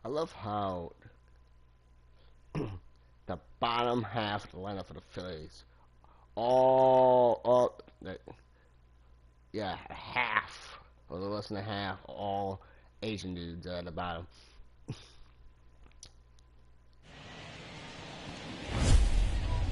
I love how the bottom half of the lineup for the Phillies, all up, yeah, half, or less than a half, all Asian dudes at the bottom.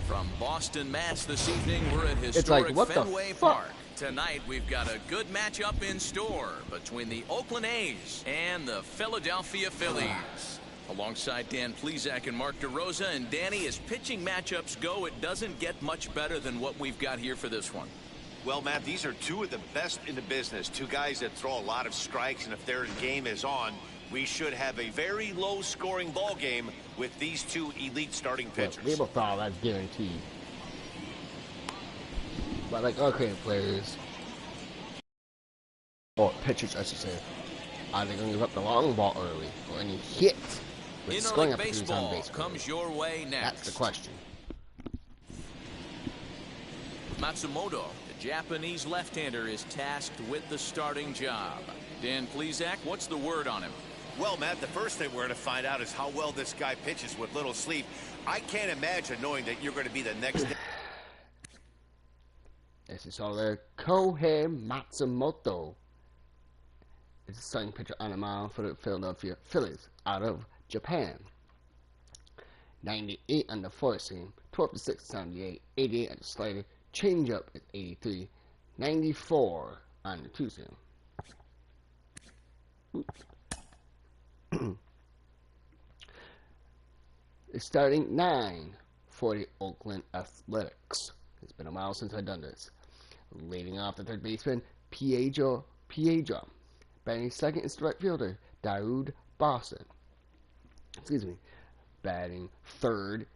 From Boston, Mass. This evening, we're at It's like, historic what the Fenway fuck? Park. Tonight, we've got a good matchup in store between the Oakland A's and the Philadelphia Phillies. Alongside Dan Plesac and Mark DeRosa, and Danny, as pitching matchups go, it doesn't get much better than what we've got here for this one. Well, Matt, these are two of the best in the business. Two guys that throw a lot of strikes, and if their game is on, we should have a very low-scoring ball game with these two elite starting pitchers. People thought that's guaranteed. But like, okay, players, or pitchers, I should say, are they going to give up the long ball early, or any hits with scoring up Baseball base comes your way next. That's the question. Matsumoto, the Japanese left-hander, is tasked with the starting job. Dan Plesac, what's the word on him? Well, Matt, the first thing we're going to find out is how well this guy pitches with little sleep. I can't imagine knowing that you're going to be the next. This is all there. Kohei Matsumoto is a starting pitcher on the mound for the Philadelphia Phillies out of Japan. 98 on the 4-seam, 12 to 6 78, 88 on the slider, changeup is 83, 94 on the 2-seam. The starting 9 for the Oakland Athletics. It's been a while since I've done this. Leading off the third baseman, Piedra. Batting second is the right fielder, Daoud Boston. Excuse me. Batting third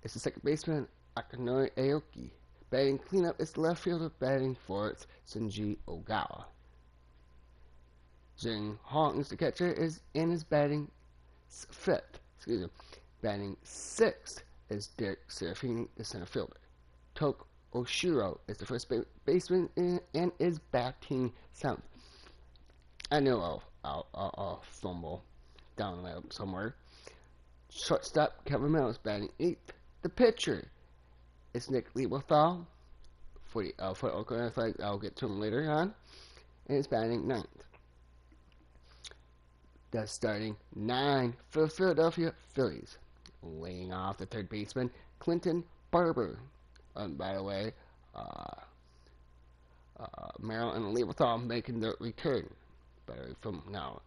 is the second baseman, Akinori Aoki. Batting cleanup is the left fielder. Batting fourth, Shinji Ogawa. Jing Hong is the catcher, is batting fifth. Excuse me. Batting sixth is Derek Serafini, the center fielder. Tok Oshiro is the first baseman and is batting seventh. I know I'll fumble down there somewhere. Shortstop Kevin Mills batting eighth. The pitcher is Nick Lieberthal for the Oakland Athletics. I'll get to him later on. And is batting ninth. The starting 9 for the Philadelphia Phillies. Laying off the third baseman, Clinton Barber. By the way, Merrill and Lieberthal making their return. But from now,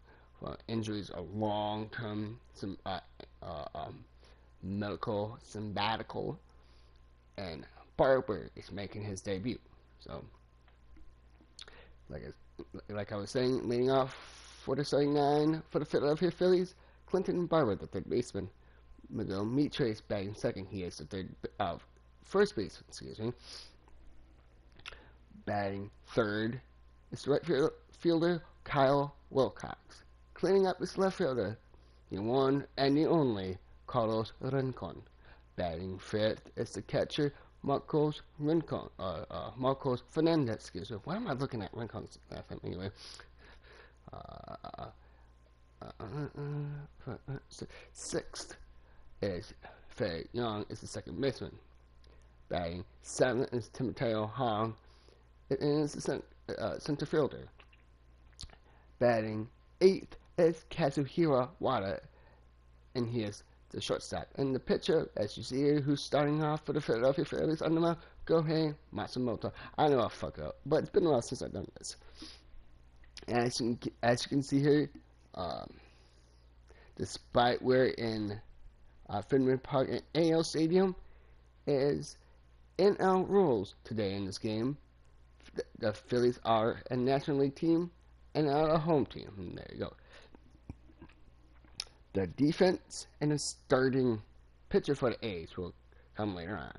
injuries are long-term, medical sabbatical, and Barber is making his debut. So, like I was saying, leading off for the starting 9 for the Philadelphia Phillies, Clinton Barber, the third baseman. Miguel Mitre is batting second. He is the first baseman, excuse me. Batting third is the right fielder, Kyle Wilcox. Cleaning up is left fielder, the one and the only, Carlos Rincon. Batting fifth is the catcher, Marcos Fernandez, excuse me. Why am I looking at Rincon's last name anyway? Sixth is Faye Young, is the second baseman. Batting seventh is Timoteo Hong, and is the center fielder. Batting eighth is Kazuhira Wada, and he is the shortstop. And the pitcher, as you see here, who's starting off for the Philadelphia Phillies on the mound, Kohei Matsumoto. I know I fuck up, but it's been a while since I've done this. And as you can see here, despite we're in Fenway Park and AL Stadium, is NL rules today in this game. The Phillies are a National League team and are a home team. And there you go. The defense and the starting pitcher for the A's will come later on.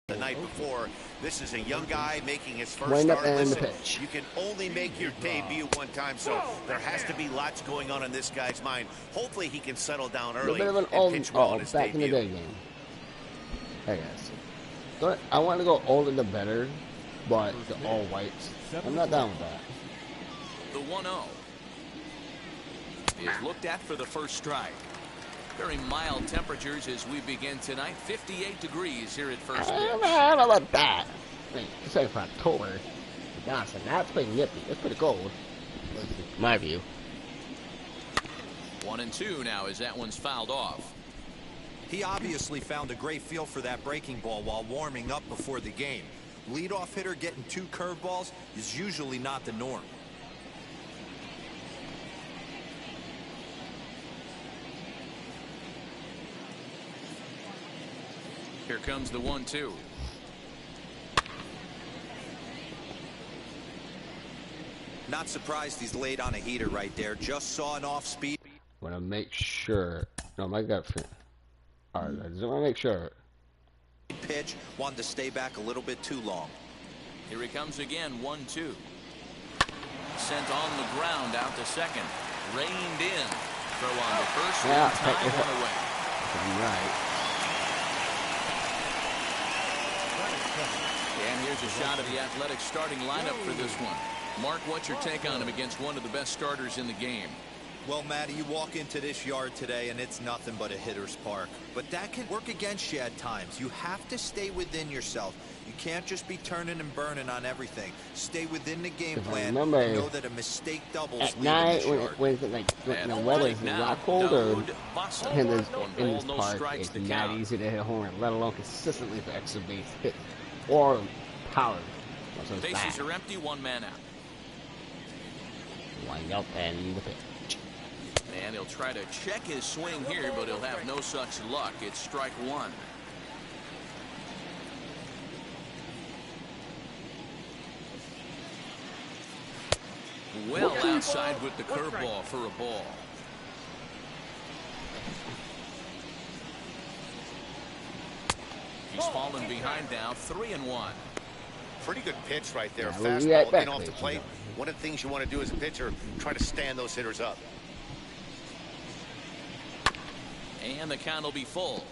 The night before, this is a young guy making his first Wind up start. and the Listen, pitch. you can only make your debut one time, so there has to be lots going on in this guy's mind. Hopefully he can settle down early and pitch well in his back debut. in the day game. Hey guys, I want to go older the better, but the all whites, I'm not down with that. The 1-0. is looked at for the first strike. Very mild temperatures as we begin tonight. 58 degrees here at first pitch. I don't know about that. I mean, it's like for October. Johnson, that's pretty nippy. It's pretty cold. In my view. 1-2 now as that one's fouled off. He obviously found a great feel for that breaking ball while warming up before the game. Leadoff hitter getting 2 curveballs is usually not the norm. Here comes the 1-2. Not surprised he's laid on a heater right there. Just saw an off-speed. Want to make sure. No, my gut feel. All right, I just want to make sure. Pitch, wanted to stay back a little bit too long. Here he comes again, 1-2. Sent on the ground out to second. Reined in. Throw on to first. Yeah, tie one away. I'm right. And here's a shot of the Athletics starting lineup for this one. Mark, what's your take on him against one of the best starters in the game? Well, Matty, you walk into this yard today and it's nothing but a hitter's park. But that can work against you at times. You have to stay within yourself. You can't just be turning and burning on everything. Stay within the game plan and know that a mistake doubles at night when the weather is a lot colder in this park, it's not easy to hit a home run, let alone consistently for extra base hit or power. Bases are empty, 1 man out. Wind up and the pitch. And he'll try to check his swing here, but he'll have no such luck. It's strike 1. Well outside with the curveball for a ball. He's fallen behind now, 3-1. Pretty good pitch right there. Yeah, we'll be right Fastball back, in off the plate. One of the things you want to do as a pitcher, try to stand those hitters up. And the count will be full.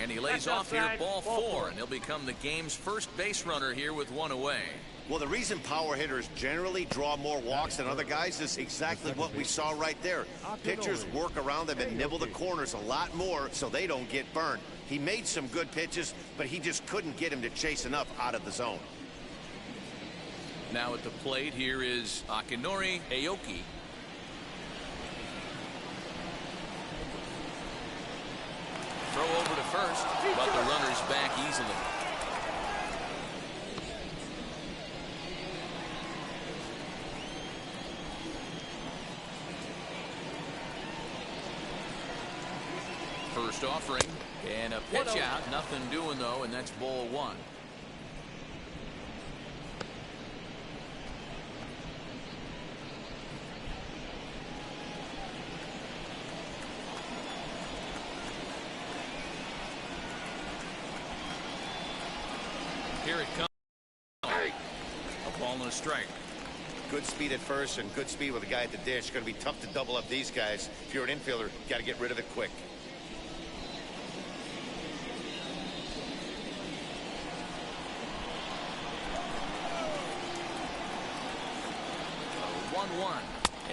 And he lays off here, ball 4, and he'll become the game's first base runner here with 1 away. Well, the reason power hitters generally draw more walks than other guys is exactly what we saw right there. Pitchers work around them and nibble the corners a lot more so they don't get burned. He made some good pitches, but he just couldn't get him to chase enough out of the zone. Now at the plate, here is Akinori Aoki. Throw over to first, but the runner's back easily. First offering, and a pitch out. Nothing doing, though, and that's ball 1. Here it comes. A ball and a strike. Good speed at first and good speed with a guy at the dish. It's going to be tough to double up these guys. If you're an infielder, you got to get rid of it quick.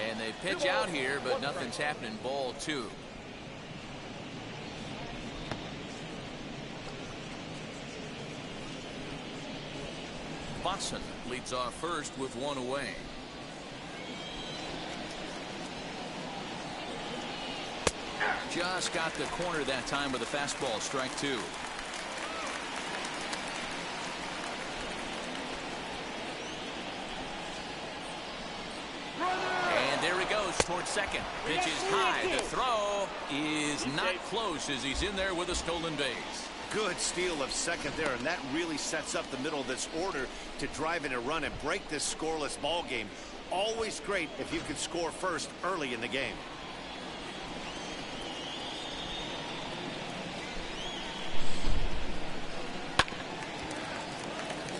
And they pitch out here, but nothing's happening. Ball 2. Boston leads off first with 1 away. Just got the corner that time with a fastball. Strike 2. Towards second. Pitch is high. The throw is not close as he's in there with a stolen base. Good steal of second there, and that really sets up the middle of this order to drive in a run and break this scoreless ball game. Always great if you can score first early in the game.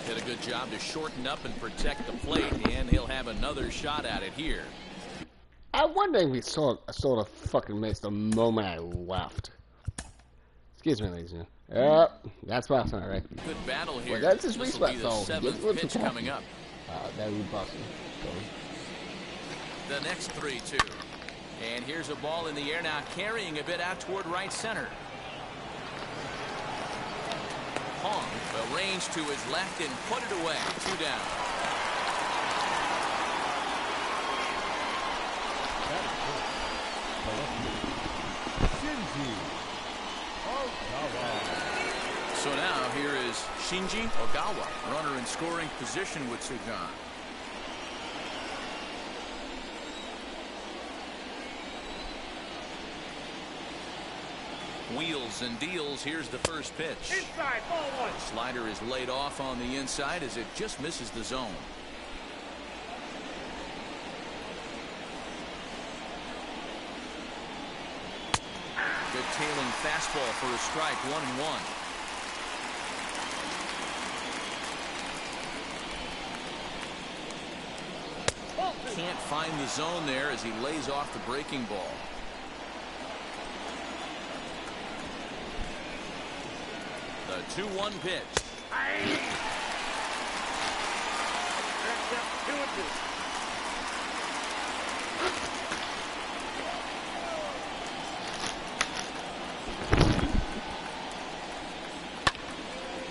Did a good job to shorten up and protect the plate, and he'll have another shot at it here. I wonder if we saw the fucking miss the moment I left. Excuse me, ladies and gentlemen. Yep, that's Boston, all right. Good battle here. Well, that's his This will respect, be the though. seventh pitch coming up. That would be Boston. The next 3-2. And here's a ball in the air now, carrying a bit out toward right center. Hong will range to his left and put it away. 2 down. So now here is Shinji Ogawa, runner in scoring position with Sugan. Wheels and deals. Here's the first pitch. Inside, ball one. Slider is laid off on the inside as it just misses the zone. Good tailing fastball for a strike. 1-1. Can't find the zone there as he lays off the breaking ball. The 2-1 pitch.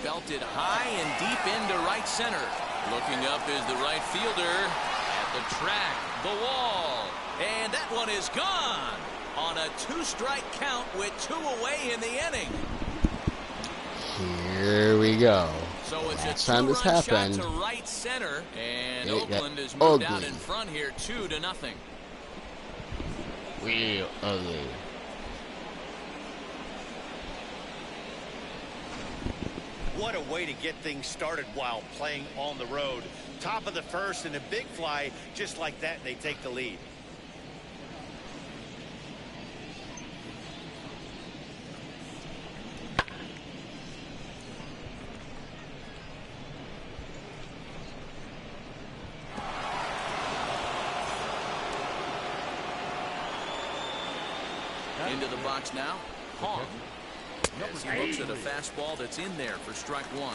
Belted high and deep into right center. Looking up is the right fielder. At the track, the wall, and that one is gone on a 2-strike count with 2 away in the inning. Here we go. So it's Last a time this two-run happened, shot to right center, and it got Oakland has moved out ugly. in front here 2-0. Real ugly. What a way to get things started while playing on the road. Top of the first and a big fly, just like that, and they take the lead. Into the box now. Hong. As he looks at a fastball that's in there for strike 1.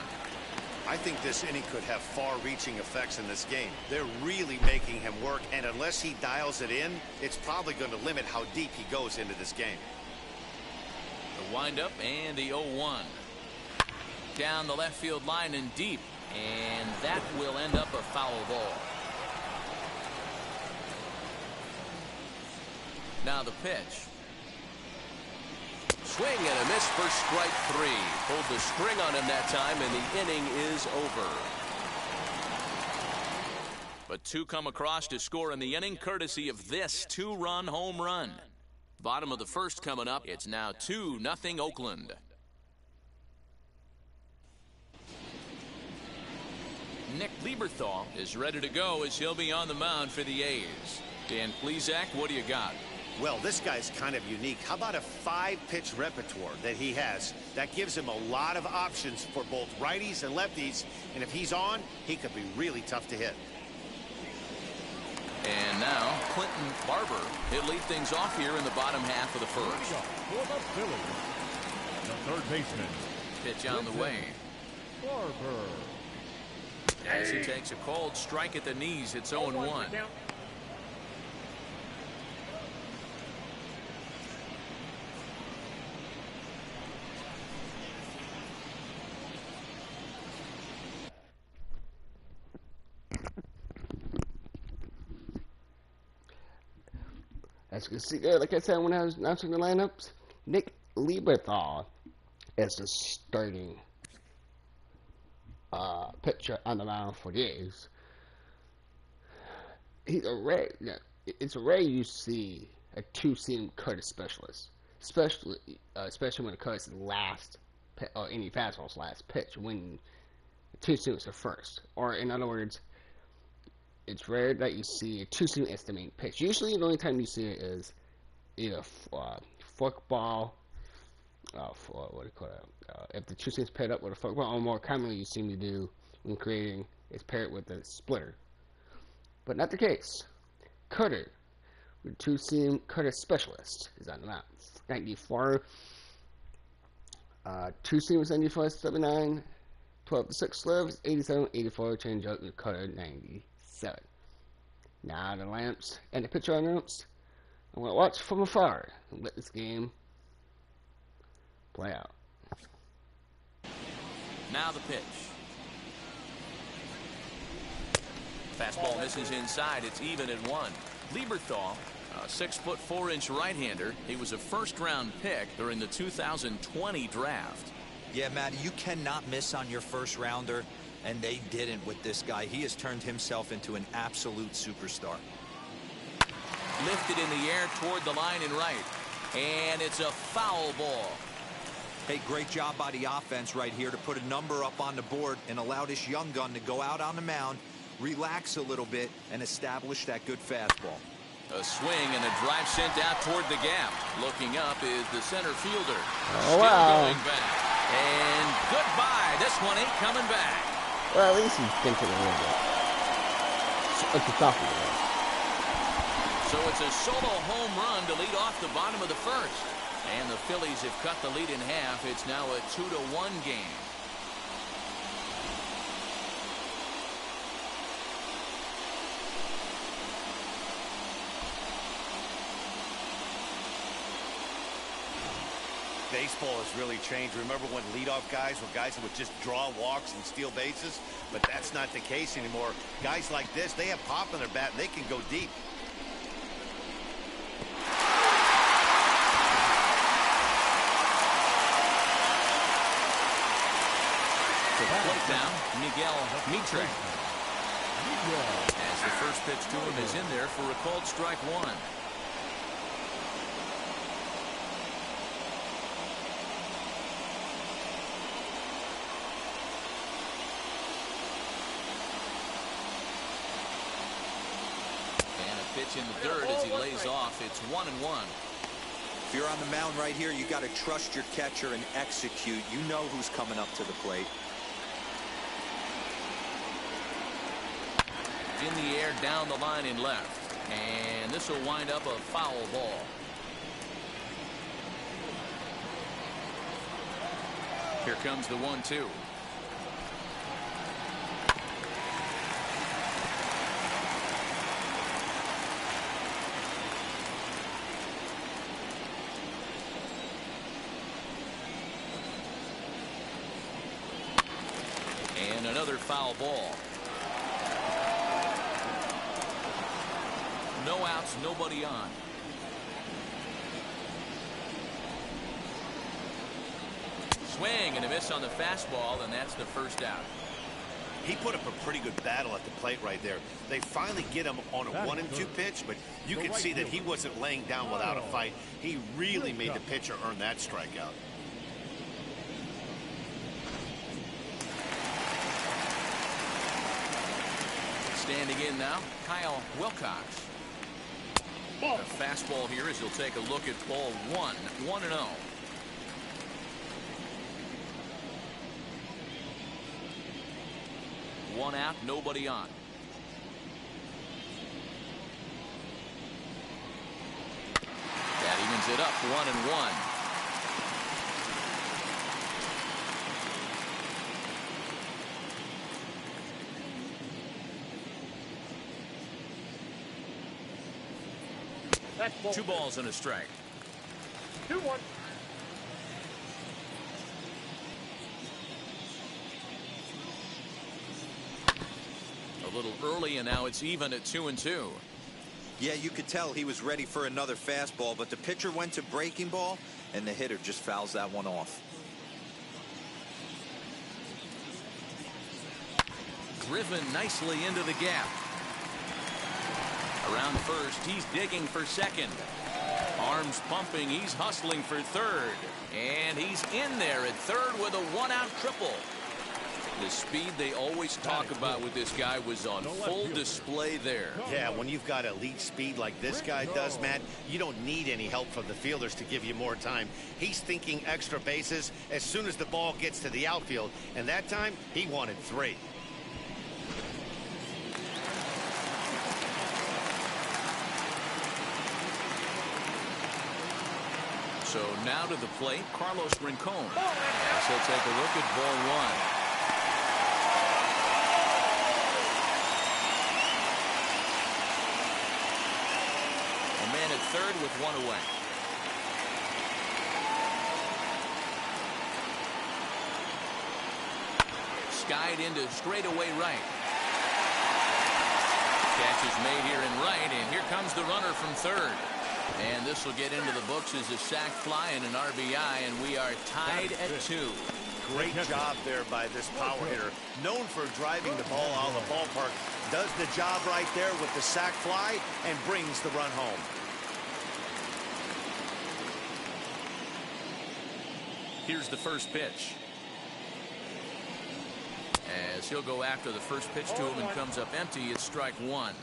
I think this inning could have far-reaching effects in this game. They're really making him work, and unless he dials it in, it's probably going to limit how deep he goes into this game. The windup and the 0-1. Down the left field line and deep, and that will end up a foul ball. Now the pitch. Swing and a miss for strike 3. Pulled the string on him that time, and the inning is over. But 2 come across to score in the inning, courtesy of this 2-run home run. Bottom of the first coming up. It's now 2-0 Oakland. Nick Lieberthal is ready to go as he'll be on the mound for the A's. Dan Plesac, what do you got? Well, this guy's kind of unique. How about a 5-pitch repertoire that he has? That gives him a lot of options for both righties and lefties. And if he's on, he could be really tough to hit. And now Clinton Barber. He'll lead things off here in the bottom half of the first. For the Phillies, the third baseman. Pitch on the way. Barber. As he takes a cold strike at the knees, it's 0-1. As you can see there, like I said when I was announcing the lineups, Nick Lieberthal is the starting pitcher on the mound for the A's. He's a rare. It's rare you see a 2-seam Curtis specialist, especially when it comes to the last or any fastball's last pitch when 2-seam is the first, or in other words, it's rare that you see a 2-seam as the main pitch. Usually, the only time you see it is either forkball, what do you call it? If the 2-seam is paired up with a forkball, or more commonly you see me do when creating is paired with a splitter. But not the case. Cutter, with 2-seam cutter specialist, is on the mound. 94 Two seamers 94, 79, 12 to 6 slivers, 87, 84, change out the cutter 97. Now the lamps and the pitcher announced. I'm going to watch from afar and let this game play out. Now the pitch. Fastball misses inside. It's even at 1. Lieberthal, a 6'4" right-hander. He was a first-round pick during the 2020 draft. Yeah, Matty, you cannot miss on your first rounder, and they didn't with this guy. He has turned himself into an absolute superstar. Lifted in the air toward the line and right. And it's a foul ball. Hey, great job by the offense right here to put a number up on the board and allow this young gun to go out on the mound, relax a little bit, and establish that good fastball. A swing and a drive sent out toward the gap. Looking up is the center fielder. Oh, wow. Still going back. And goodbye. This one ain't coming back. Well, at least he's thinking a little bit. At the top of the line. So it's a solo home run to lead off the bottom of the first. And the Phillies have cut the lead in half. It's now a 2-1 game. Baseball has really changed. Remember when leadoff guys were guys who would just draw walks and steal bases? But that's not the case anymore. Guys like this, they have pop in their bat and they can go deep. To the plate now, Miguel Mitre. As the first pitch to him is in there for a called strike 1. Pitch in the third as he lays off. It's 1-1. If you're on the mound right here, you got to trust your catcher and execute. You know who's coming up to the plate. In the air, down the line and left. And this will wind up a foul ball. Here comes the 1-2. And another foul ball. No outs, nobody on. Swing and a miss on the fastball, and that's the first out. He put up a pretty good battle at the plate right there. They finally get him on a 1-2 pitch, but you can see that he wasn't laying down without a fight. He really made the pitcher earn that strikeout. Standing in now, Kyle Wilcox. A fastball here as he'll take a look at ball 1, 1-0. One out, nobody on. That evens it up, 1-1. Two balls and a strike. 2-1. A little early, and now it's even at 2-2. Yeah, you could tell he was ready for another fastball, but the pitcher went to breaking ball, and the hitter just fouls that one off. Driven nicely into the gap. Around first, he's digging for second. Arms pumping, he's hustling for third. And he's in there at third with a one-out triple. The speed they always talk about with this guy was on full display there. Yeah, when you've got elite speed like this guy does, Matt, you don't need any help from the fielders to give you more time. He's thinking extra bases as soon as the ball gets to the outfield, and that time he wanted 3. So now to the plate, Carlos Rincon. As he'll take a look at ball one. A man at third with one away. Skied into straightaway right. Catch is made here in right, and here comes the runner from third. And this will get into the books as a sac fly and an RBI, and we are tied at 2. Great job there by this power hitter. Known for driving the ball out of the ballpark. Does the job right there with the sac fly and brings the run home. Here's the first pitch. As he'll go after the first pitch to him and comes up empty, it's strike one.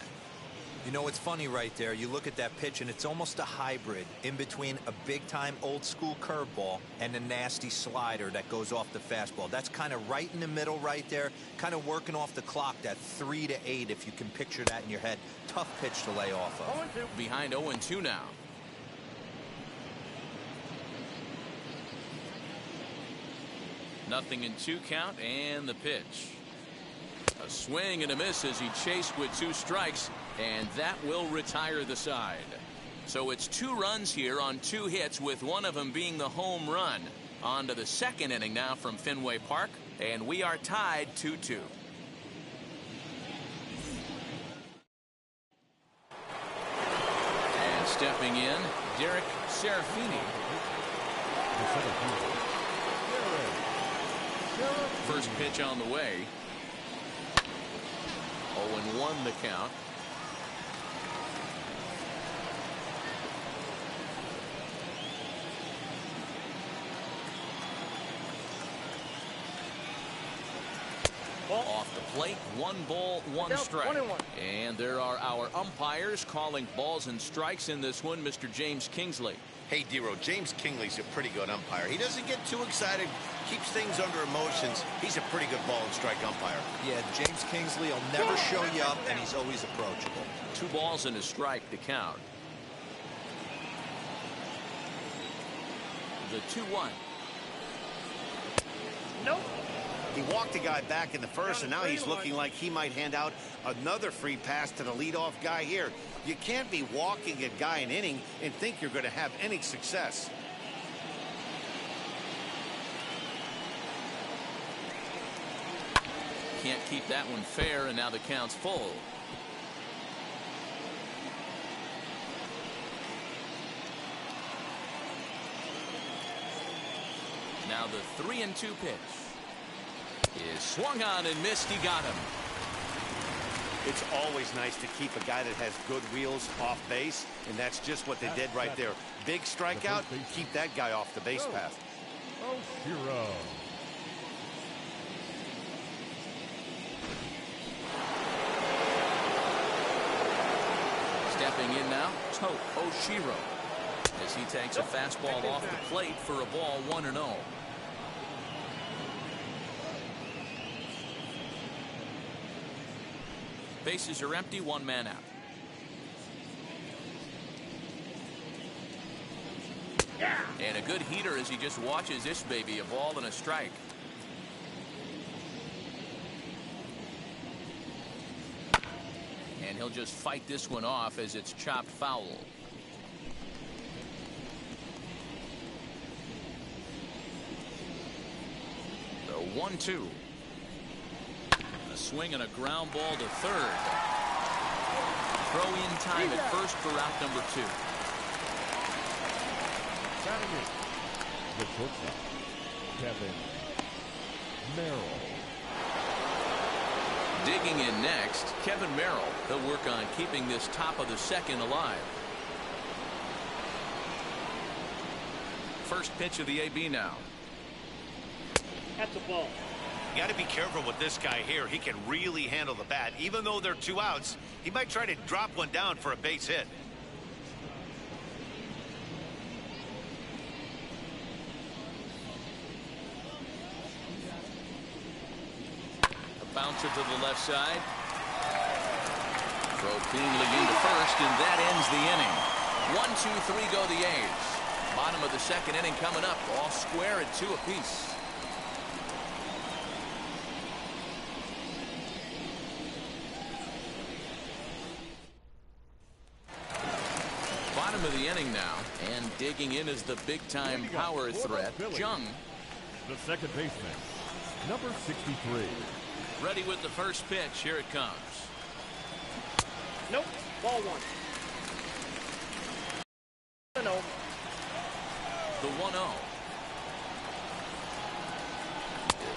You know, it's funny right there. You look at that pitch, and it's almost a hybrid in between a big-time old-school curveball and a nasty slider that goes off the fastball. That's kind of right in the middle right there, kind of working off the clock, that 3 to 8, if you can picture that in your head. Tough pitch to lay off of. Behind 0-2 now. Nothing in 2 count, and the pitch. A swing and a miss as he chased with 2 strikes, and that will retire the side. So it's 2 runs here on 2 hits, with one of them being the home run. On to the second inning now from Fenway Park, and we are tied 2-2. And stepping in, Derek Serafini. First pitch on the way. 0-1 the count. Off the plate, 1 ball, 1 strike. And there are our umpires calling balls and strikes in this one, Mr. James Kingsley. Hey, Dero, James Kingley's a pretty good umpire. He doesn't get too excited, keeps things under emotions. He's a pretty good ball and strike umpire. Yeah, James Kingsley will never show you up, and he's always approachable. 2 balls and a strike to count. The 2-1. Nope. He walked the guy back in the first, and now he's looking like he might hand out another free pass to the leadoff guy here. You can't be walking a guy an inning and think you're going to have any success. Can't keep that one fair, and now the count's full. Now the 3-2 pitch is swung on and missed. He got him. It's always nice to keep a guy that has good wheels off base, and that's just what they did right there. Big strikeout, keep that guy off the base path. Stepping in now, Oshiro, as he takes a fastball off the plate for a ball 1-0. Bases are empty, 1 man out. And a good heater as he just watches this baby, a ball and a strike. And he'll just fight this one off as it's chopped foul. The 1-2. A swing and a ground ball to third. Throw in time at first for out number 2. The shortstop, Kevin Merrill. Digging in next, Kevin Merrill. He'll work on keeping this top of the second alive. First pitch of the AB now. That's a ball. You got to be careful with this guy here. He can really handle the bat. Even though they're 2 outs, he might try to drop one down for a base hit. A bouncer to the left side. Throw cleanly into first, and that ends the inning. 1-2-3 go the A's. Bottom of the second inning coming up. All square at 2 apiece. Bottom of the inning now, and digging in is the big-time power threat, Jung. The second baseman, number 63. Ready with the first pitch. Here it comes. Nope. Ball 1. No. The 1-0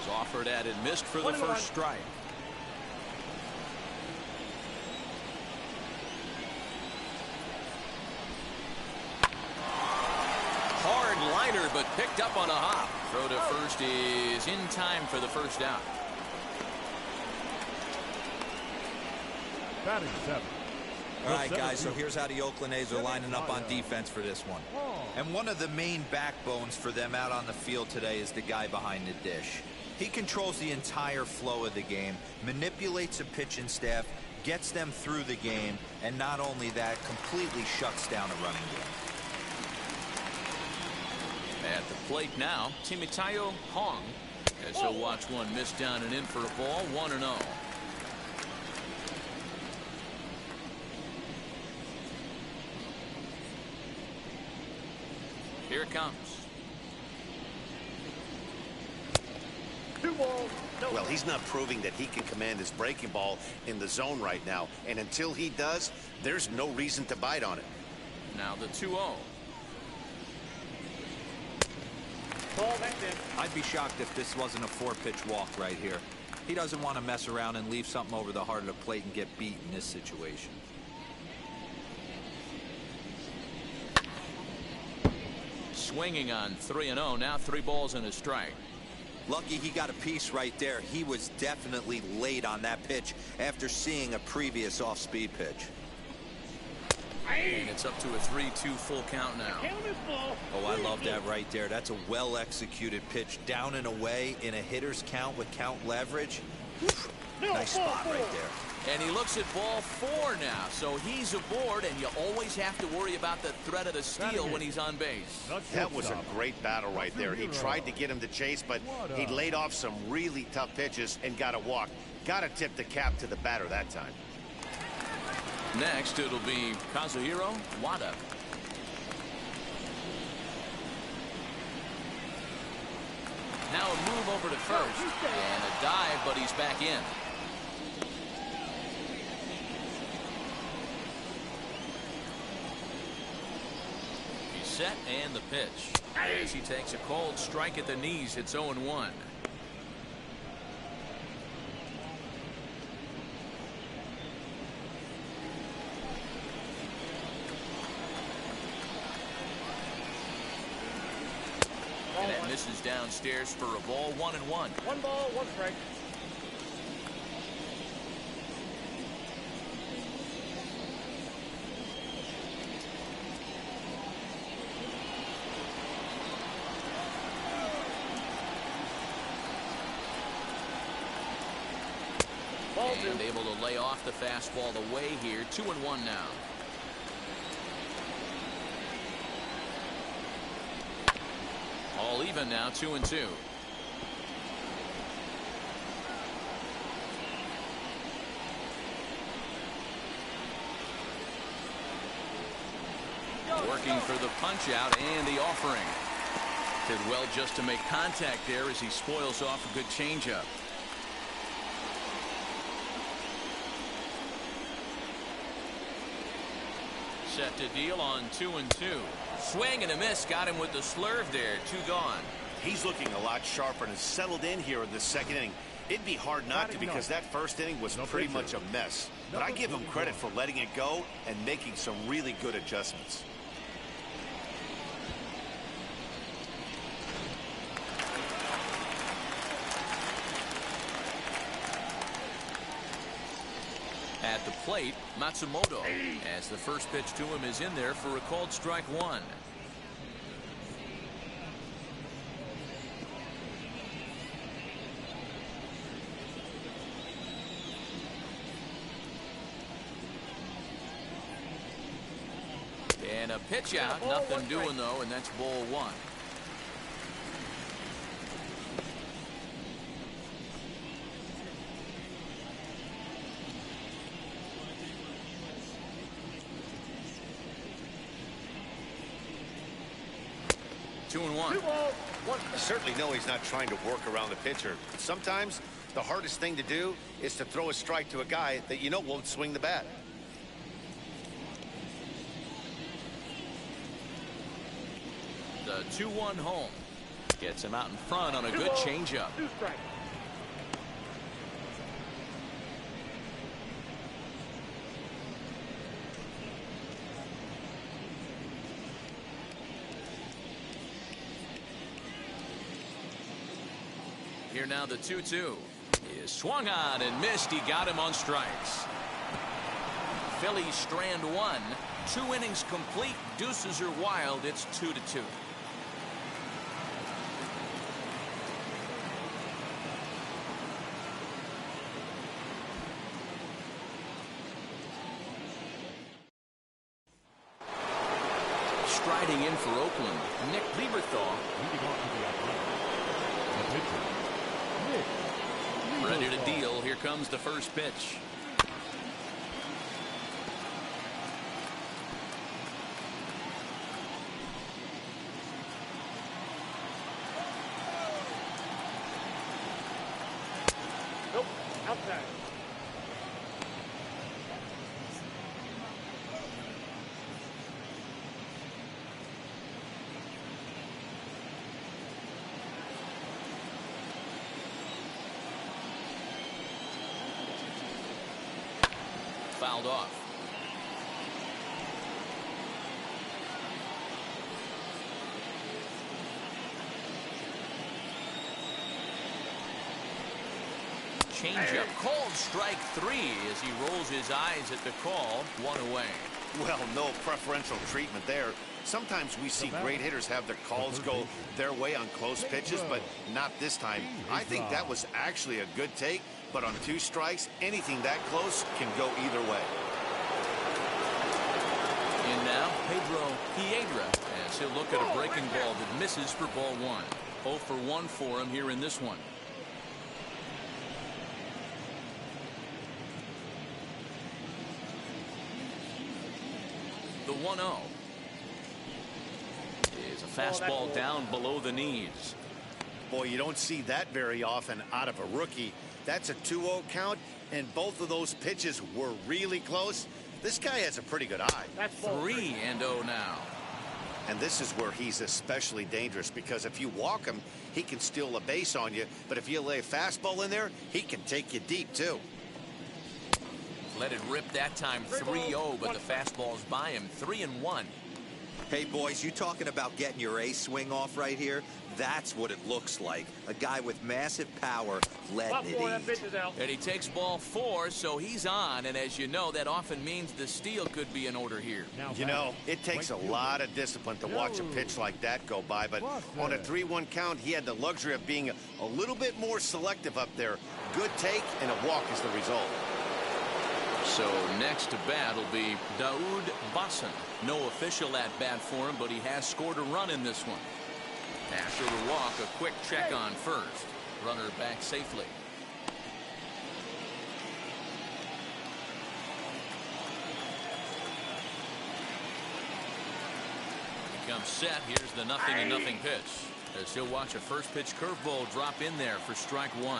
is offered at and missed for the first strike. Hard liner, but picked up on a hop. Throw to first is in time for the first out. Batting 7. All right, guys, so here's how the Oakland A's are lining up on defense for this one. And one of the main backbones for them out on the field today is the guy behind the dish. He controls the entire flow of the game, manipulates the pitching staff, gets them through the game, and not only that, completely shuts down a running game. At the plate now, Timoteo Hong, as he'll watch one miss down and in for a ball. 1-0. Here it comes. 2 balls. No. Well, he's not proving that he can command his breaking ball in the zone right now. And until he does, there's no reason to bite on it. Now the 2-0. Ball back in. I'd be shocked if this wasn't a 4-pitch walk right here. He doesn't want to mess around and leave something over the heart of the plate and get beat in this situation. Swinging on 3-0. Now 3 balls and a strike. Lucky he got a piece right there. He was definitely late on that pitch after seeing a previous off-speed pitch. And it's up to a 3-2 full count now. Oh, I love that right there. That's a well-executed pitch down and away in a hitter's count with count leverage. Nice spot right there. And he looks at ball 4 now, so he's aboard, and you always have to worry about the threat of the steal when he's on base. That was a great battle right there. He tried to get him to chase, but he laid off some really tough pitches and got a walk. Got to tip the cap to the batter that time. Next, it'll be Kazuhiro Wada. Now a move over to first, and a dive, but he's back in. He's set, and the pitch. As he takes a cold strike at the knees, it's 0-1. And that misses downstairs for a ball. 1-1. 1 ball, 1 strike. And able to lay off the fastball away here. 2-1 now. All even now. 2-2. Working for the punch out and the offering. Did well just to make contact there as he spoils off a good changeup. Set to deal on 2-2. Swing and a miss. Got him with the slurve there. 2 gone. He's looking a lot sharper and has settled in here in the second inning. It'd be hard not to because that first inning was pretty much a mess. But I give him credit for letting it go and making some really good adjustments. At the plate, Matsumoto, as the first pitch to him is in there for a called strike 1. And a pitch out, nothing doing though, and that's ball one. Two and one. You certainly know he's not trying to work around the pitcher. Sometimes the hardest thing to do is to throw a strike to a guy that you know won't swing the bat. The 2-1 home. Gets him out in front on a good changeup. 2 strikes. Here now the 2-2. He is swung on and missed. He got him on strikes. Phillies strand one. 2 innings complete. Deuces are wild. It's 2-2. Striding in for Oakland, Nick Lieberthal. Leading off to the Athletics, the pitcher, Nick Ready to Lieberthal. deal. Here comes the first pitch. Nope. Outside. Fouled off. Changeup called strike 3 as he rolls his eyes at the call. 1 away. Well, no preferential treatment there. Sometimes we see great hitters have their calls go their way on close pitches, but not this time. I think that was actually a good take, but on 2 strikes, anything that close can go either way. And now Pedro Piedra as he'll look at a breaking ball that misses for ball 1. 0 for 1 for him here in this one. The 1-0 is a fastball down below the knees. Boy, you don't see that very often out of a rookie. That's a 2-0 count, and both of those pitches were really close. This guy has a pretty good eye. That's ball 3-0 now. And this is where he's especially dangerous, because if you walk him, he can steal a base on you. But if you lay a fastball in there, he can take you deep, too. Let it rip that time. 3-0, but the fastball's by him. 3-1. Hey, boys, you talking about getting your ace swing off right here? That's what it looks like. A guy with massive power letting it that pitch eat. is out. And he takes ball 4, so he's on. And as you know, that often means the steal could be in order here. Now You know, it takes a lot of discipline to watch a pitch like that go by, but on a 3-1 count, he had the luxury of being a little bit more selective up there. Good take, and a walk is the result. So next to bat will be Daoud Bassan. No official at bat for him, but he has scored a run in this one. After the walk, a quick check on first. Runner back safely. He comes set. Here's the 0-0 pitch. As he'll watch a first pitch curveball drop in there for strike 1.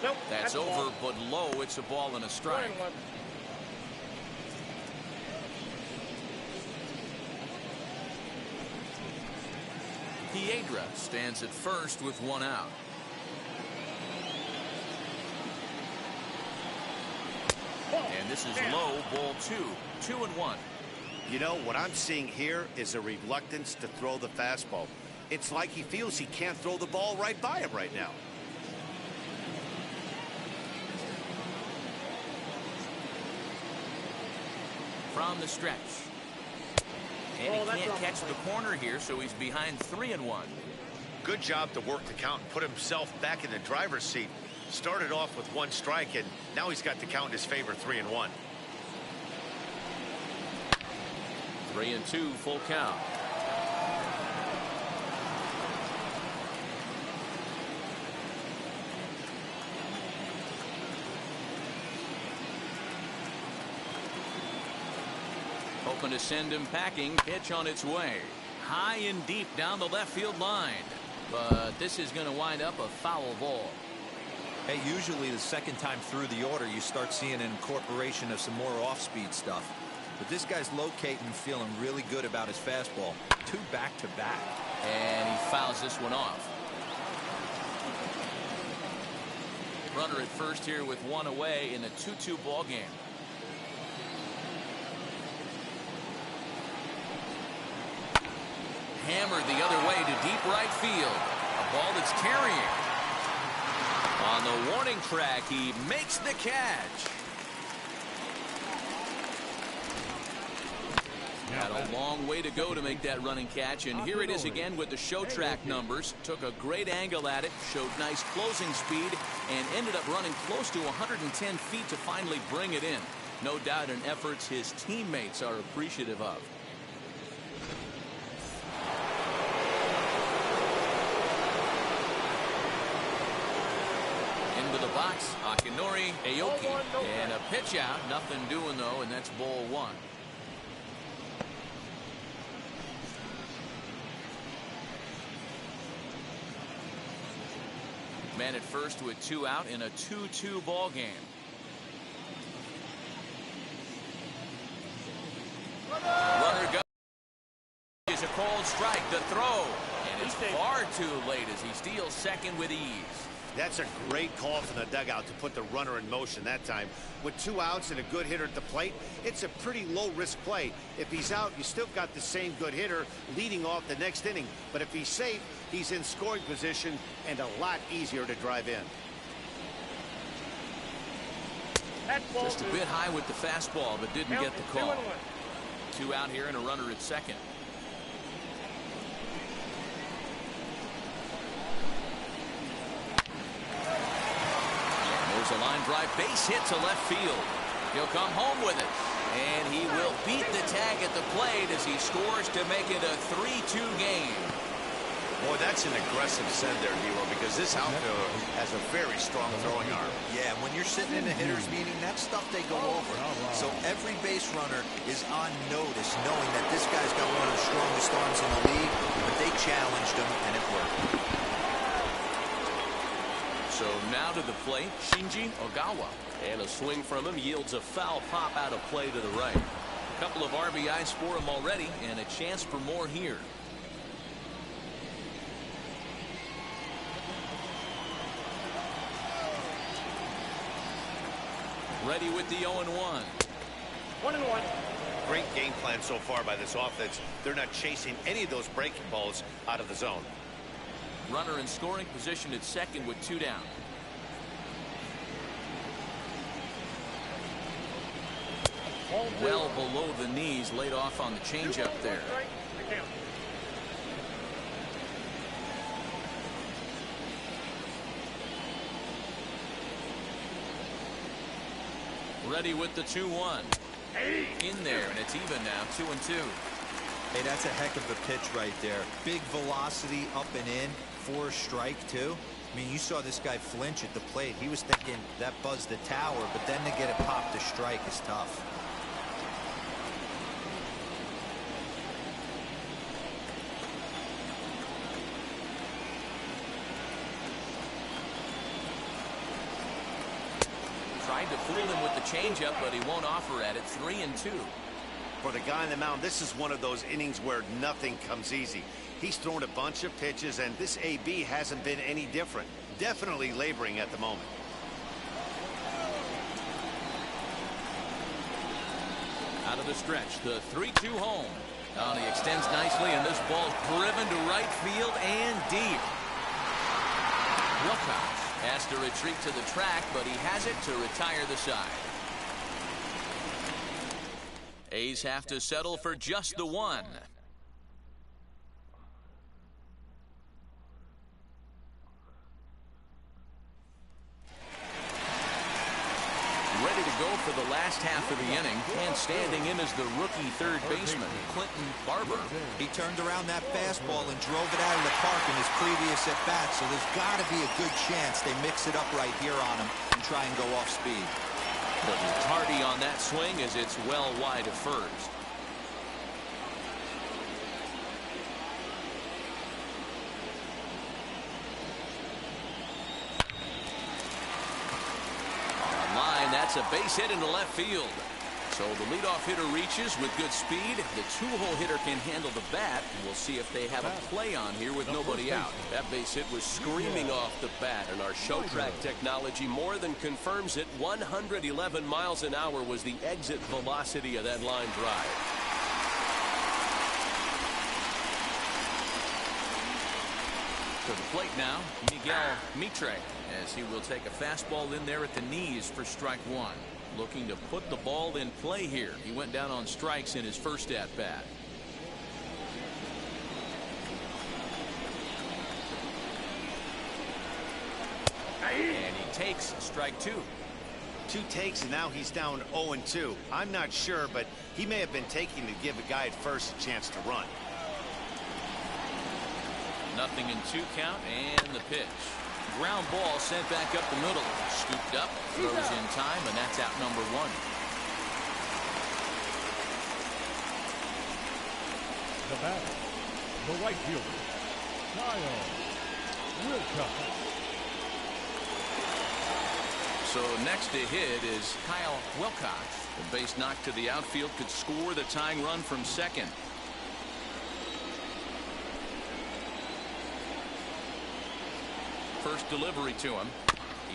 Nope. That's a over, ball. but low. It's a ball and a strike. 1-1. Piedra stands at first with 1 out. And this is low, ball 2. 2-1. You know, what I'm seeing here is a reluctance to throw the fastball. It's like he feels he can't throw the ball right by him right now. From the stretch. And he can't catch the corner here, so he's behind 3-1. Good job to work the count and put himself back in the driver's seat. Started off with 1 strike, and now he's got the count in his favor, 3-1. 3-2, full count. Hoping to send him packing. Pitch on its way. High and deep down the left field line. But this is going to wind up a foul ball. Hey, usually the second time through the order, you start seeing an incorporation of some more off-speed stuff. But this guy's locating and feeling really good about his fastball. 2 back-to-back. And he fouls this one off. Runner at first here with 1 away in a 2-2 ball game. Hammered the other way to deep right field. A ball that's carrying. On the warning track, he makes the catch. Had a long way to go to make that running catch, and here it is again with the show track numbers. Took a great angle at it, showed nice closing speed, and ended up running close to 110 feet to finally bring it in. No doubt an effort his teammates are appreciative of. Into the box, Akinori, Aoki, and a pitch out. Nothing doing though, and that's ball 1. Man at first with 2 out in a 2-2 ball game. Runner goes. Is a called strike. The throw, and it's far too late as he steals second with ease. That's a great call from the dugout to put the runner in motion that time. With 2 outs and a good hitter at the plate, it's a pretty low-risk play. If he's out, you still got the same good hitter leading off the next inning. But if he's safe, he's in scoring position and a lot easier to drive in. Just a bit high with the fastball, but didn't get the call. 2 out here and a runner at second. There's a line drive base hit to left field. He'll come home with it, and he will beat the tag at the plate as he scores to make it a 3-2 game. Boy, that's an aggressive send there, Dero, because this outfielder has a very strong throwing arm. Yeah, when you're sitting in a hitter's meeting, that's stuff they go over. So every base runner is on notice, knowing that this guy's got one of the strongest arms in the league, but they challenged him, and it worked. So now to the plate, Shinji Ogawa. And a swing from him yields a foul pop out of play to the right. A couple of RBIs for him already, and a chance for more here. Ready with the 0-1. 1-1. Great game plan so far by this offense. They're not chasing any of those breaking balls out of the zone. Runner in scoring position at second with 2 down. Well below the knees, laid off on the changeup there. Ready with the 2-1. In there, and it's even now, 2-2. Hey, that's a heck of a pitch right there. Big velocity up and in for a strike, too. I mean, you saw this guy flinch at the plate. He was thinking that buzzed the tower, but then to get it popped to strike is tough. Tried to fool him with the changeup, but he won't offer at it. 3-2. For the guy on the mound, this is one of those innings where nothing comes easy. He's thrown a bunch of pitches, and this AB hasn't been any different. Definitely laboring at the moment. Out of the stretch, the 3-2 home. He extends nicely, and this ball's driven to right field and deep. Wilcox has to retreat to the track, but he has it to retire the side. A's have to settle for just the 1. ready to go for the last half of the inning, and standing in is the rookie third baseman, Clinton Barber. He turned around that fastball and drove it out of the park in his previous at-bat, so there's got to be a good chance they mix it up right here on him and try and go off speed. But tardy on that swing as it's well wide of first. That's a base hit into left field. So the leadoff hitter reaches with good speed. The two-hole hitter can handle the bat. We'll see if they have a play on here with nobody out. That base hit was screaming off the bat, and our show track technology more than confirms it. 111 miles an hour was the exit velocity of that line drive. To the plate now, Miguel Mitre, as he will take a fastball in there at the knees for strike one. Looking to put the ball in play here. He went down on strikes in his first at-bat. And he takes strike two. 2 takes, and now he's down 0-2. I'm not sure, but he may have been taking to give a guy at first a chance to run. 0-2 count, and the pitch. Ground ball sent back up the middle. Scooped up, throws in time, and that's out number one. The batter, the right fielder, Kyle Wilcox. So next to hit is Kyle Wilcox. The base knock to the outfield could score the tying run from second. First delivery to him.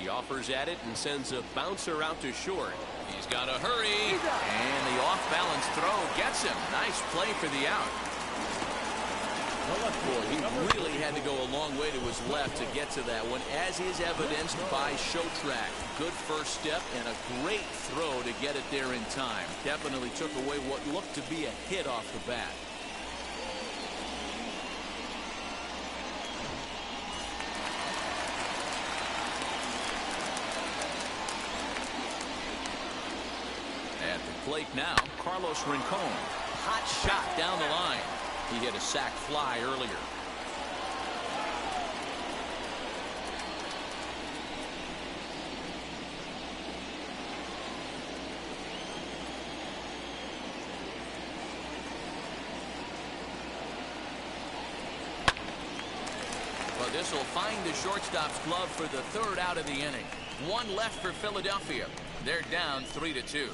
He offers at it and sends a bouncer out to short. He's got to hurry, and the off-balance throw gets him. Nice play for the out. Boy, he really had to go a long way to his left to get to that one, as is evidenced by show track. Good first step and a great throw to get it there in time. Definitely took away what looked to be a hit off the bat. At the plate now, Carlos Rincon. Hot shot down the line. He hit a sac fly earlier. But this will find the shortstop's glove for the third out of the inning. One left for Philadelphia. They're down 3-2.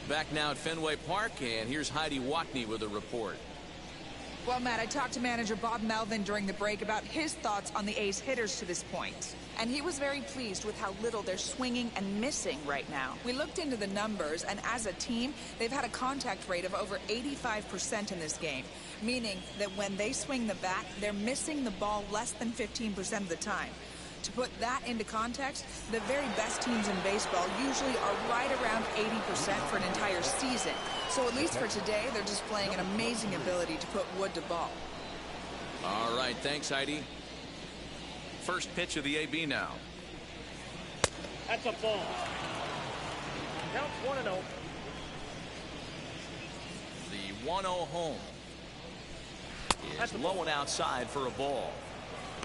Back now at Fenway Park, and here's Heidi Watney with a report. Well, Matt, I talked to manager Bob Melvin during the break about his thoughts on the A's hitters to this point. And he was very pleased with how little they're swinging and missing right now. We looked into the numbers, and as a team, they've had a contact rate of over 85% in this game, meaning that when they swing the bat, they're missing the ball less than 15% of the time. To put that into context, the very best teams in baseball usually are right around 80% for an entire season. So at least for today, they're displaying an amazing ability to put wood to ball. All right, thanks, Heidi. First pitch of the AB now. That's a ball. Count 1-0. The 1-0 home is low and outside for a ball.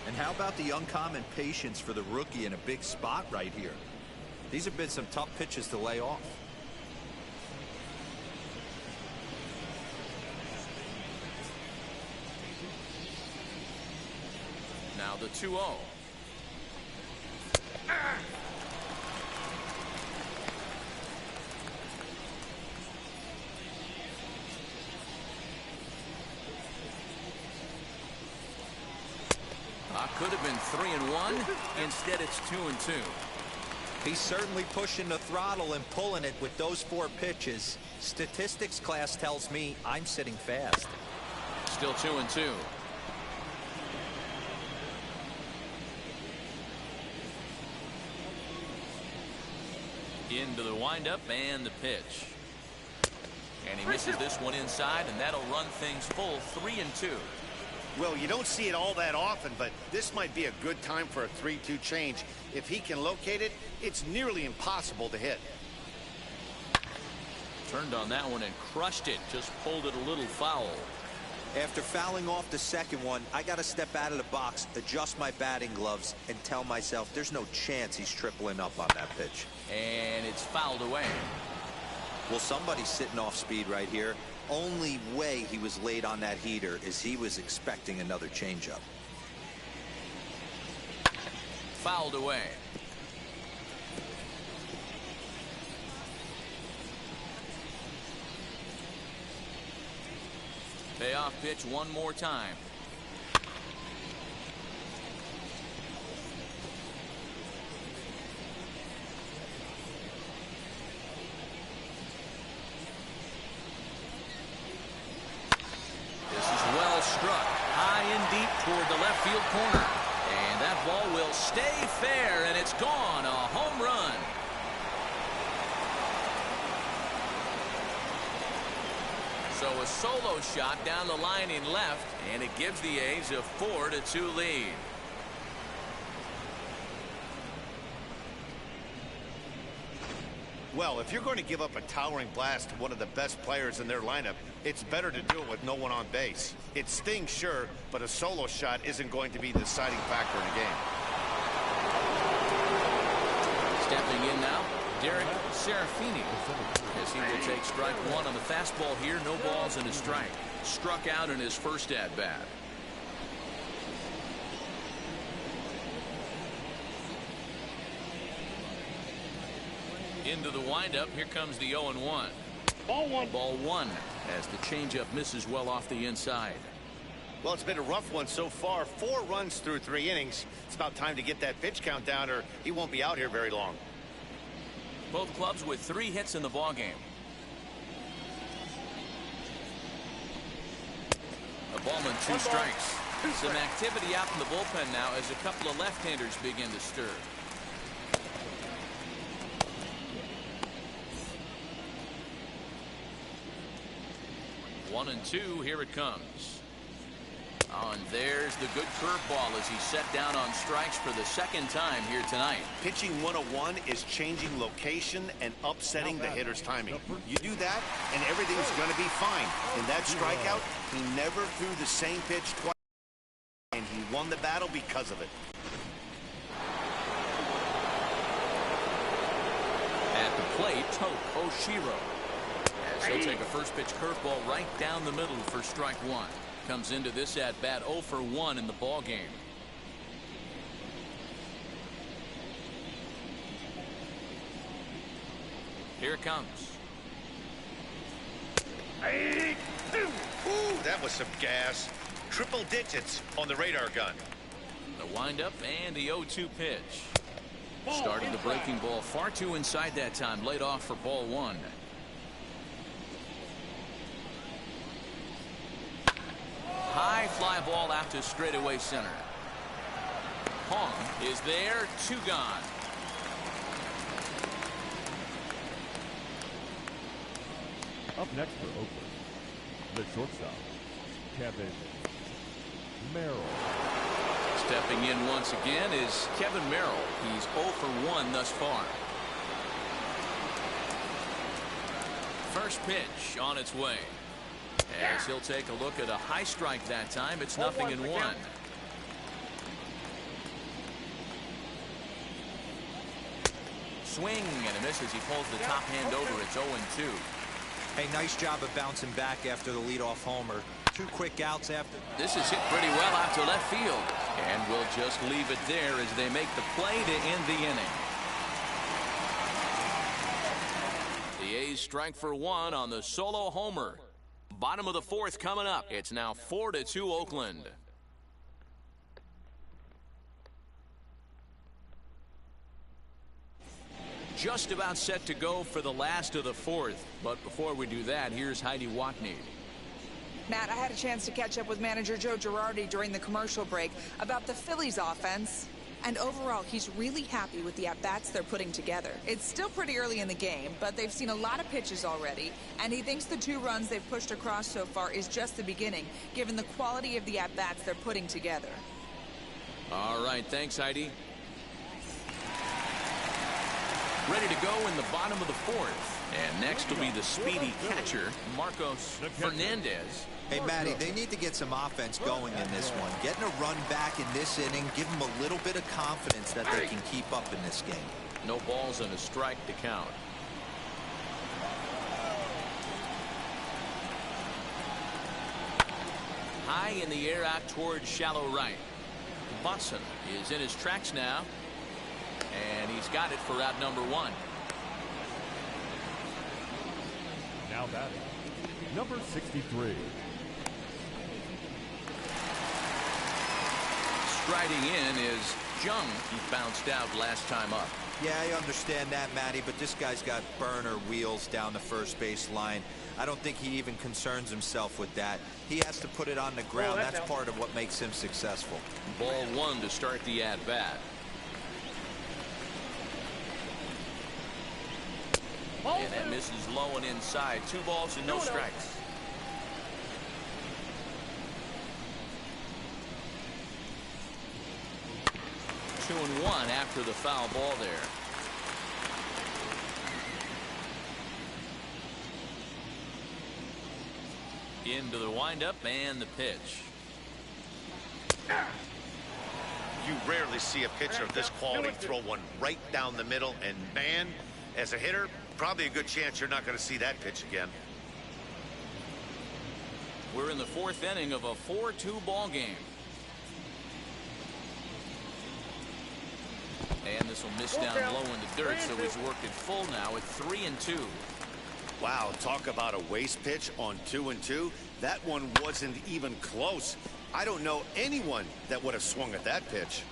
And how about the uncommon patience for the rookie in a big spot right here? These have been some tough pitches to lay off. Now the 2-0. Could have been 3-1. Instead, it's 2-2. He's certainly pushing the throttle and pulling it with those 4 pitches. Statistics class tells me I'm sitting fast. Still 2-2. Into the windup and the pitch. And he misses this one inside, and that'll run things full 3-2. Well, you don't see it all that often, but this might be a good time for a 3-2 change. If he can locate it, it's nearly impossible to hit. Turned on that one and crushed it. Just pulled it a little foul. After fouling off the second one, I got to step out of the box, adjust my batting gloves, and tell myself there's no chance he's tripling up on that pitch. And it's fouled away. Well, somebody's sitting off speed right here. Only way he was late on that heater is he was expecting another changeup. Fouled away. Payoff pitch one more time. This is well struck. High and deep toward the left field corner. And that ball will stay fair, and it's gone. A home run. So a solo shot down the line in left, and it gives the A's a 4-2 lead. Well, if you're going to give up a towering blast to one of the best players in their lineup, it's better to do it with no one on base. It stings, sure, but a solo shot isn't going to be the deciding factor in the game. Stepping in now, Derek Serafini, as he will take strike one on the fastball here. No balls and a strike. Struck out in his first at-bat. Into the windup. Here comes the 0-1. Ball one. Ball one as the changeup misses well off the inside. Well, it's been a rough one so far. 4 runs through 3 innings. It's about time to get that pitch count down, or he won't be out here very long. Both clubs with 3 hits in the ballgame. A ballman, 2 strikes. Some activity out in the bullpen now as a couple of left-handers begin to stir. One and two, here it comes. Oh, and there's the good curveball as he's set down on strikes for the second time here tonight. Pitching 101 is changing location and upsetting the hitter's timing. You do that, and everything's going to be fine. In that strikeout, he never threw the same pitch twice, and he won the battle because of it. At the plate, Oshiro. As he'll take a first pitch curveball right down the middle for strike one. Comes into this at bat 0 for 1 in the ball game. Here it comes. Ooh, that was some gas. Triple digits on the radar gun. The windup and the 0-2 pitch. Starting the breaking ball far too inside that time. Laid off for ball one. High fly ball out to straightaway center. Hong is there, 2 gone. Up next for Oakland, the shortstop, Kevin Merrill. Stepping in once again is Kevin Merrill. He's 0 for 1 thus far. First pitch on its way. As he'll take a look at a high strike that time. It's 0-1. Swing and a miss as he pulls the top hand over. It's 0-2. Hey, nice job of bouncing back after the leadoff homer. 2 quick outs after. This is hit pretty well out to left field. And we'll just leave it there as they make the play to end the inning. The A's strike for 1 on the solo homer. Bottom of the 4th coming up. It's now 4-2 Oakland. Just about set to go for the last of the 4th. But before we do that, here's Heidi Watney. Matt, I had a chance to catch up with manager Joe Girardi during the commercial break about the Phillies offense. And overall, he's really happy with the at-bats they're putting together. It's still pretty early in the game, but they've seen a lot of pitches already, and he thinks the 2 runs they've pushed across so far is just the beginning, given the quality of the at-bats they're putting together. All right, thanks, Heidi. Ready to go in the bottom of the 4th. And next will be the speedy catcher, Marcos Fernandez. Hey, Matty, they need to get some offense going in this one. Getting a run back in this inning, give them a little bit of confidence that they can keep up in this game. No balls and a strike to count. High in the air out towards shallow right. Boston is in his tracks now. And he's got it for out number 1. Now batting, number 63. Striding in is Jung. He bounced out last time up. Yeah, I understand that, Matty, but this guy's got burner wheels down the first base line. I don't think he even concerns himself with that. He has to put it on the ground. That's part of what makes him successful. Ball 1 to start the at-bat. And that misses low and inside. 2 balls and no strikes. Two and 1 after the foul ball there. Into the windup and the pitch. You rarely see a pitcher of this quality throw one right down the middle, and man, as a hitter, probably a good chance you're not going to see that pitch again. We're in the 4th inning of a 4-2 ball game. And this will miss down low in the dirt, so he's worked it full now at 3-2. Wow, talk about a waste pitch on 2-2. That one wasn't even close. I don't know anyone that would have swung at that pitch.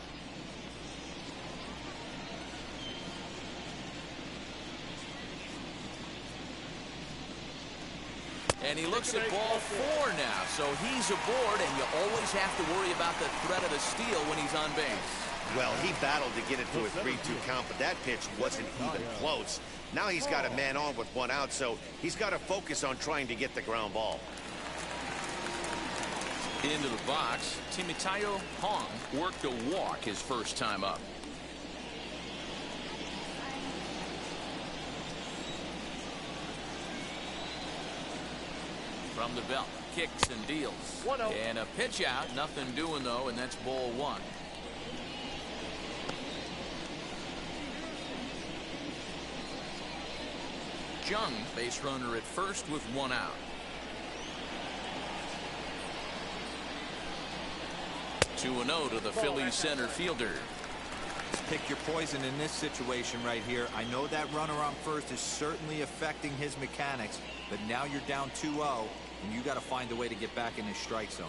And he looks at ball 4 now, so he's aboard, and you always have to worry about the threat of a steal when he's on base. Well, he battled to get it to a 3-2 count, but that pitch wasn't even close. Now he's got a man on with 1 out, so he's got to focus on trying to get the ground ball. Into the box, Timoteo Hong worked a walk his first time up. From the belt, kicks and deals. And a pitch out, nothing doing though, and that's ball 1. Jung, base runner at first with 1 out. Two 2-0 to the Phillies center fielder. Pick your poison in this situation right here. I know that runner on first is certainly affecting his mechanics, but now you're down 2-0, and you got to find a way to get back in his strike zone.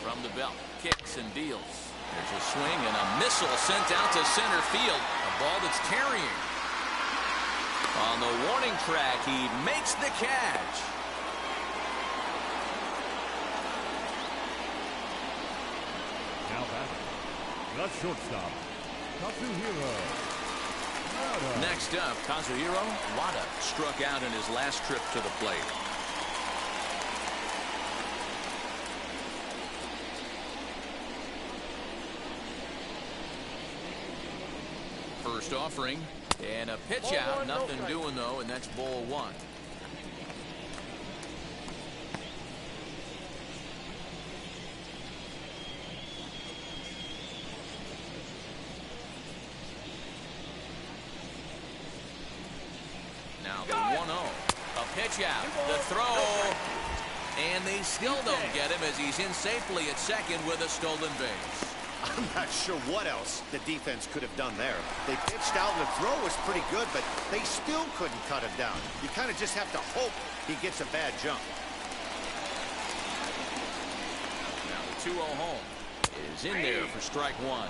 From the belt, kicks and deals. There's a swing and a missile sent out to center field. A ball that's carrying. On the warning track, he makes the catch. Now batting, the shortstop, Kazuhiro Wada. Next up, Kazuhiro Wada struck out in his last trip to the plate. First offering and a pitch out, nothing doing though, and that's ball 1. Now the 1-0, a pitch out, the throw, and they still don't get him as he's in safely at second with a stolen base. I'm not sure what else the defense could have done there. They pitched out and the throw was pretty good, but they still couldn't cut him down. You kind of just have to hope he gets a bad jump. Now the 2-0 home is in there for strike 1.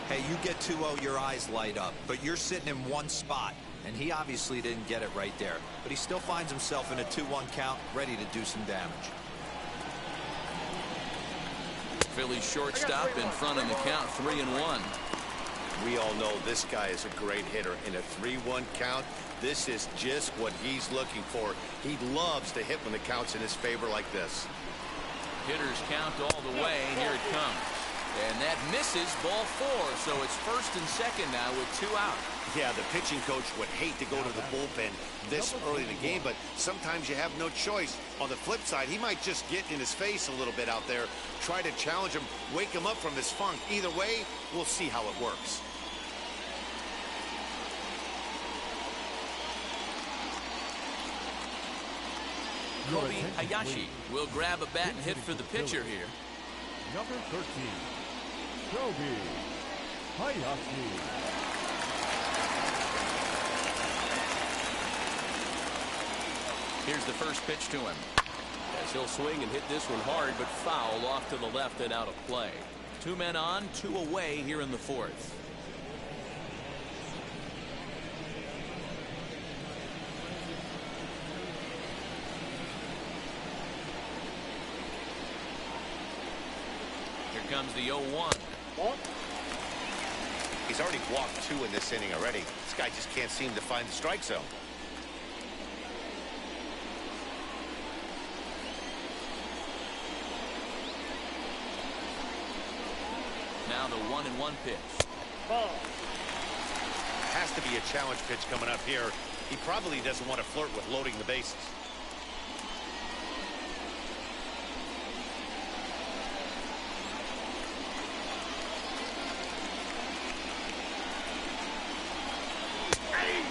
Hey, you get 2-0, your eyes light up, but you're sitting in one spot. And he obviously didn't get it right there. But he still finds himself in a 2-1 count, ready to do some damage. Phillies shortstop in front in the count, 3-1. We all know this guy is a great hitter. In a 3-1 count, this is just what he's looking for. He loves to hit when the count's in his favor like this. Hitters count all the way. Here it comes. And that misses, ball 4. So it's first and second now with 2 out. Yeah, the pitching coach would hate to go to the bullpen this early in the game, but sometimes you have no choice. On the flip side, he might just get in his face a little bit out there, try to challenge him, wake him up from his funk. Either way, we'll see how it works. Kobe Hayashi will grab a bat and hit for the pitcher here. Number 13, Kobe Hayashi. Here's the first pitch to him. As he'll swing and hit this one hard, but foul off to the left and out of play. 2 men on, 2 away here in the 4th. Here comes the 0-1. He's already walked 2 in this inning already. This guy just can't seem to find the strike zone. Now the 1-1 pitch. Has to be a challenge pitch coming up here. He probably doesn't want to flirt with loading the bases.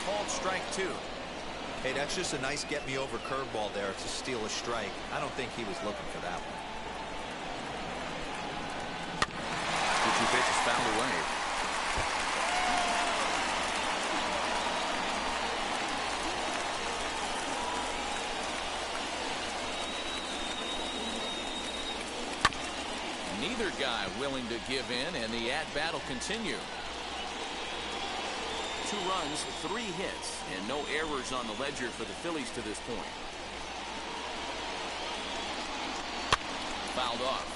Called strike 2. Hey, that's just a nice get-me-over curveball there to steal a strike. I don't think he was looking for that one. 2 pitches fouled away. Neither guy willing to give in, and the at-bat will continue. 2 runs, 3 hits, and no errors on the ledger for the Phillies to this point. Fouled off.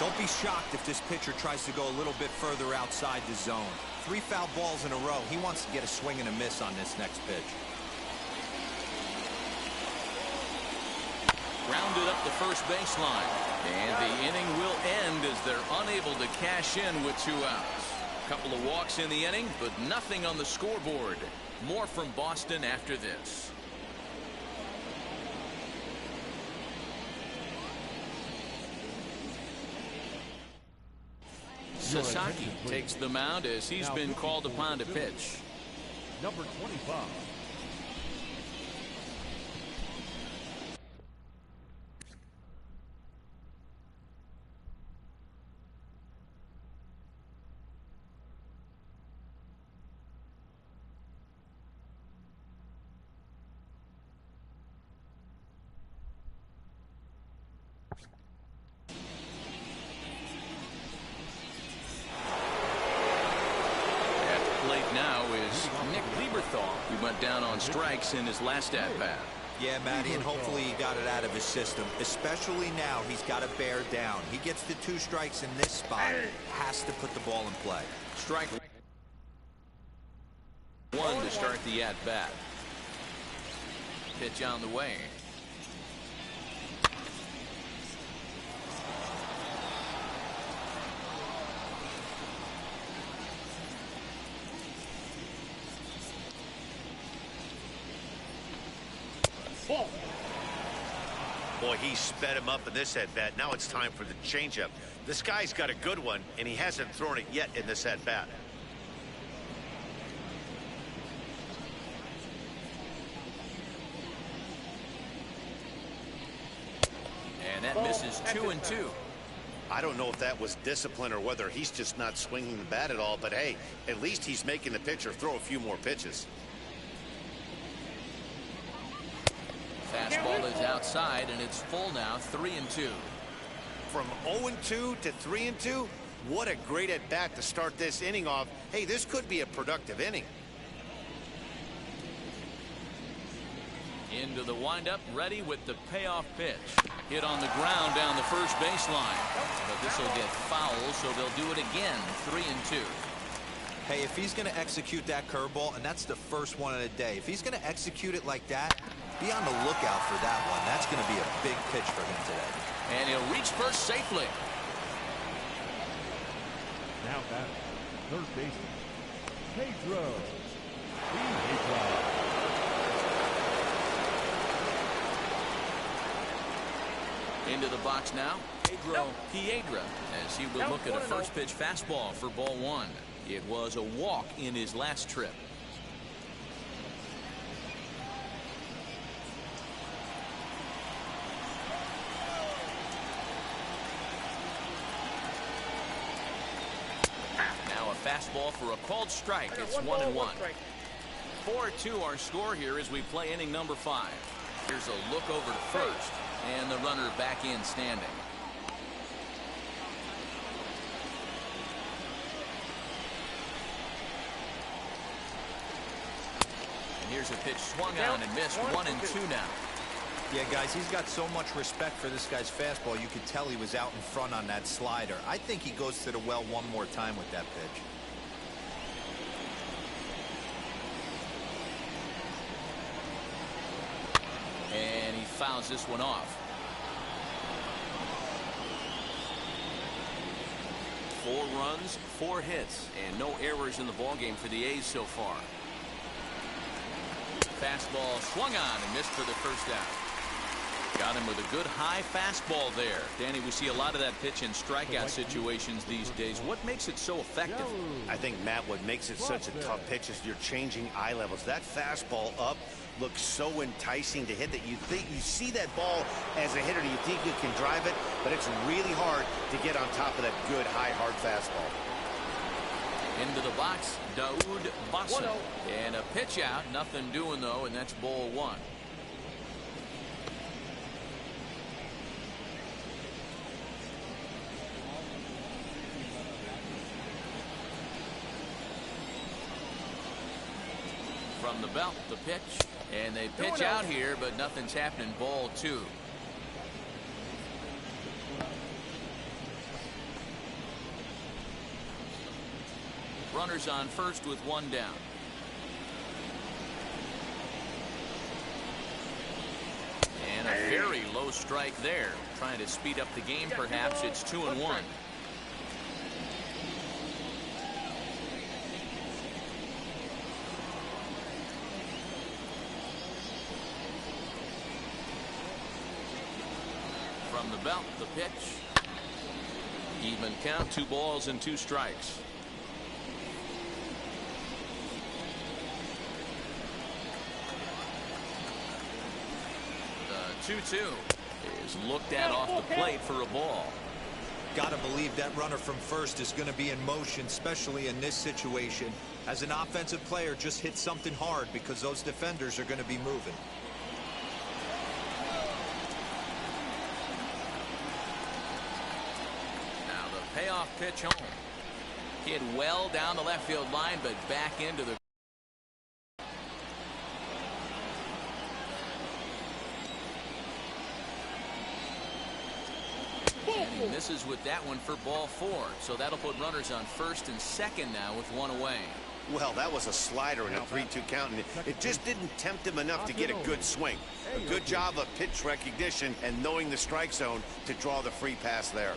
Don't be shocked if this pitcher tries to go a little bit further outside the zone. 3 foul balls in a row. He wants to get a swing and a miss on this next pitch. Rounded up the first baseline, and the inning will end as they're unable to cash in with 2 outs. Couple of walks in the inning, but nothing on the scoreboard. More from Boston after this. Sasaki takes the mound as he's been called upon to pitch. Number 25. He went down on strikes in his last at-bat. Yeah, Matty, and hopefully he got it out of his system. Especially now, he's got to bear down. He gets the 2 strikes in this spot. Has to put the ball in play. Strike 1 to start the at-bat. Pitch on the way. Boy, he sped him up in this at-bat. Now it's time for the changeup. This guy's got a good one, and he hasn't thrown it yet in this at-bat. And that misses 2-2. I don't know if that was discipline or whether he's just not swinging the bat at all, but hey, at least he's making the pitcher throw a few more pitches. Fastball is outside, and it's full now, 3-2. From 0-2 to 3-2, what a great at-bat to start this inning off. Hey, this could be a productive inning. Into the windup, ready with the payoff pitch. Hit on the ground down the first baseline. But this will get foul, so they'll do it again. 3-2. Hey, if he's going to execute that curveball, and that's the first one of the day, if he's going to execute it like that, be on the lookout for that one. That's going to be a big pitch for him today. And he'll reach first safely. Now batting, third baseman, Pedro. Into the box now, Pedro Piedra, as he will look at a first pitch fastball for ball one. It was a walk in his last trip. Now a fastball for a called strike. It's 1-1. 4-2 our score here as we play inning number 5. Here's a look over to first, and the runner back in standing. And here's a pitch swung on and missed. 1-2 now. Yeah, guys, he's got so much respect for this guy's fastball. You could tell he was out in front on that slider. I think he goes to the well one more time with that pitch. And he fouls this one off. 4 runs, 4 hits, and no errors in the ballgame for the A's so far. Fastball swung on and missed for the first out. Got him with a good high fastball there. Danny, we see a lot of that pitch in strikeout situations these days. What makes it so effective? I think, Matt, what makes it such a tough pitch is you're changing eye levels. That fastball up looks so enticing to hit that you think you see that ball as a hitter, you think you can drive it, but it's really hard to get on top of that good high hard fastball. Into the box, Daoud Bassa. And a pitch out, nothing doing though, and that's ball 1. From the belt, the pitch, and they pitch out here, but nothing's happening. Ball 2. Runners on first with 1 down. And a very low strike there. Trying to speed up the game, perhaps. It's 2-1. From the belt, the pitch. Even count, 2 balls and 2 strikes. The 2-2 is looked at off the plate for a ball. Gotta believe that runner from first is going to be in motion, especially in this situation. As an offensive player, just hit something hard because those defenders are going to be moving. Now the payoff pitch home. Hit well down the left field line, but back into the. And he misses with that one for ball 4. So that'll put runners on first and second now with 1 away. Well, that was a slider in a 3-2 count, and it just didn't tempt him enough to get a good swing. A good job of pitch recognition and knowing the strike zone to draw the free pass there.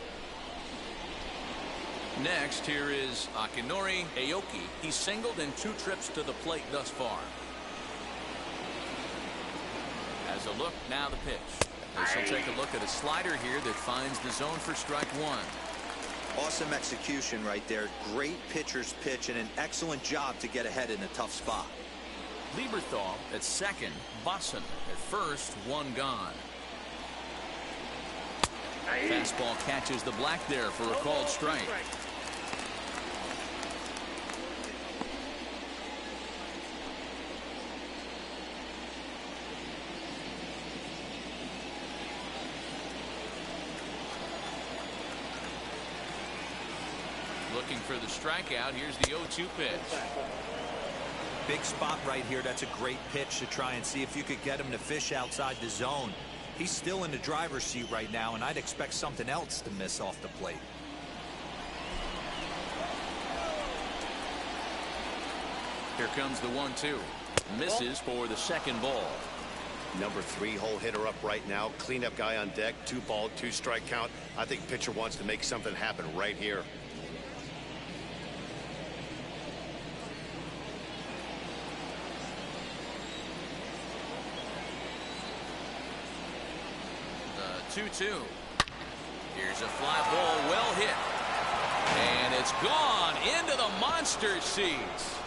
Next, here is Akinori Aoki. He's singled in 2 trips to the plate thus far. As a look, now the pitch. This will take a look at a slider here that finds the zone for strike 1. Awesome execution right there. Great pitcher's pitch and an excellent job to get ahead in a tough spot. Lieberthal at second. Bosson at first. 1 gone. Fastball catches the black there for a called strike. Looking for the strikeout. Here's the 0-2 pitch. Big spot right here. That's a great pitch to try and see if you could get him to fish outside the zone. He's still in the driver's seat right now, and I'd expect something else to miss off the plate. Here comes the 1-2. Misses for the second ball. Number 3 hole hitter up right now. Cleanup guy on deck. 2 ball, 2 strike count. I think pitcher wants to make something happen right here. The 2-2. Here's a fly ball, well hit. And it's gone into the monster seats.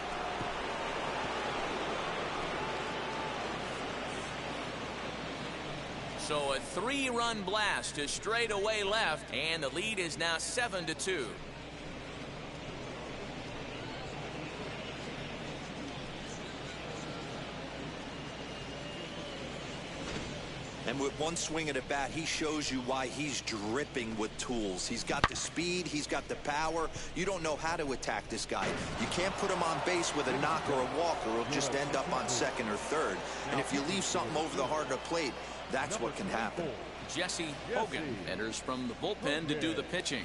So a 3-run blast to straightaway left, and the lead is now 7-2. And with one swing at a bat, he shows you why he's dripping with tools. He's got the speed, he's got the power. You don't know how to attack this guy. You can't put him on base with a knock or a walk, or he'll just end up on second or third. And if you leave something over the heart of the plate, that's what can happen. Jesse Hogan enters from the bullpen to do the pitching.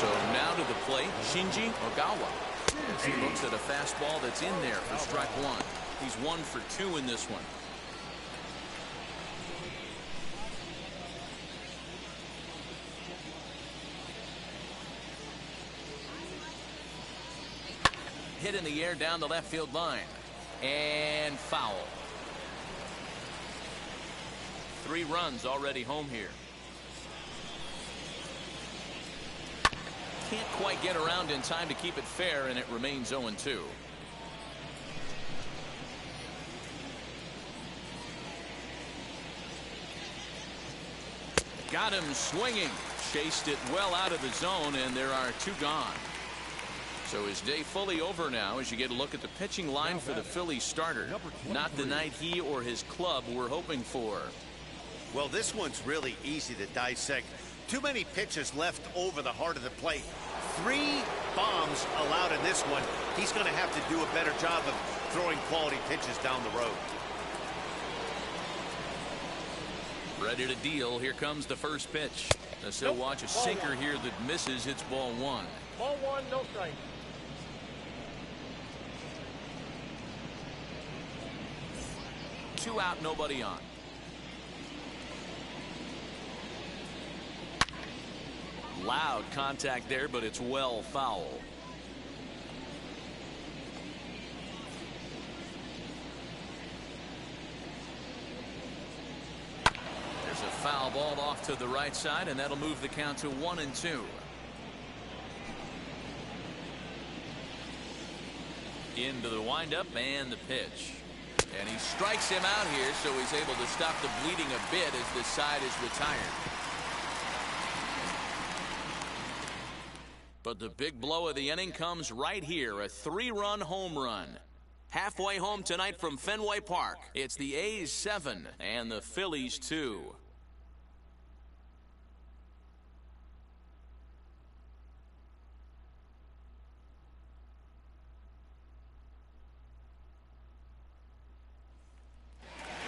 So now to the plate, Shinji Ogawa. As he looks at a fastball that's in there for strike 1. He's 1 for 2 in this one. Hit in the air down the left field line. And foul. 3 runs already home here. Can't quite get around in time to keep it fair, and it remains 0-2. Got him swinging. Chased it well out of the zone, and there are 2 gone. So his day fully over now as you get a look at the pitching line for the Phillies starter. Not the night he or his club were hoping for. Well, this one's really easy to dissect. Too many pitches left over the heart of the plate. 3 bombs allowed in this one. He's going to have to do a better job of throwing quality pitches down the road. Ready to deal. Here comes the first pitch. So watch a sinker here that misses. It's ball 1. Ball 1, no strike. Two out, nobody on. Loud contact there, but it's well foul. There's a foul ball off to the right side, and that'll move the count to 1-2. Into the windup and the pitch. And he strikes him out here, so he's able to stop the bleeding a bit as this side is retired. But the big blow of the inning comes right here, a 3-run home run. Halfway home tonight from Fenway Park, it's the A's 7 and the Phillies 2.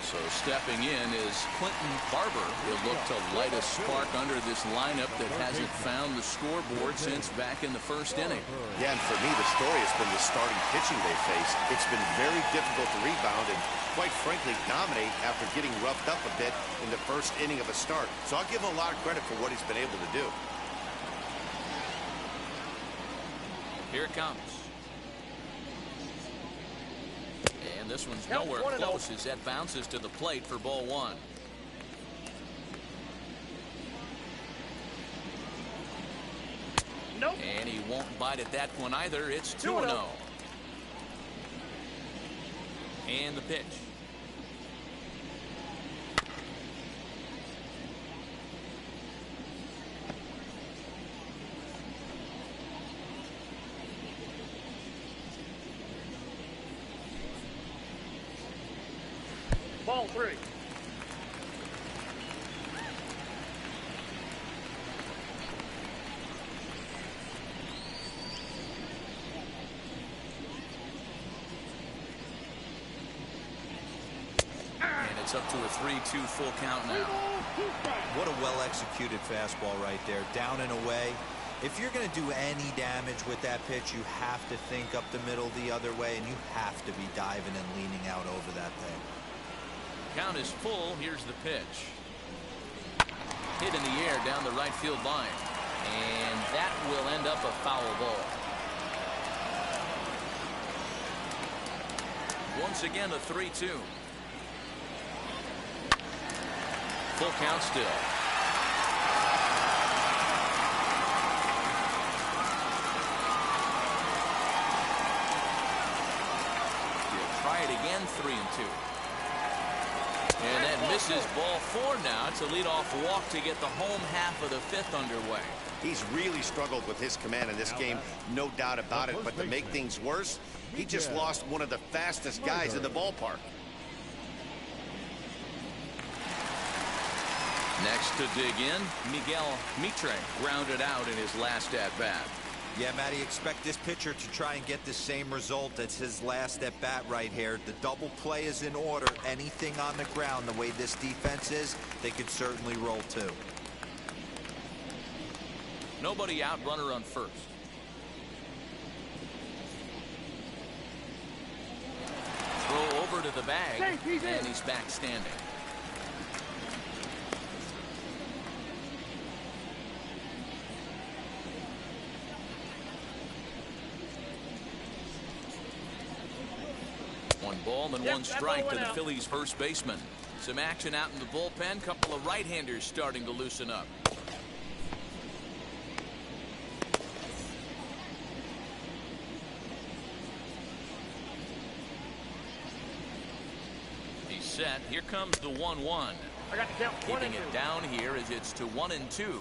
So stepping in is Clinton Barber. He'll look to light a spark under this lineup that hasn't found the scoreboard since back in the first inning. Yeah, and for me, the story has been the starting pitching they faced. It's been very difficult to rebound and, quite frankly, dominate after getting roughed up a bit in the first inning of a start. So I'll give him a lot of credit for what he's been able to do. Here it comes. And this one's nowhere close as that bounces to the plate for ball 1. Nope. And And he won't bite at that one either. It's 2-0. And the pitch. Ball 3. And it's up to a 3-2 full count now. What a well-executed fastball right there. Down and away. If you're going to do any damage with that pitch, you have to think up the middle the other way, and you have to be diving and leaning out over that thing. Count is full. Here's the pitch. Hit in the air down the right field line. And that will end up a foul ball. Once again, a 3-2. Full count still. He'll try it again, 3-2. And that misses. Ball 4 now. It's a leadoff walk to get the home half of the 5th underway. He's really struggled with his command in this game, no doubt about it. But to make things worse, he just lost one of the fastest guys in the ballpark. Next to dig in, Miguel Mitre grounded out in his last at-bat. Yeah, Matty, expect this pitcher to try and get the same result as his last at-bat right here. The double play is in order. Anything on the ground, the way this defense is, they could certainly roll too. Nobody out, runner on first. Throw over to the bag, and he's back standing. One ball and one strike to the Phillies first baseman. Some action out in the bullpen. Couple of right-handers starting to loosen up. He's set. Here comes the 1-1. I got to count. Keeping it down here as it's to 1-2.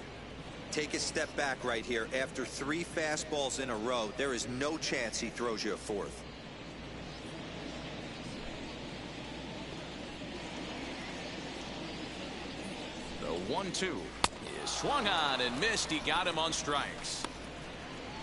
Take a step back right here. After 3 fastballs in a row, there is no chance he throws you a 4th. The 1-2 is swung on and missed. He got him on strikes.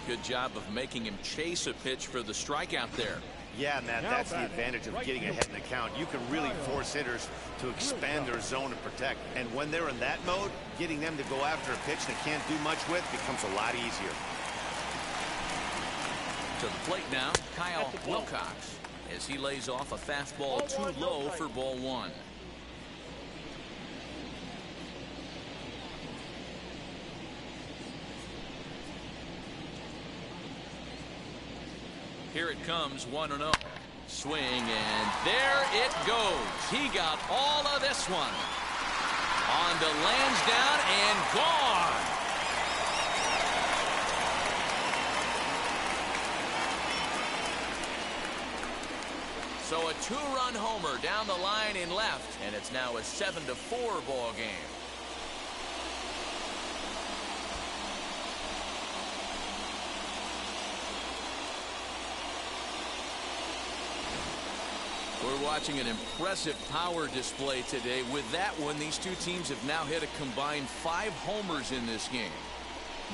Good job of making him chase a pitch for the strikeout there. Yeah, Matt, that's the advantage of getting ahead in the count. You can really force hitters to expand their zone and protect. And when they're in that mode, getting them to go after a pitch they can't do much with becomes a lot easier. To the plate now, Kyle Wilcox, as he lays off a fastball too low for ball 1. Here it comes, 1-0. Swing, and there it goes. He got all of this one. On to Lansdowne and gone. So a 2-run homer down the line in left, and it's now a 7-4 ball game. We're watching an impressive power display today. With that one, these two teams have now hit a combined 5 homers in this game.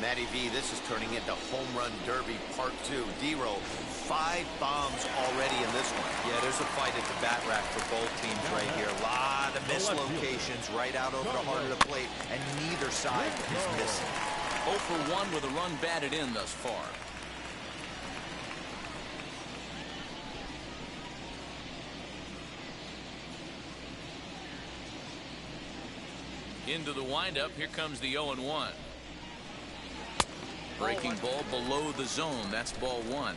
Matty V, this is turning into home run derby part 2. D-Roll, 5 bombs already in this one. Yeah, there's a fight at the bat rack for both teams right here. A lot of mislocations right out over the heart of the plate, and neither side is missing. 0 for 1 with a run batted in thus far. Into the windup. Here comes the 0-1. Breaking ball below the zone. That's ball 1.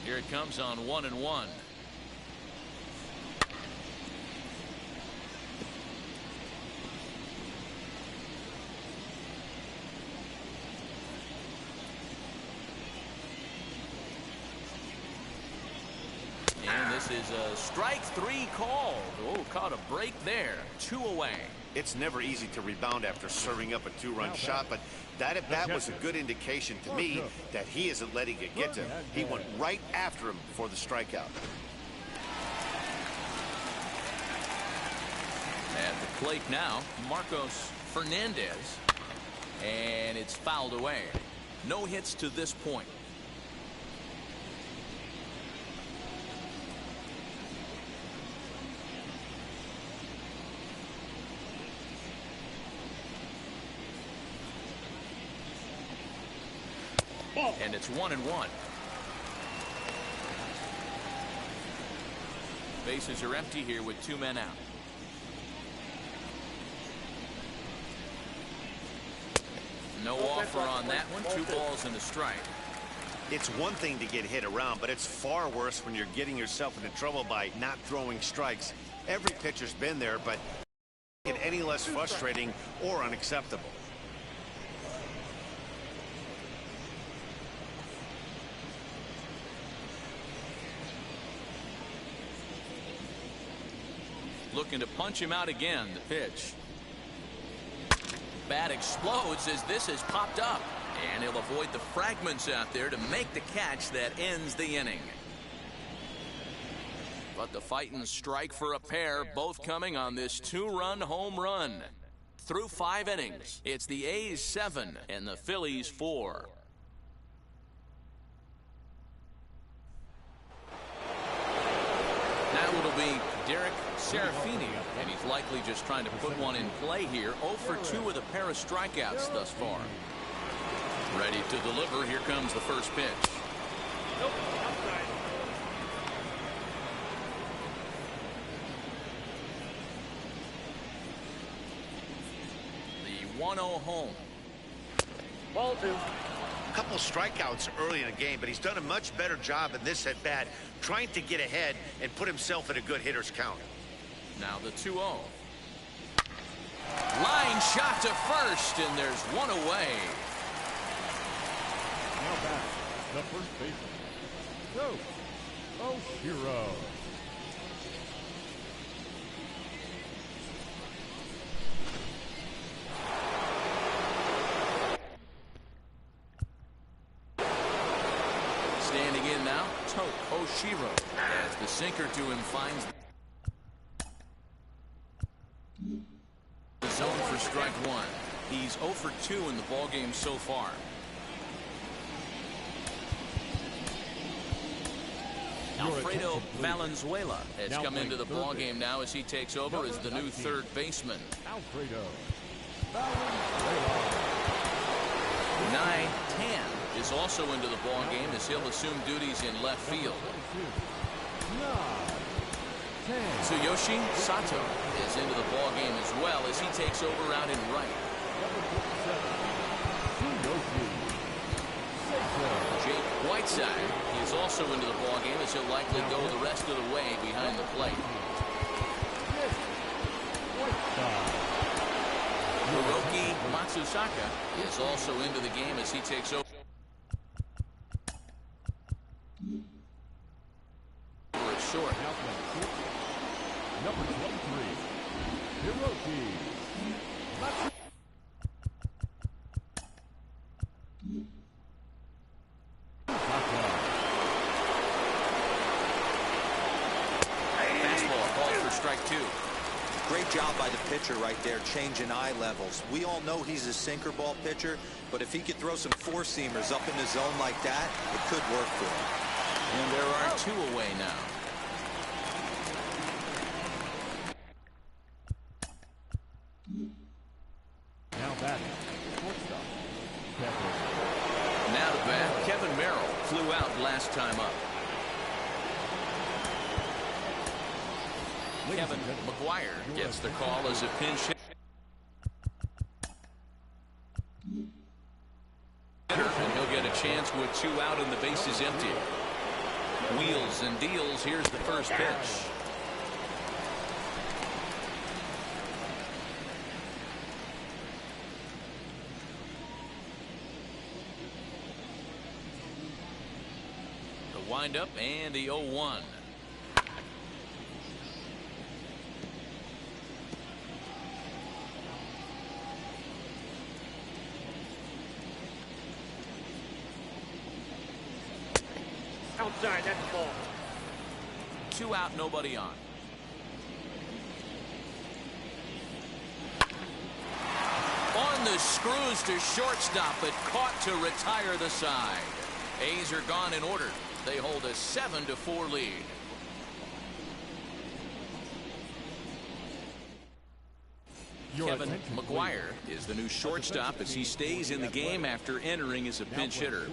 Here it comes on 1-1. And this is a strike 3 called. Oh, caught a break there. 2 away. It's never easy to rebound after serving up a 2-run shot, but that at bat was a good indication to me that he isn't letting it get to him. He went right after him for the strikeout. At the plate now, Marcos Fernandez. And it's fouled away. No hits to this point. And it's 1-1. Bases are empty here with 2 men out. No offer on that one. 2 balls and a strike. It's one thing to get hit around, but it's far worse when you're getting yourself into trouble by not throwing strikes. Every pitcher's been there, but it any less frustrating or unacceptable. Looking to punch him out again. The pitch. Bat explodes as this has popped up. And he'll avoid the fragments out there to make the catch that ends the inning. But the fighting strike for a pair, both coming on this 2-run home run. Through 5 innings, it's the A's 7 and the Phillies 4. Now it'll be Derek Serafini, and he's likely just trying to put one in play here. 0 for 2 with a pair of strikeouts thus far. Ready to deliver. Here comes the first pitch. Nope, outside. The 1-0 home. Ball 2. A couple strikeouts early in the game, but he's done a much better job in this at bat, trying to get ahead and put himself in a good hitter's count. Now the 2-0. Line shot to first, and there's one away. Now back, the first baseman, Joe Oshiro. Standing in now, Oshiro, as the sinker to him finds the zone for strike 1. He's 0 for 2 in the ballgame so far. Alfredo Valenzuela has come into the ballgame now as he takes over as the new third baseman. Alfredo Valenzuela. Nye Tan is also into the ballgame as he'll assume duties in left field. Tsuyoshi Sato is into the ballgame as well as he takes over out in right. Jake Whiteside is also into the ballgame as he'll likely go the rest of the way behind the plate. Hiroki Matsusaka is also into the game as he takes over at short. Number 23, Hiroki Matsusaka. Fastball called for strike 2. Great job by the pitcher right there, changing eye levels. We all know he's a sinker ball pitcher, but if he could throw some four-seamers up in the zone like that, it could work for him. And there are 2 away now. Now batting, shortstop, Kevin. Now to bat, Kevin Merrill flew out last time up. Kevin McGuire gets the call as a pinch hitter, and he'll get a chance with 2 out and the bases empty. Wheels and deals. Here's the first pitch. The windup and the 0-1. Outside, that's ball. 2 out, nobody on. On the screws to shortstop, but caught to retire the side. A's are gone in order. They hold a 7-4 lead. Kevin McGuire is the new shortstop as he stays in the game after entering as a pinch hitter.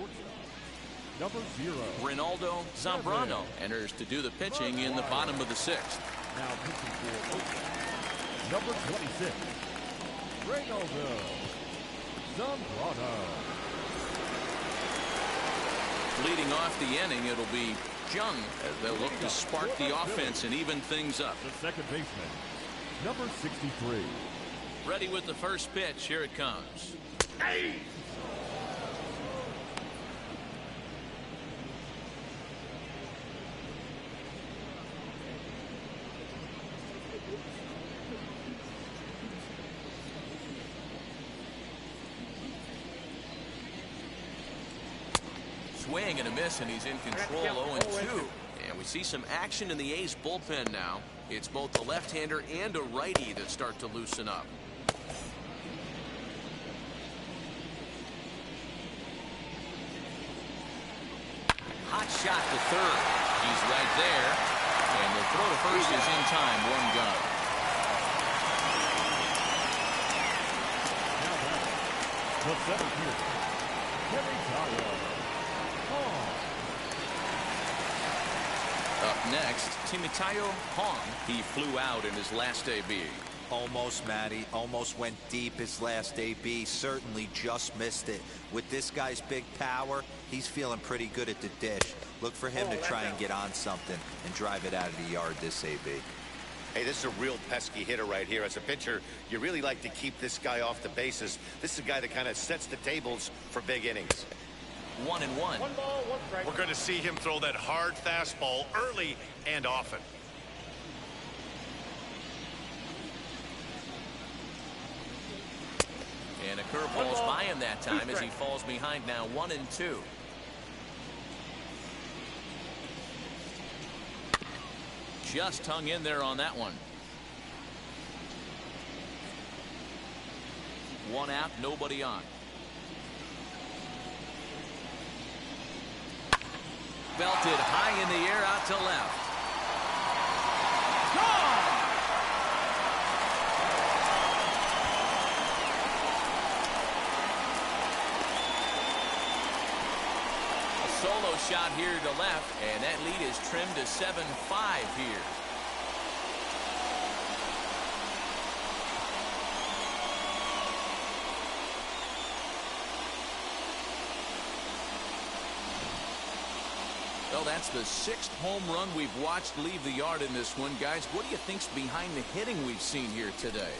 Number 0. Ronaldo Zambrano enters to do the pitching in the bottom of the 6th. Now pitching for Oakland. Number 26. Ronaldo Zambrano. Leading off the inning, it'll be Jung as they'll look to spark the offense and even things up. The second baseman, number 63. Ready with the first pitch. Here it comes. Hey! Swing and a miss, and he's in control. 0-2. And we see some action in the A's bullpen now. It's both a left-hander and a righty that start to loosen up. Hot shot to third. He's right there. And the throw to first is in time. 1 gun. Now back. The 7th hitter, Phillies. Up next, Timoteo Hong. He flew out in his last AB. Almost, Matty. Almost went deep his last AB. Certainly just missed it. With this guy's big power, he's feeling pretty good at the dish. Look for him to try and get on something and drive it out of the yard this AB. Hey, this is a real pesky hitter right here. As a pitcher, you really like to keep this guy off the bases. This is a guy that kind of sets the tables for big innings. 1-1. 1 ball, 1 strike. We're going to see him throw that hard fastball early and often. And a curveball's by him that time as he falls behind now. 1-2. Just hung in there on that one. 1 out, nobody on. Belted high in the air out to left. Gone! A solo shot here to left, and that lead is trimmed to 7-5 here. Well, that's the 6th home run we've watched leave the yard in this one. Guys, what do you think's behind the hitting we've seen here today?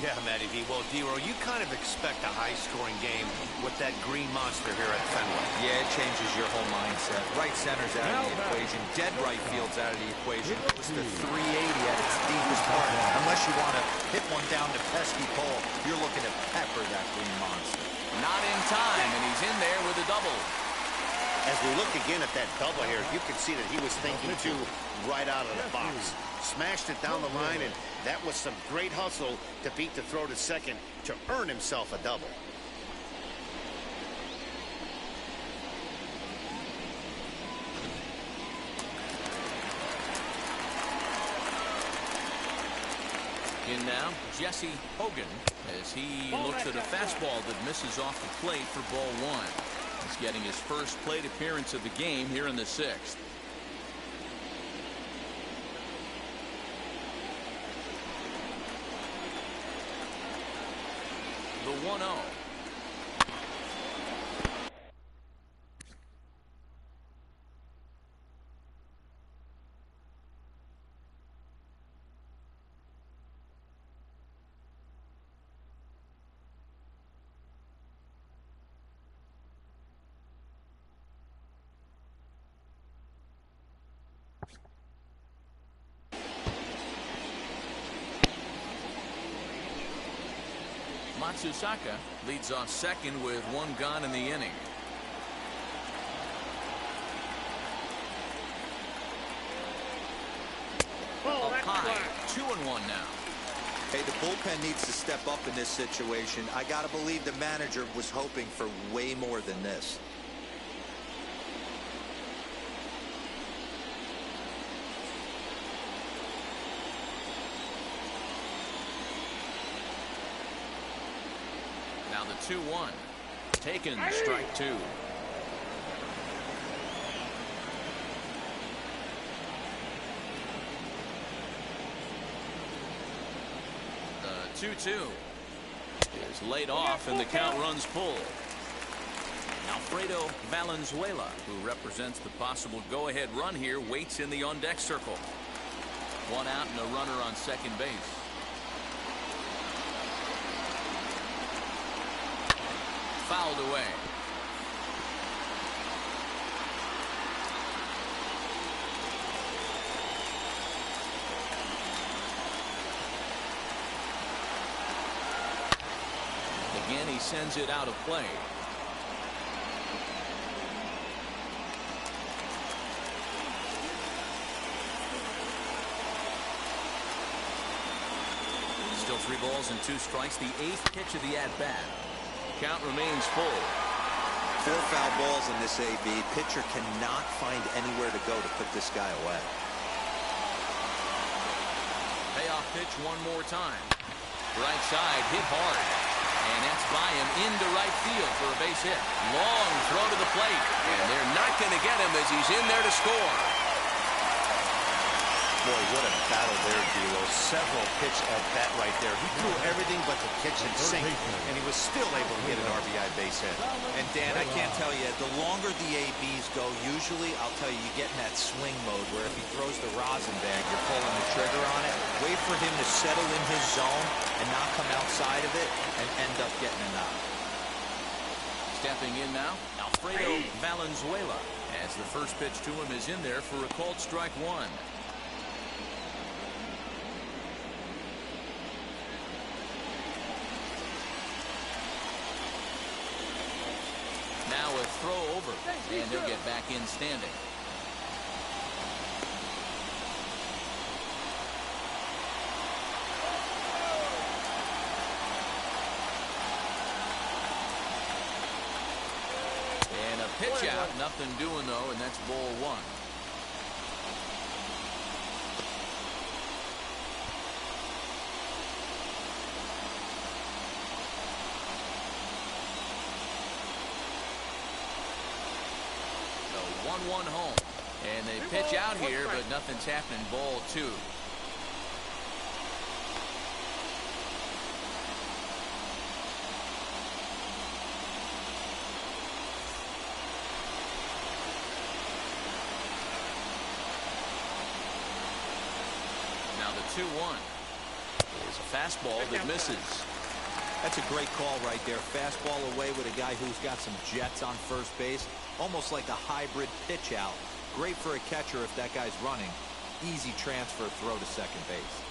Yeah, Matty V. Well, D-Row, you kind of expect a high-scoring game with that green monster here at Fenway. Yeah, it changes your whole mindset. Right center's out of the equation. Dead right field's out of the equation. It's the 380 at its deepest part. Unless you want to hit one down the pesky pole, you're looking to pepper that green monster. Not in time, and he's in there with a double. As we look again at that double here, you can see that he was thinking, too, right out of the box. Smashed it down the line, and that was some great hustle to beat the throw to second to earn himself a double. In now, Jesse Hogan, as he looks at a fastball that misses off the plate for ball 1. He's getting his first plate appearance of the game here in the 6th. The 1-0. Matsusaka leads off second with one gone in the inning. Ball, that's High, fly. 2-1 now. Hey, the bullpen needs to step up in this situation. I got to believe the manager was hoping for way more than this. Now the 2-1. Taken, strike two. The 2-2 is laid off and the count runs full. Alfredo Valenzuela, who represents the possible go-ahead run here, waits in the on-deck circle. One out and a runner on second base. Fouled away. Again, he sends it out of play. Still 3 balls and 2 strikes. The 8th pitch of the at-bat. Count remains full. 4 foul balls in this AB. Pitcher cannot find anywhere to go to put this guy away. Payoff pitch one more time. Right side, hit hard. And that's by him into right field for a base hit. Long throw to the plate. And they're not going to get him as he's in there to score. Boy, what a battle there, D'Lo. Several pitch at bat right there. He threw everything but the kitchen sink, and he was still able to get an RBI base hit. And Dan, I can't tell you, the longer the ABs go, usually, I'll tell you, you get in that swing mode where if he throws the rosin bag, you're pulling the trigger on it. Wait for him to settle in his zone and not come outside of it and end up getting a knock. Stepping in now, Alfredo Valenzuela, as the first pitch to him is in there for a called strike one. Now a throw over, and he'll get back in standing. And a pitch out, nothing doing though, and that's ball one. The 1-1 home. And they pitch out here, but nothing's happening. Ball two. Now the 2-1 is a fastball that misses. That's a great call right there. Fastball away with a guy who's got some jets on first base. Almost like a hybrid pitch out. Great for a catcher if that guy's running. Easy transfer throw to second base.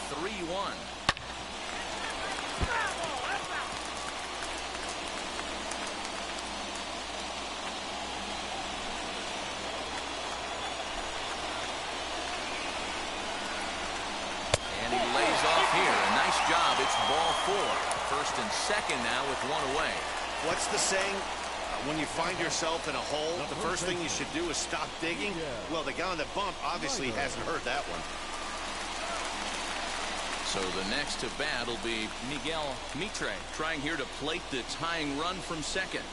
The 3-1. And he lays off here. A nice job. It's ball four. First and second now with one away. What's the saying? When you find yourself in a hole, the first thing you should do is stop digging. Well, the guy on the bump obviously hasn't heard that one. So the next to bat will be Miguel Mitre, trying here to plate the tying run from second.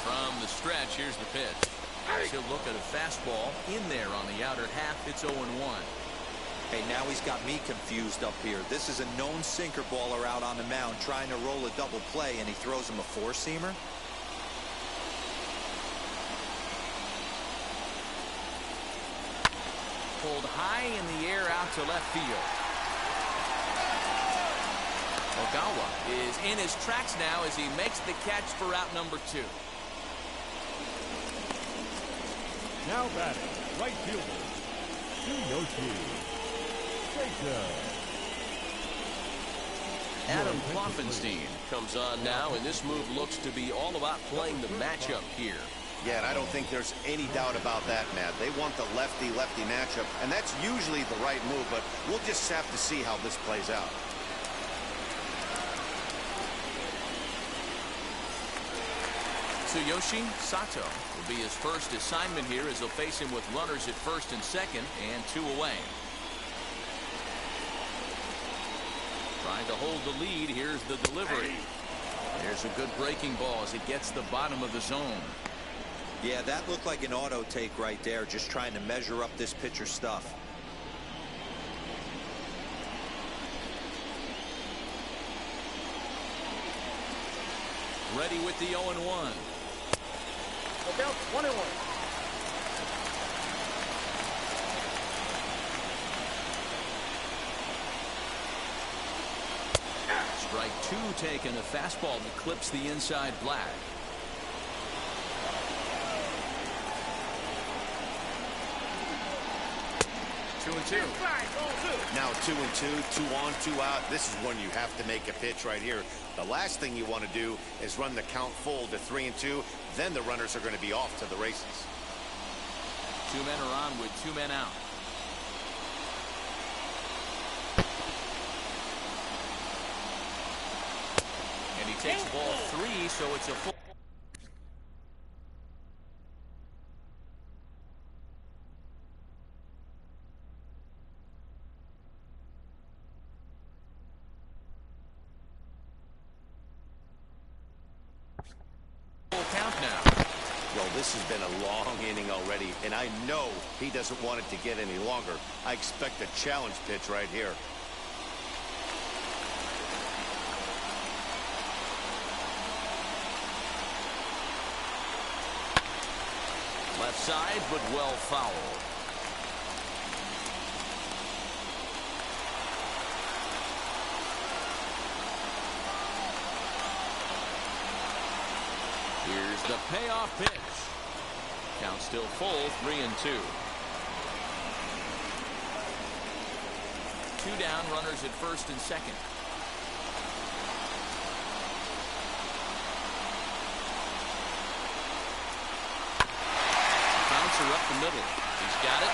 From the stretch, here's the pitch. He'll look at a fastball in there on the outer half. It's 0-1. Hey, now he's got me confused up here. This is a known sinker baller out on the mound trying to roll a double play, and he throws him a four-seamer. Pulled high in the air out to left field. Ogawa is in his tracks now as he makes the catch for out number 2. Now batting, right fielder, Tsuyoshi Saito. Adam Kloffenstein comes on now, and this move looks to be all about playing the matchup here. Yeah, and I don't think there's any doubt about that, Matt. They want the lefty-lefty matchup, and that's usually the right move, but we'll just have to see how this plays out. Tsuyoshi Sato will be his first assignment here as they'll face him with runners at first and second and 2 away. Trying to hold the lead. Here's the delivery. There's a good breaking ball as it gets the bottom of the zone. Yeah, that looked like an auto take right there, just trying to measure up this pitcher's stuff. Ready with the 0-1. Look out, 1-1. Strike 2 taken. A fastball that clips the inside black. Two and two. Now 2-2, 2 on, 2 out. This is when you have to make a pitch right here. The last thing you want to do is run the count full to 3-2. Then the runners are going to be off to the races. 2 men are on with 2 men out. And he takes ball 3, so it's a full. Count now. Well, this has been a long inning already, and I know he doesn't want it to get any longer. I expect a challenge pitch right here. Left side, but well fouled. Here's the payoff pitch. Count still full, 3-2. 2 down, runners at first and second. Bouncer up the middle. He's got it.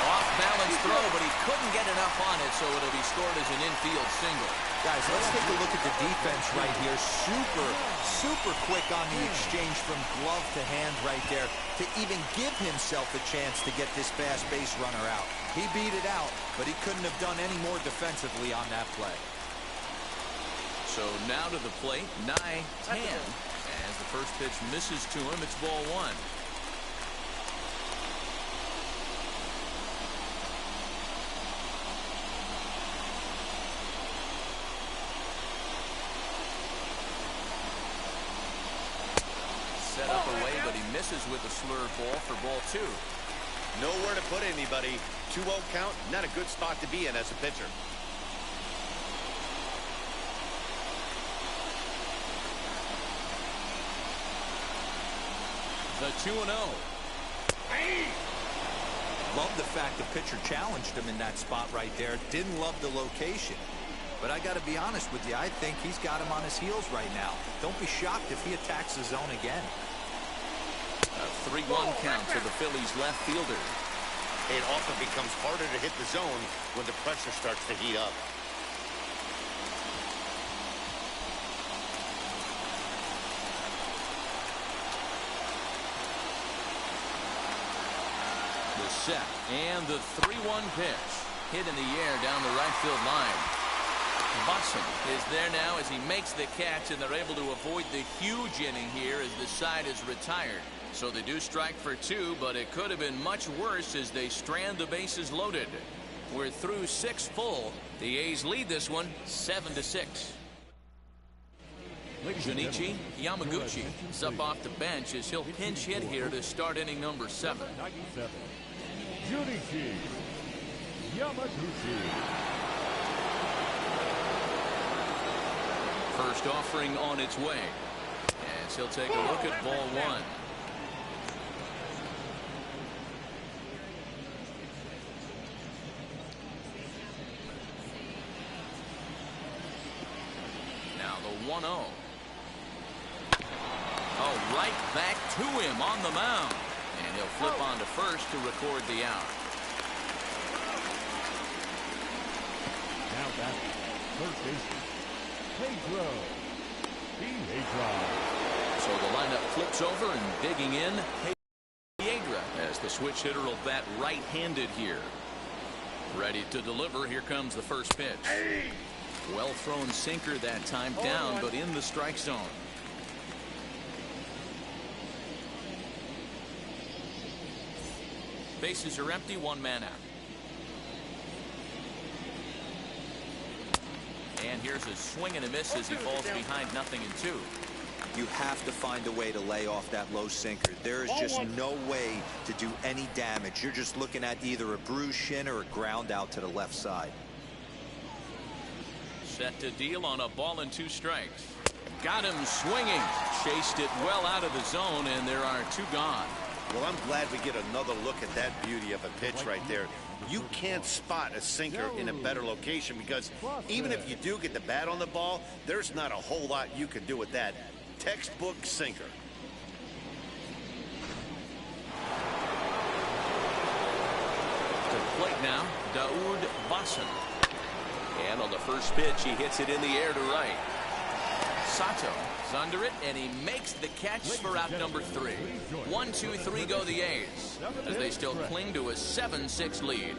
Off balance throw, but he couldn't get enough on it, so it'll be scored as an infield single. Guys, let's take a look at the defense right here. Super quick on the exchange from glove to hand right there to even give himself a chance to get this fast base runner out. He beat it out, but he couldn't have done any more defensively on that play. So now to the plate, Nye Tan. As the first pitch misses to him, it's ball 1. Set up away, but he misses with a slurve ball for ball 2. Nowhere to put anybody. 2-0 count, not a good spot to be in as a pitcher. The 2-0. Love the fact the pitcher challenged him in that spot right there. Didn't love the location. But I got to be honest with you, I think he's got him on his heels right now. Don't be shocked if he attacks the zone again. A 3-1 count to the Phillies left fielder. It often becomes harder to hit the zone when the pressure starts to heat up. The set and the 3-1 pitch. Hit in the air down the right field line. Buxton is there now as he makes the catch, and they're able to avoid the huge inning here as the side is retired. So they do strike for 2, but it could have been much worse as they strand the bases loaded. We're through 6 full. The A's lead this one 7-6. Junichi Yamaguchi is up off the bench as he'll pinch hit here to start inning number 7. 97. Junichi Yamaguchi. First offering on its way as he'll take a look at ball 1. 1-0. Oh, right back to him on the mound. And he'll flip on to first to record the out. Now back, first baseman, Pedro. So the lineup flips over and digging in, Pedro, as the switch hitter will bat right-handed here. Ready to deliver. Here comes the first pitch. Well thrown sinker that time, down but in the strike zone. Bases are empty, one man out. And here's a swing and a miss as he falls behind 0-2. You have to find a way to lay off that low sinker. There is just no way to do any damage. You're just looking at either a bruised shin or a ground out to the left side. Set to deal on a ball and 2 strikes. Got him swinging. Chased it well out of the zone, and there are 2 gone. Well, I'm glad we get another look at that beauty of a pitch right there. You can't spot a sinker in a better location because even if you do get the bat on the ball, there's not a whole lot you can do with that. Textbook sinker. To plate now, Daoud Basson. And on the first pitch, he hits it in the air to right. Sato is under it, and he makes the catch for out number 3. 1, 2, 3 go the A's, as they still cling to a 7-6 lead.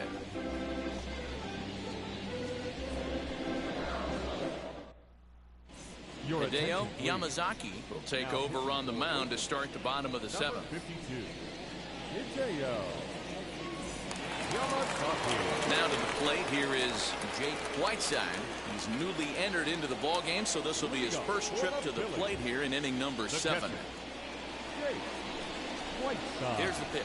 Hideo Yamazaki will take over on the mound to start the bottom of the 7th. Now to the plate, here is Jake Whiteside. He's newly entered into the ball game, so this will be his first trip to the plate here in inning number 7. Here's the pitch.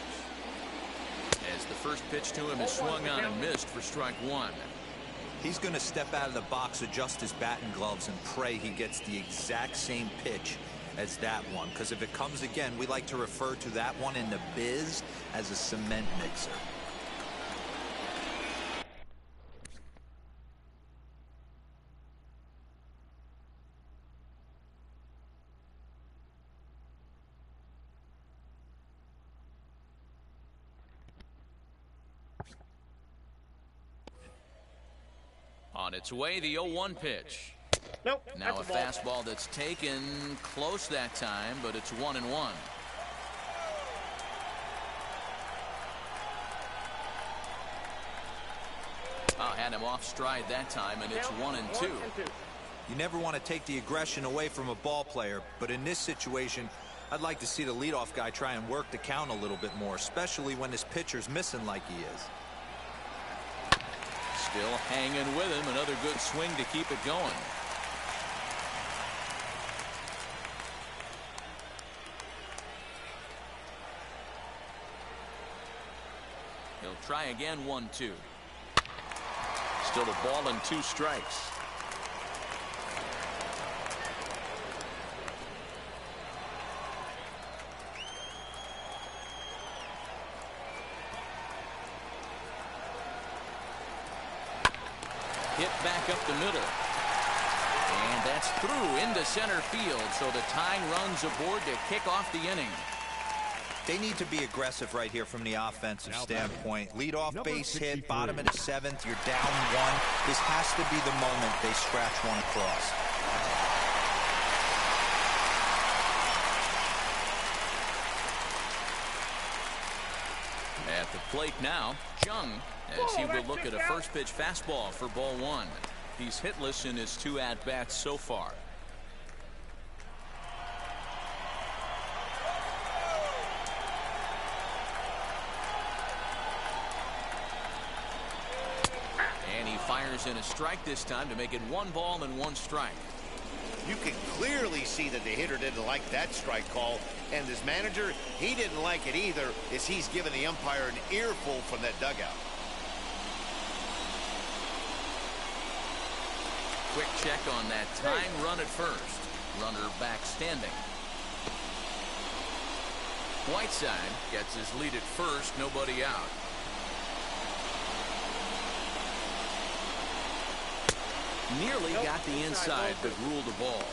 As the first pitch to him is swung on and missed for strike 1. He's going to step out of the box, adjust his bat and gloves, and pray he gets the exact same pitch as that one. Because if it comes again, we like to refer to that one in the biz as a cement mixer. On its way, the 0-1 pitch. Nope. Now a fastball that's taken close that time, but it's 1-1. Had him off stride that time, and it's 1-2. You never want to take the aggression away from a ball player, but in this situation, I'd like to see the leadoff guy try and work the count a little bit more, especially when his pitcher's missing like he is. Still hanging with him. Another good swing to keep it going. He'll try again. 1-2. Still a ball and 2 strikes. Hit back up the middle. And that's through into center field. So the tying runs aboard to kick off the inning. They need to be aggressive right here from the offensive standpoint. Lead off base hit, bottom of the 7th. You're down 1. This has to be the moment they scratch one across. At the plate now, Jung, as he will look at a first pitch fastball for ball 1. He's hitless in his 2 at-bats so far. And he fires in a strike this time to make it 1 ball and 1 strike. You can clearly see that the hitter didn't like that strike call, and his manager, he didn't like it either, as he's giving the umpire an earful from that dugout. Quick check on that tying run at first. Runner back standing. Whiteside gets his lead at first, nobody out. Nearly got the inside, but ruled the ball.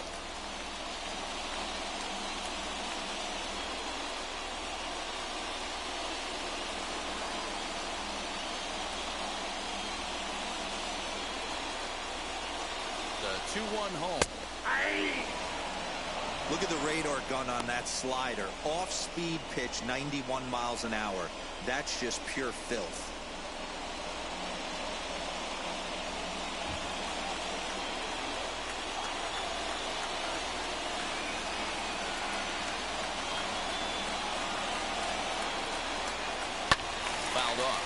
2-1 home. Look at the radar gun on that slider. Off-speed pitch, 91 miles an hour. That's just pure filth. Fouled off.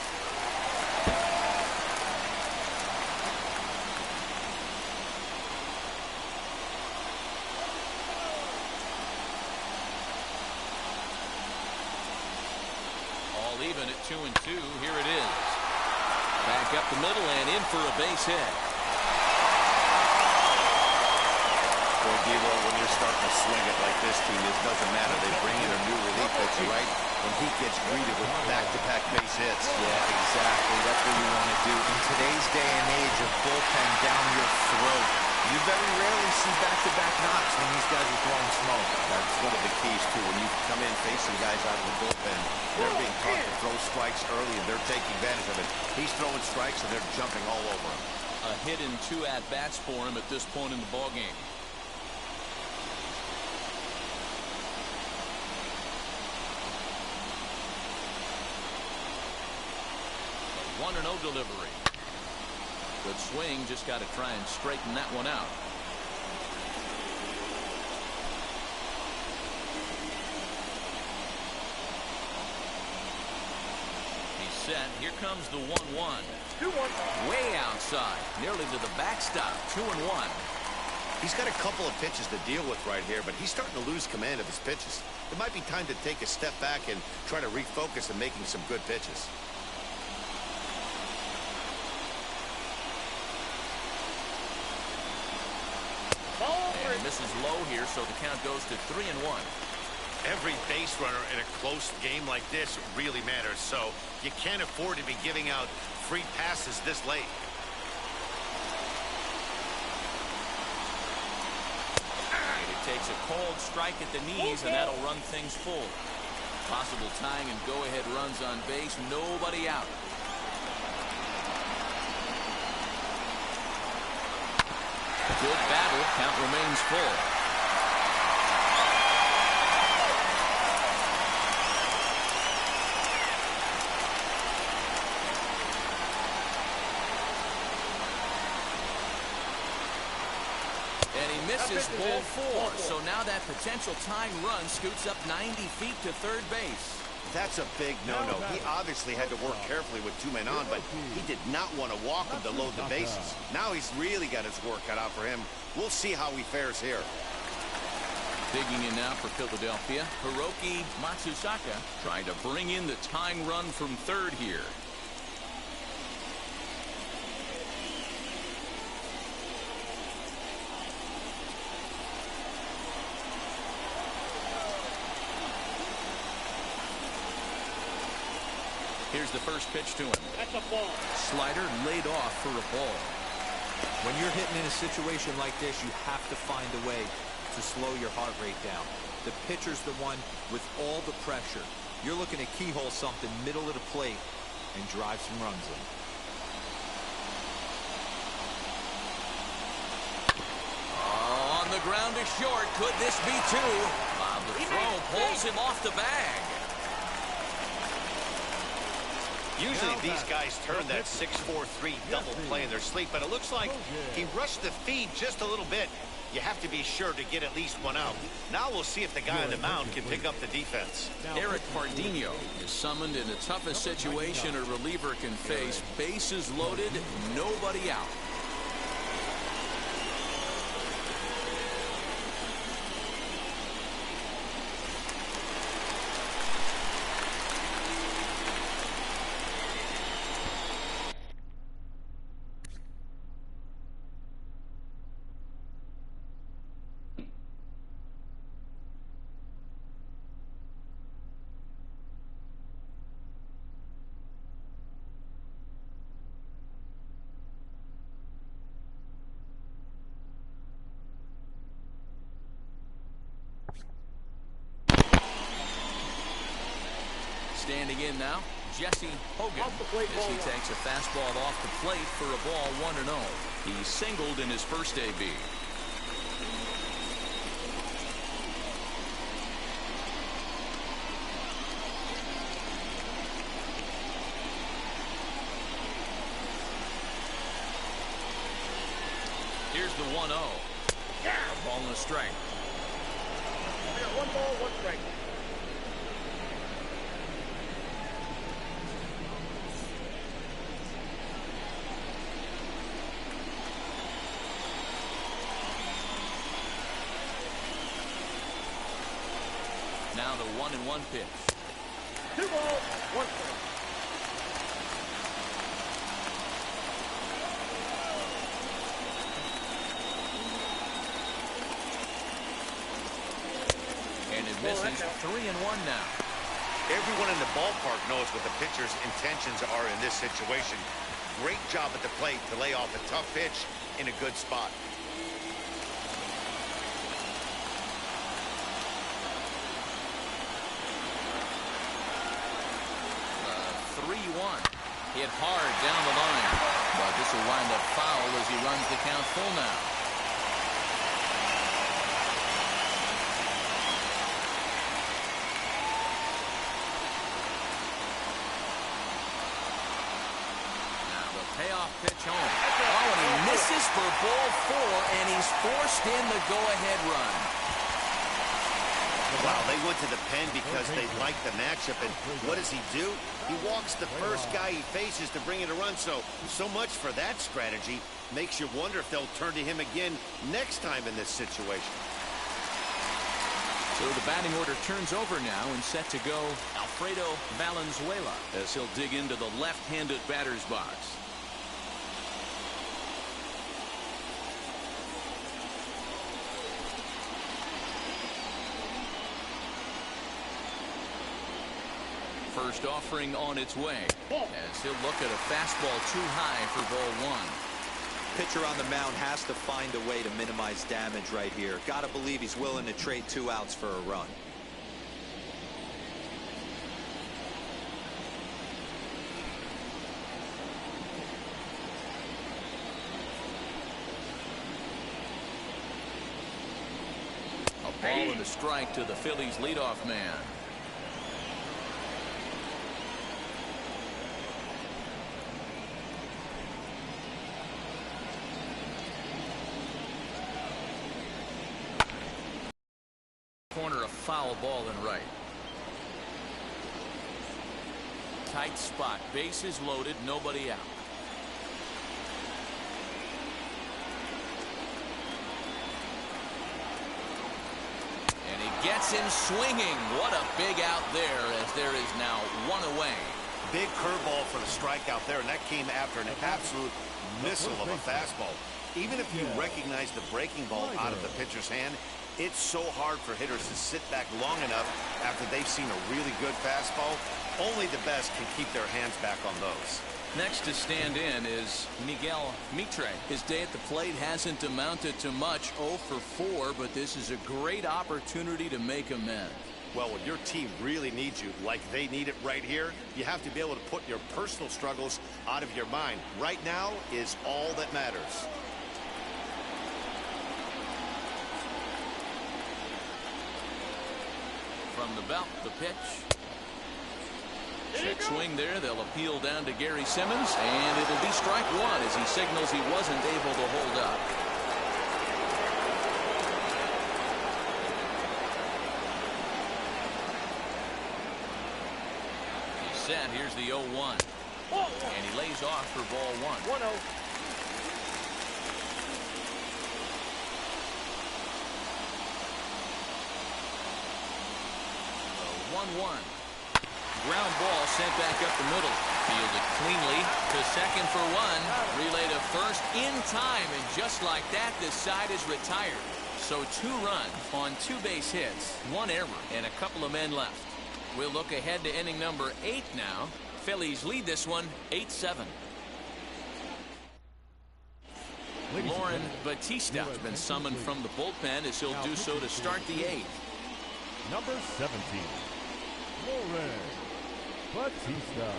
Even at 2-2. Here it is. Back up the middle and in for a base hit. Boy, Devo, when you're starting to swing it like this team, it doesn't matter. They bring in a new relief pitcher, right? And he gets greeted with back-to-back base hits. Yeah, exactly. That's what you want to do. In today's day and age of bullpen down your throat, you very rarely see back-to-back knocks when these guys are throwing smoke. That's one of the keys, too. When you come in facing guys out of the bullpen, they're being taught to throw strikes early, and they're taking advantage of it. He's throwing strikes, and they're jumping all over him. A hit and 2 at-bats for him at this point in the ballgame. A 1-0 delivery. Good swing, just got to try and straighten that one out. He's set. Here comes the 1-1. 2-1. Way outside, nearly to the backstop. 2-1. He's got a couple of pitches to deal with right here, but he's starting to lose command of his pitches. It might be time to take a step back and try to refocus on making some good pitches. And misses low here, so the count goes to 3-1. Every base runner in a close game like this really matters, so you can't afford to be giving out free passes this late. And it takes a cold strike at the knees, and that'll run things full. Possible tying and go-ahead runs on base, nobody out. Good battle, count remains full. And he misses ball 4, so now that potential tying run scoots up 90 feet to third base. That's a big no-no. He obviously had to work carefully with 2 men on, but he did not want to walk him to load the bases. Now he's really got his work cut out for him. We'll see how he fares here. Digging in now for Philadelphia, Hiroki Matsusaka trying to bring in the tying run from third here. Here's the first pitch to him. That's a ball. Slider laid off for a ball. When you're hitting in a situation like this, you have to find a way to slow your heart rate down. The pitcher's the one with all the pressure. You're looking to keyhole something middle of the plate and drive some runs in. On the ground is short. Could this be 2? Bob the throw pulls him off the bag. Usually these guys turn that 6-4-3 double play in their sleep, but it looks like he rushed the feed just a little bit. You have to be sure to get at least one out. Now we'll see if the guy on the mound can pick up the defense. Eric Pardinho is summoned in the toughest situation a reliever can face. Bases loaded, nobody out. Standing in now, Jesse Hogan, as he takes a fastball off the plate for a ball 1-0. He singled in his first AB. the 1-0. Yeah. A ball and a strike. I got 1 ball, 1 strike. Now the 1-1 pitch. 2 balls, 1 strike. And it misses. 3-1 now. Everyone in the ballpark knows what the pitcher's intentions are in this situation. Great job at the plate to lay off a tough pitch in a good spot. 3-1. Hit hard down the line. But this will wind up foul as he runs the count full now. Now the payoff pitch home. Oh, and he misses for ball 4, and he's forced in the go-ahead run. Wow, they went to the pen because they like the matchup, and what does he do? He walks the first guy he faces to bring in a run, so much for that strategy. Makes you wonder if they'll turn to him again next time in this situation. So the batting order turns over now, and set to go Alfredo Valenzuela as he'll dig into the left-handed batter's box. First offering on its way as he'll look at a fastball too high for ball 1. Pitcher on the mound has to find a way to minimize damage right here. Gotta believe he's willing to trade 2 outs for a run. A ball and a strike to the Phillies leadoff man. Corner, a foul ball and right. Tight spot, bases loaded, nobody out. And he gets him swinging. What a big out there, as there is now 1 away. Big curveball for the strikeout there, and that came after an absolute missile of a fastball. Even if you recognize the breaking ball out of the pitcher's hand, it's so hard for hitters to sit back long enough after they've seen a really good fastball. Only the best can keep their hands back on those. Next to stand in is Miguel Mitre. His day at the plate hasn't amounted to much, 0 for 4, but this is a great opportunity to make amends. Well, when your team really needs you, like they need it right here, you have to be able to put your personal struggles out of your mind. Right now is all that matters. From the belt, the pitch. Check swing there. They'll appeal down to Gary Simmons, and it'll be strike 1 as he signals he wasn't able to hold up. He's set. Here's the 0-1. And he lays off for ball 1. 1-0. 1-1. Ground ball sent back up the middle. Fielded cleanly to second for 1. Relay to first in time, and just like that, this side is retired. So 2 runs on 2 base hits, 1 error, and a couple of men left. We'll look ahead to inning number 8 now. Phillies lead this one 8-7. Lauren Batista has been summoned from the bullpen as he'll do so to start the 8th. Number 17, Lauren Batista.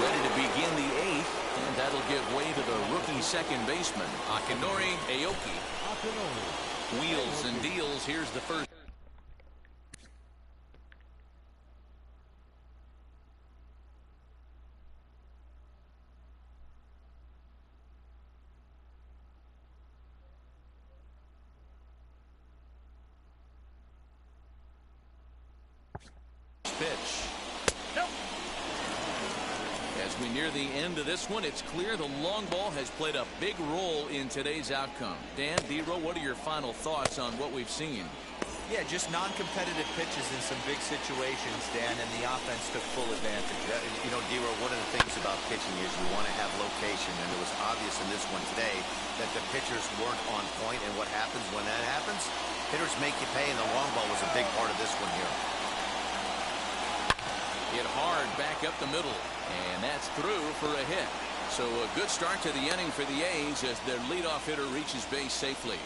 Ready to begin the 8th, and that'll give way to the rookie second baseman, Akinori Aoki. Wheels and deals. Here's the first. As we near the end of this one, it's clear the long ball has played a big role in today's outcome. Dan, D-Row, what are your final thoughts on what we've seen? Yeah, just non-competitive pitches in some big situations, Dan, and the offense took full advantage. You know, D-Row, one of the things about pitching is you want to have location, and it was obvious in this one today that the pitchers weren't on point, and what happens when that happens? Hitters make you pay, and the long ball was a big part of this one here. Hit hard back up the middle, and that's through for a hit. So a good start to the inning for the A's as their leadoff hitter reaches base safely.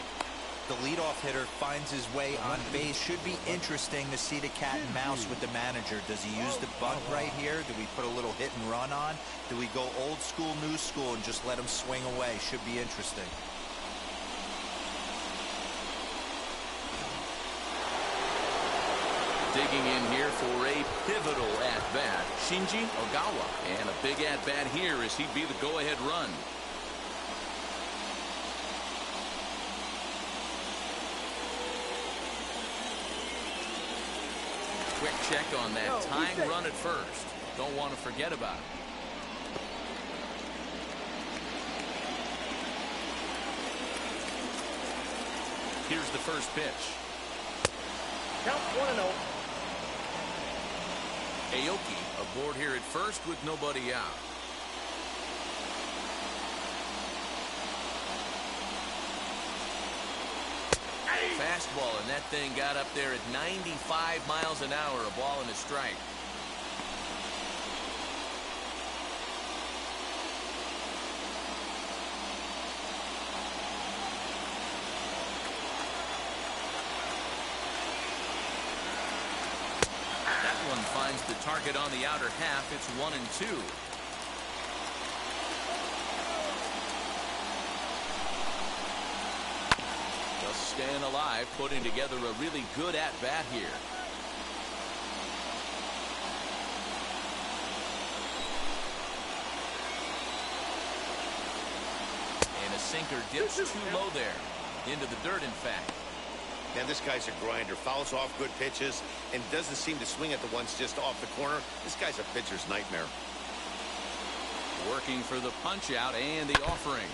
The leadoff hitter finds his way on base. Should be interesting to see the cat and mouse with the manager. Does he use the bunt right here? Do we put a little hit and run on? Do we go old school, new school, and just let him swing away? Should be interesting. Digging in here for a pivotal at-bat, Shinji Ogawa. And a big at-bat here as he'd be the go-ahead run. Quick check on that tying run at first. Don't want to forget about it. Here's the first pitch. Count 1-0. Aoki aboard here at first with nobody out. Fastball, and that thing got up there at 95 miles an hour, a ball and a strike. That one finds the target on the outer half. It's 1-2. Staying alive, putting together a really good at-bat here. And a sinker dips too low there. Into the dirt, in fact. And this guy's a grinder. Fouls off good pitches and doesn't seem to swing at the ones just off the corner. This guy's a pitcher's nightmare. Working for the punch-out and the offering.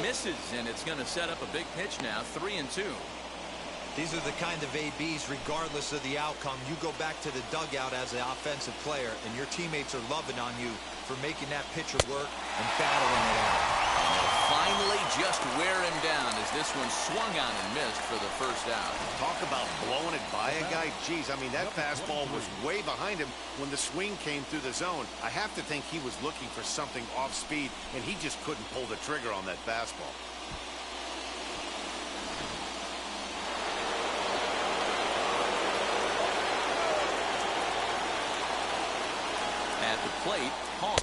Misses, and it's going to set up a big pitch now. 3-2. These are the kind of ABs, regardless of the outcome. You go back to the dugout as an offensive player, and your teammates are loving on you for making that pitcher work and battling it out. Finally just wear him down as this one swung on and missed for the first out. Talk about blowing it by a guy. Geez, I mean, that fastball was way behind him when the swing came through the zone. I have to think he was looking for something off speed, and he just couldn't pull the trigger on that fastball. At the plate, Hong,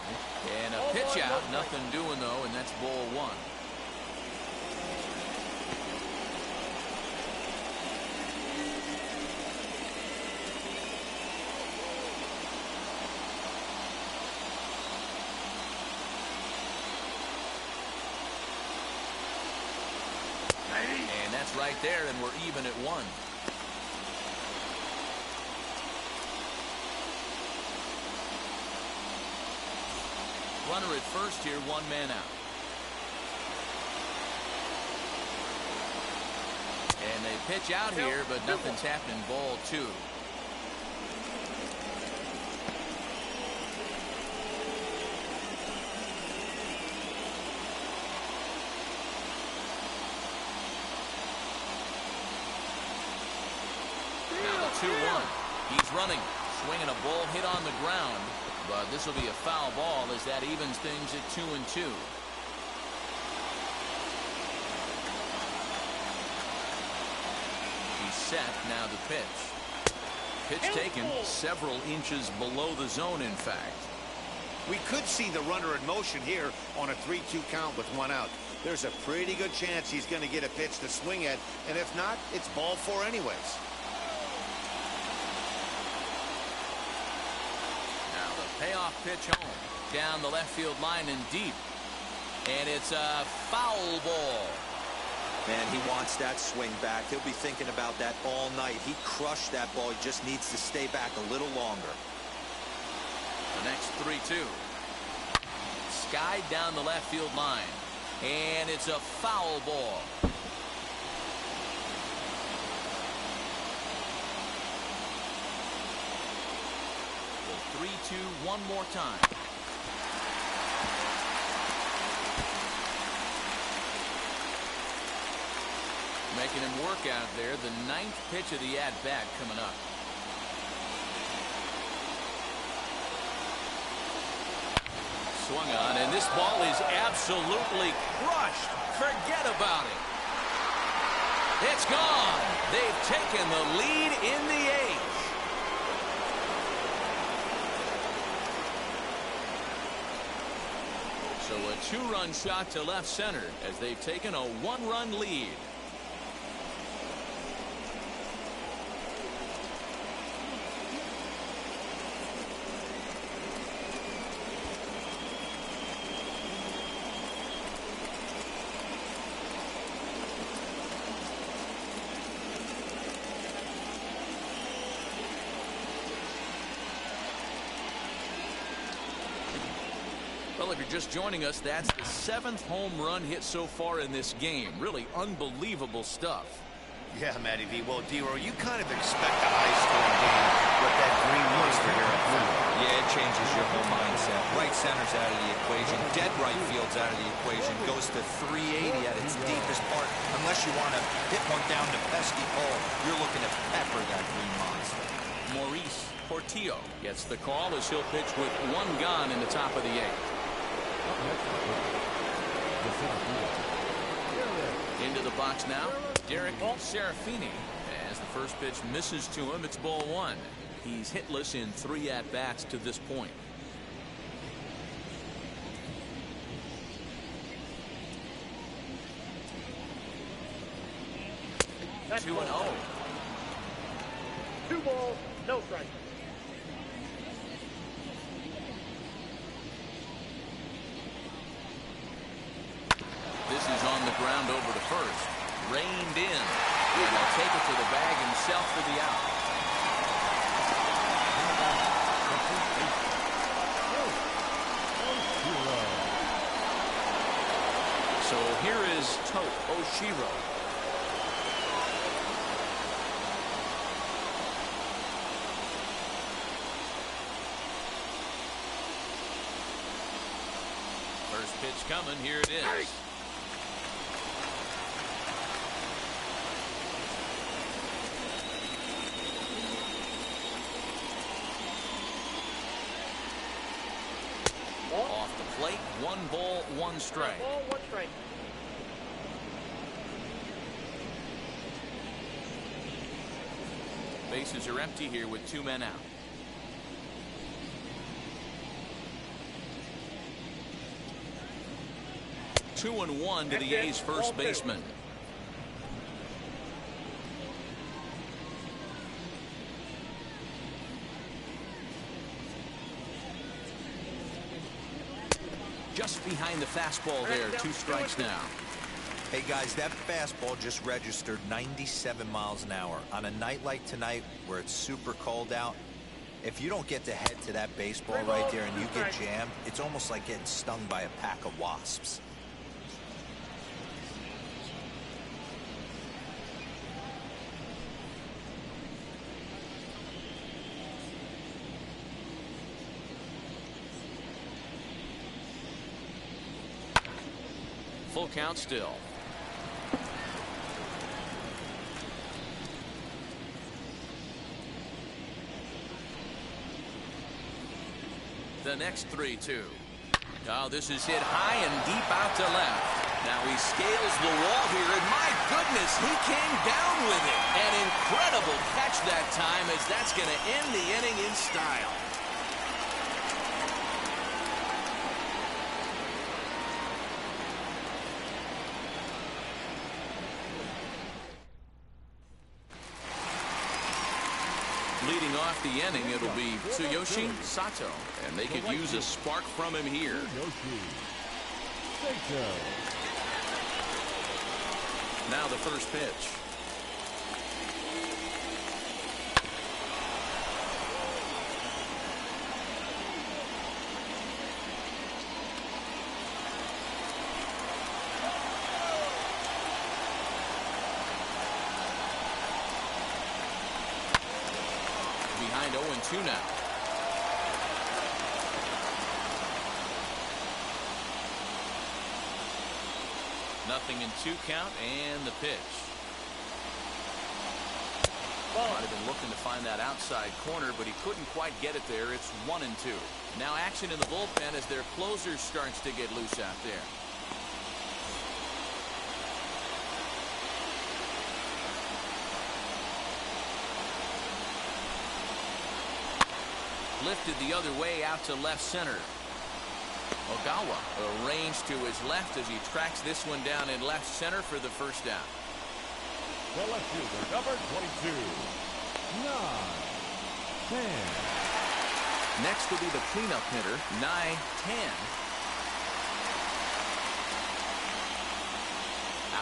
and a pitch out, nothing doing though, and that's ball one. And that's right there, and we're even at one. Runner at first here, one man out. And they pitch out here, but nothing's happening. Ball two. Now the 2-1. He's running, swinging a ball hit on the ground. But this will be a foul ball as that evens things at 2-2. He's set. Now the pitch. Pitch taken several inches below the zone, in fact. We could see the runner in motion here on a 3-2 count with one out. There's a pretty good chance he's going to get a pitch to swing at, and if not, it's ball four anyways. Payoff pitch home. down the left field line and deep. And it's a foul ball. Man, he wants that swing back. He'll be thinking about that all night. He crushed that ball. He just needs to stay back a little longer. The next 3-2. Skied down the left field line. And it's a foul ball. The 3-2 one more time. Making him work out there. The 9th pitch of the at-bat coming up. Swung on, and this ball is absolutely crushed. Forget about it. It's gone. They've taken the lead in the 8th. So a 2-run shot to left center as they've taken a 1-run lead. Well, if you're just joining us, that's the 7th home run hit so far in this game. Really unbelievable stuff. Yeah, Matty V. Well, D-Row, you kind of expect a high-scoring game with that green monster here at Philly. Yeah, it changes your whole mindset. Right center's out of the equation. Dead right field's out of the equation. Goes to 380 at its deepest part. Unless you want to hit one down to pesky pole, you're looking to pepper that green monster. Maurice Portillo gets the call as he'll pitch with 1 gone in the top of the 8th. Into the box now, Derek Serafini. As the first pitch misses to him, it's ball 1. He's hitless in 3 at-bats to this point. 2-0. 2 balls, no strikes. This is on the ground over to first. Reined in. And he'll take it to the bag himself for the out. So here is Oshiro. First pitch coming. Here it is. Off the plate, 1 ball, 1 strike. 1 ball, 1 strike. Bases are empty here with 2 men out. Two and 1 to the A's first baseman. Just behind the fastball there. 2 strikes now. Hey guys, that fastball just registered 97 miles an hour. On a night like tonight where it's super cold out, if you don't get to head to that baseball right there and you get jammed, it's almost like getting stung by a pack of wasps. Full count still. The next 3-2. Oh, this is hit high and deep out to left. Now he scales the wall here, and my goodness, he came down with it. An incredible catch that time, as that's going to end the inning in style. Leading off the inning, it'll be Tsuyoshi Sato, and they could use a spark from him here. Now the first pitch. Behind 0-2 now. Nothing in 2 count, and the pitch. Might have been looking to find that outside corner, but he couldn't quite get it there. It's 1-2. Now action in the bullpen as their closer starts to get loose out there. Lifted the other way out to left center. Ogawa arranged to his left as he tracks this one down in left center for the first down. The left fielder, number 22, 9-10. Next will be the cleanup hitter, 9-10.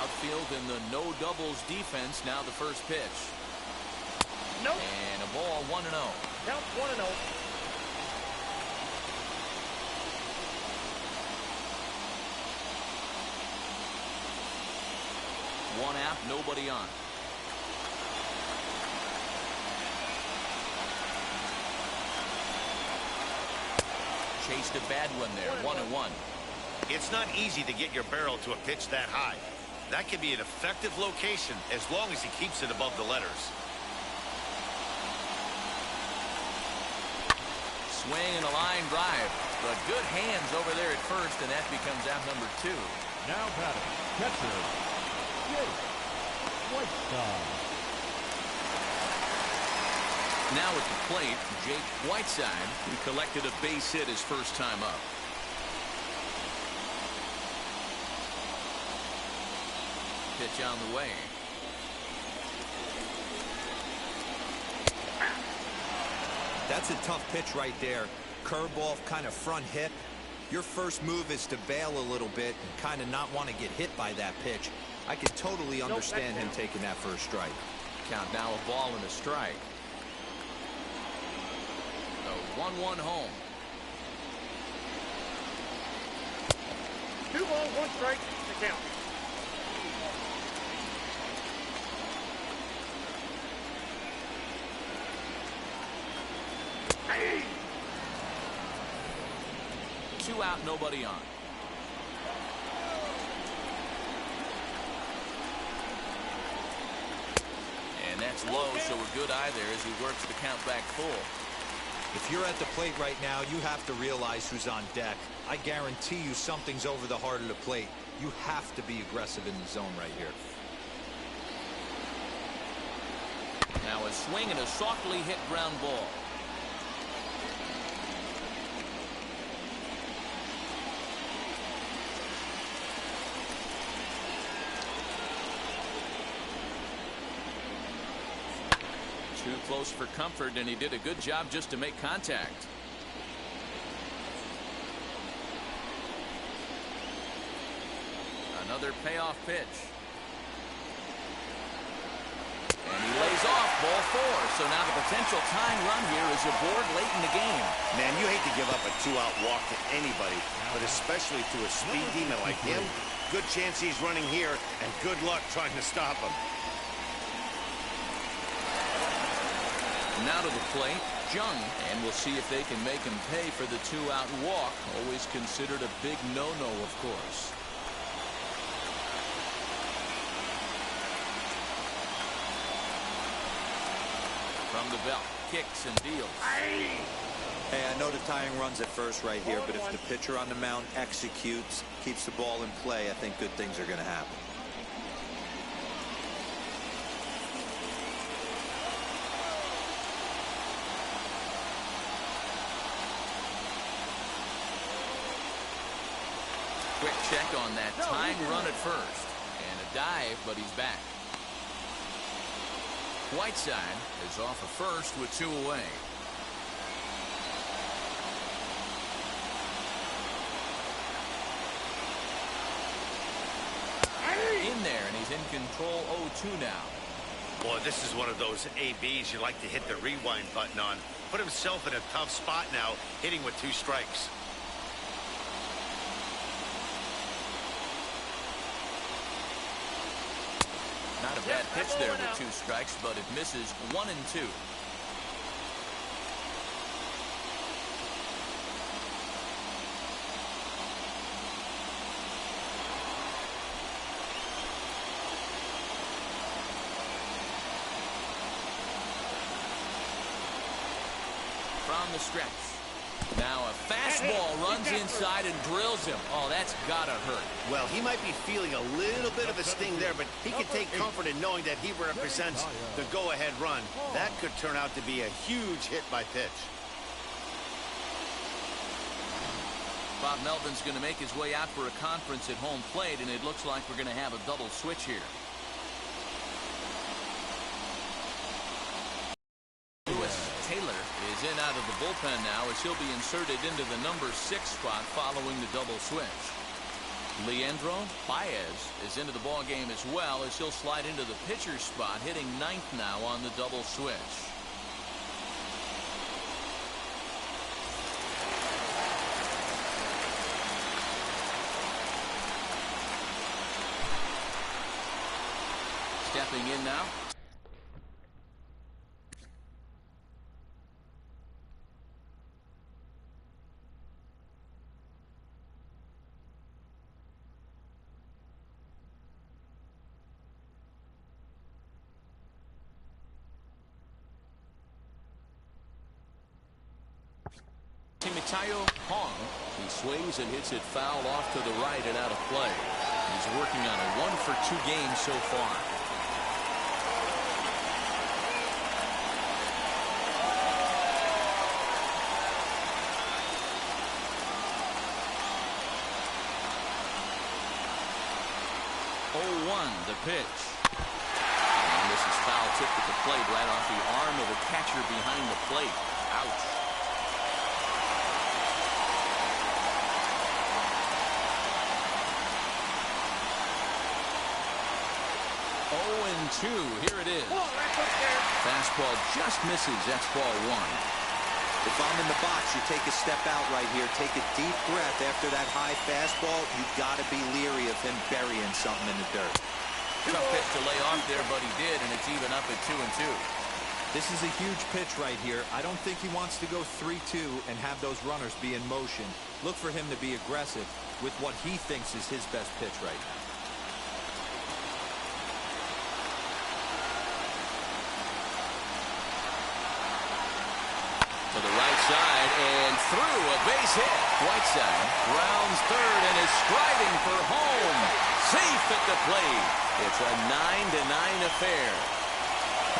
Outfield in the no doubles defense. Now the first pitch. Nope. And a ball, 1-0. Count 1-0. One out, nobody on. Chased a bad one there, 1-1. It's not easy to get your barrel to a pitch that high. That can be an effective location as long as he keeps it above the letters. Swing and a line drive, but good hands over there at first, and that becomes out number 2. Now batting, catcher, Jake Whiteside. Now at the plate, Jake Whiteside, who collected a base hit his first time up. Pitch on the way. That's a tough pitch right there. Curveball, kind of front hip. Your first move is to bail a little bit and kind of not want to get hit by that pitch. I can totally understand him taking that first strike. Count now a ball and a strike. The 1-1 home. 2 balls, 1 strike to count. Hey. 2 out, nobody on. And that's low, so a good eye there as he works the count back full. If you're at the plate right now, you have to realize who's on deck. I guarantee you something's over the heart of the plate. You have to be aggressive in the zone right here. Now a swing and a softly hit ground ball. Too close for comfort, and he did a good job just to make contact. Another payoff pitch. And he lays off, ball 4. So now the potential tying run here is aboard late in the game. Man, you hate to give up a 2-out walk to anybody, but especially to a speed demon like him. Good chance he's running here, and good luck trying to stop him. Now to the plate, Jung, and we'll see if they can make him pay for the 2-out walk. Always considered a big no-no, of course. From the belt, kicks and deals. Hey, I know the tying run's at first right here, but if the pitcher on the mound executes, keeps the ball in play, I think good things are going to happen. Quick check on that tying run at first. And a dive, but he's back. Whiteside is off of first with 2 away. In there, and he's in control. 0-2 now. Boy, this is one of those ABs you like to hit the rewind button on. Put himself in a tough spot now, hitting with 2 strikes. Not a bad pitch there with 2 strikes, but it misses 1-2. From the stretch. Now a fastball runs inside and drills him. Oh, that's gotta hurt. Well, he might be feeling a little bit of a sting there, but he can take comfort in knowing that he represents the go-ahead run. That could turn out to be a huge hit by pitch. Bob Melvin's going to make his way out for a conference at home plate, and it looks like we're going to have a double switch here. Taylor is in out of the bullpen now as he'll be inserted into the number 6 spot following the double switch. Leandro Baez is into the ball game as well as he'll slide into the pitcher's spot, hitting 9th now on the double switch. Stepping in now. Timoteo Hong. He swings and hits it foul off to the right and out of play. He's working on a 1-for-2 game so far. The pitch. And this is foul tipped at the plate right off the arm of the catcher behind the plate. Ouch. Two. Here it is. Fastball just misses. That's ball 1. If I'm in the box, you take a step out right here. Take a deep breath after that high fastball. You've got to be leery of him burying something in the dirt. Tough pitch to lay off there, but he did, and it's even up at 2-2. This is a huge pitch right here. I don't think he wants to go 3-2 and have those runners be in motion. Look for him to be aggressive with what he thinks is his best pitch right now. To the right side and through a base hit. Whiteside rounds third and is striding for home. Safe at the plate. It's a 9-9 affair.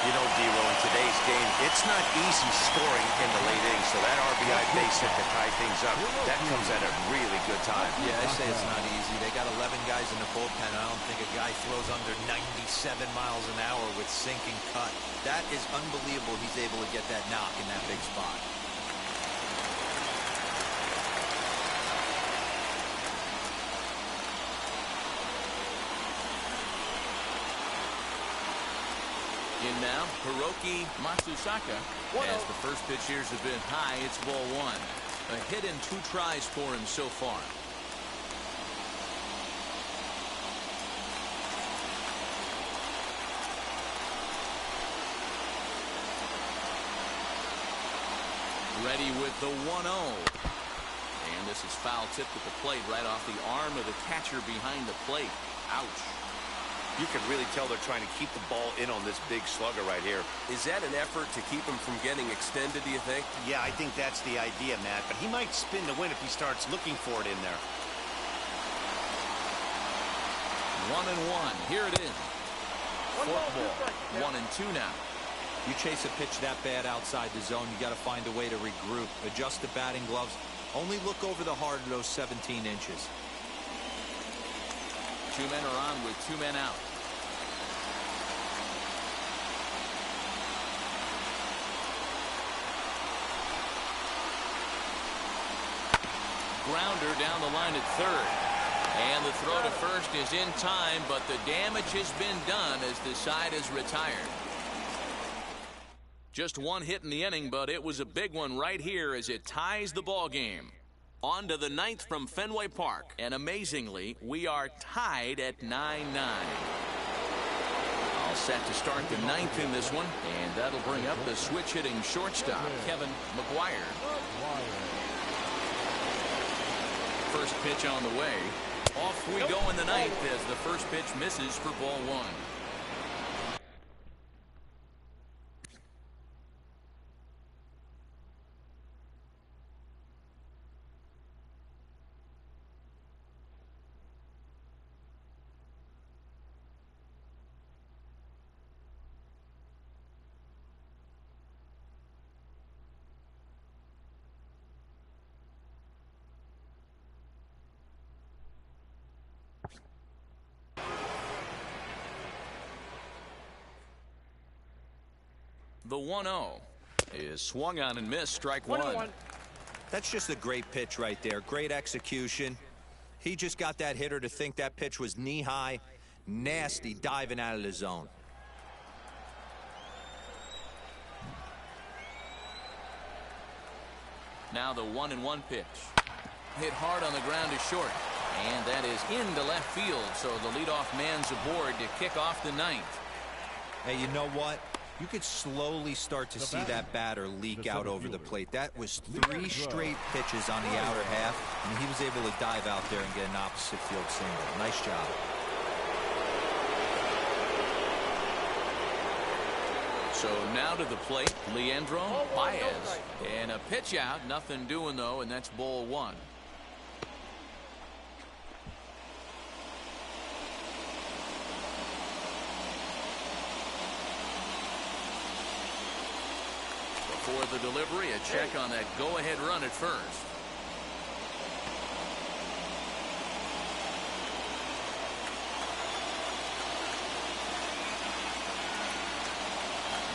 You know, D-Roll, in today's game, it's not easy scoring in the late innings, so that RBI base hit to tie things up, that comes at a really good time. Yeah, I say it's not easy. They got 11 guys in the bullpen. I don't think a guy throws under 97 miles an hour with sinking cut. That is unbelievable he's able to get that knock in that big spot. In now, Hiroki Matsusaka. As the first pitch here has been high, it's ball 1. A hit in 2 tries for him so far. Ready with the 1-0. And this is foul tipped at the plate right off the arm of the catcher behind the plate. Ouch. You can really tell they're trying to keep the ball in on this big slugger right here. Is that an effort to keep him from getting extended, do you think? Yeah, I think that's the idea, Matt. But he might spin to win if he starts looking for it in there. 1-1. Here it is. Fourth ball. 1-2 now. You chase a pitch that bad outside the zone, you got to find a way to regroup, adjust the batting gloves. Only look over the heart of those 17 inches. 2 men are on with 2 men out. grounder down the line at third. And the throw to first is in time, but the damage has been done as the side is retired. Just one hit in the inning, but it was a big one right here as it ties the ball game. On to the ninth from Fenway Park, and amazingly, we are tied at 9-9. All set to start the ninth in this one, and that'll bring up the switch-hitting shortstop, Kevin McGuire. First pitch on the way. Off we go in the ninth as the first pitch misses for ball one. The 1-0 is swung on and missed, strike one. That's just a great pitch right there. Great execution. He just got that hitter to think that pitch was knee-high. Nasty diving out of the zone. Now the 1-1 pitch. Hit hard on the ground to short. And that is into left field, so the leadoff man's aboard to kick off the ninth. Hey, you know what? You could slowly start to see that batter leak out over the plate. That was 3 straight pitches on the outer half, and he was able to dive out there and get an opposite field single. Nice job. So now to the plate, Leandro Baez. And a pitch out, nothing doing though, and that's ball one. For the delivery, a check on that go-ahead run at first.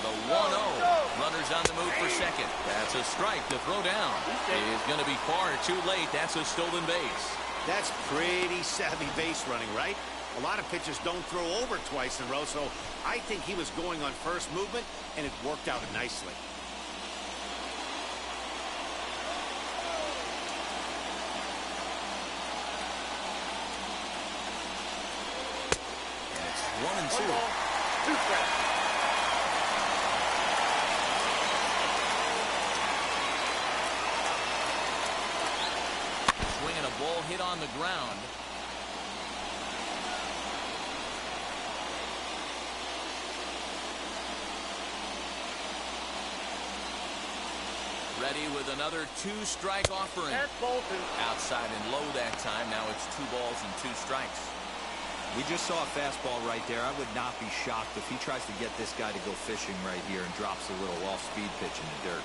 The 1-0. Runners on the move for second. That's a strike to throw down. Is going to be far too late. That's a stolen base. That's pretty savvy base running, right? A lot of pitchers don't throw over twice in a row, so I think he was going on first movement, and it worked out nicely. One and two. Swinging a ball hit on the ground. Ready with another 2-strike offering. Outside and low that time. Now it's 2 balls and 2 strikes. We just saw a fastball right there. I would not be shocked if he tries to get this guy to go fishing right here and drops a little off-speed pitch in the dirt.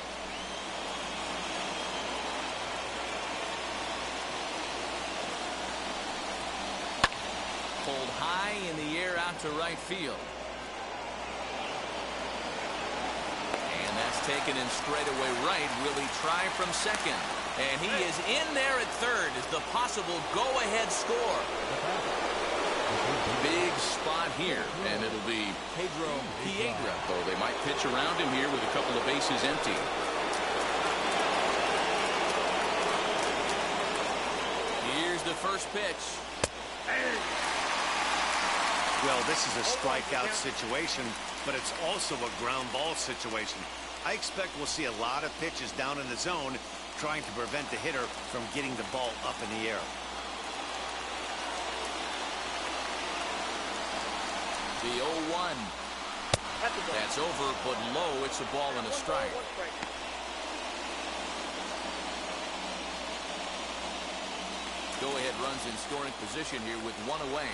Pulled high in the air out to right field. And that's taken in straightaway right. Will he try from second? And he is in there at third as the possible go-ahead score. Big spot here, and it'll be Pedro Piedra, though they might pitch around him here with a couple of bases empty. Here's the first pitch. Well, this is a strikeout situation, but it's also a ground ball situation. I expect we'll see a lot of pitches down in the zone trying to prevent the hitter from getting the ball up in the air. The 0-1. That's over, but low. It's a ball and a strike. Go-ahead runs in scoring position here with 1 away.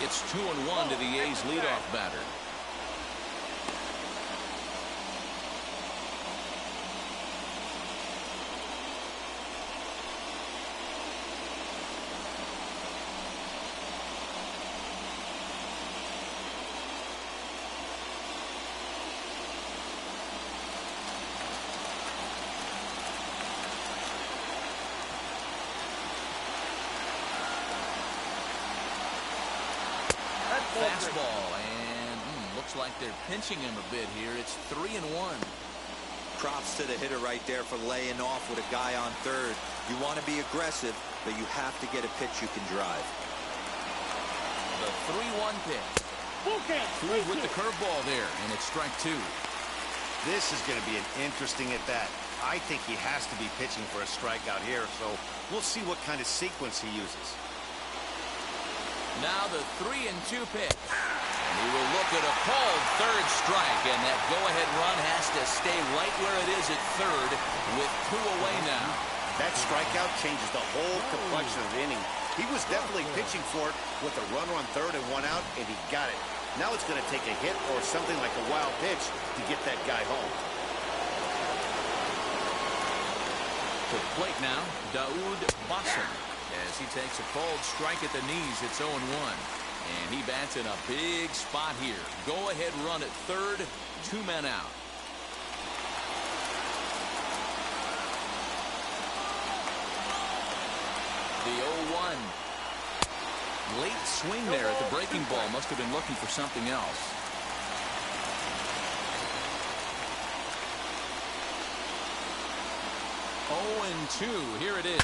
It's 2-1 to the A's leadoff batter. fastball, and looks like they're pinching him a bit here. It's 3-1. Props to the hitter right there for laying off with a guy on third. You want to be aggressive, but you have to get a pitch you can drive. The 3-1 pitch. Through with the curveball there, and it's strike 2. This is going to be an interesting at bat. I think he has to be pitching for a strikeout here, so we'll see what kind of sequence he uses. Now the 3-2 pitch. And he will look at a called third strike, and that go-ahead run has to stay right where it is at third with 2 away now. That strikeout changes the whole complexion of the inning. He was definitely pitching for it with a runner on third and 1 out, and he got it. Now it's going to take a hit or something like a wild pitch to get that guy home. To the plate now, Daoud Bassam. As he takes a cold strike at the knees, it's 0-1. And he bats in a big spot here. Go-ahead run at third, 2 men out. The 0-1. Late swing there at the breaking ball. Must have been looking for something else. Oh, 2. Here it is.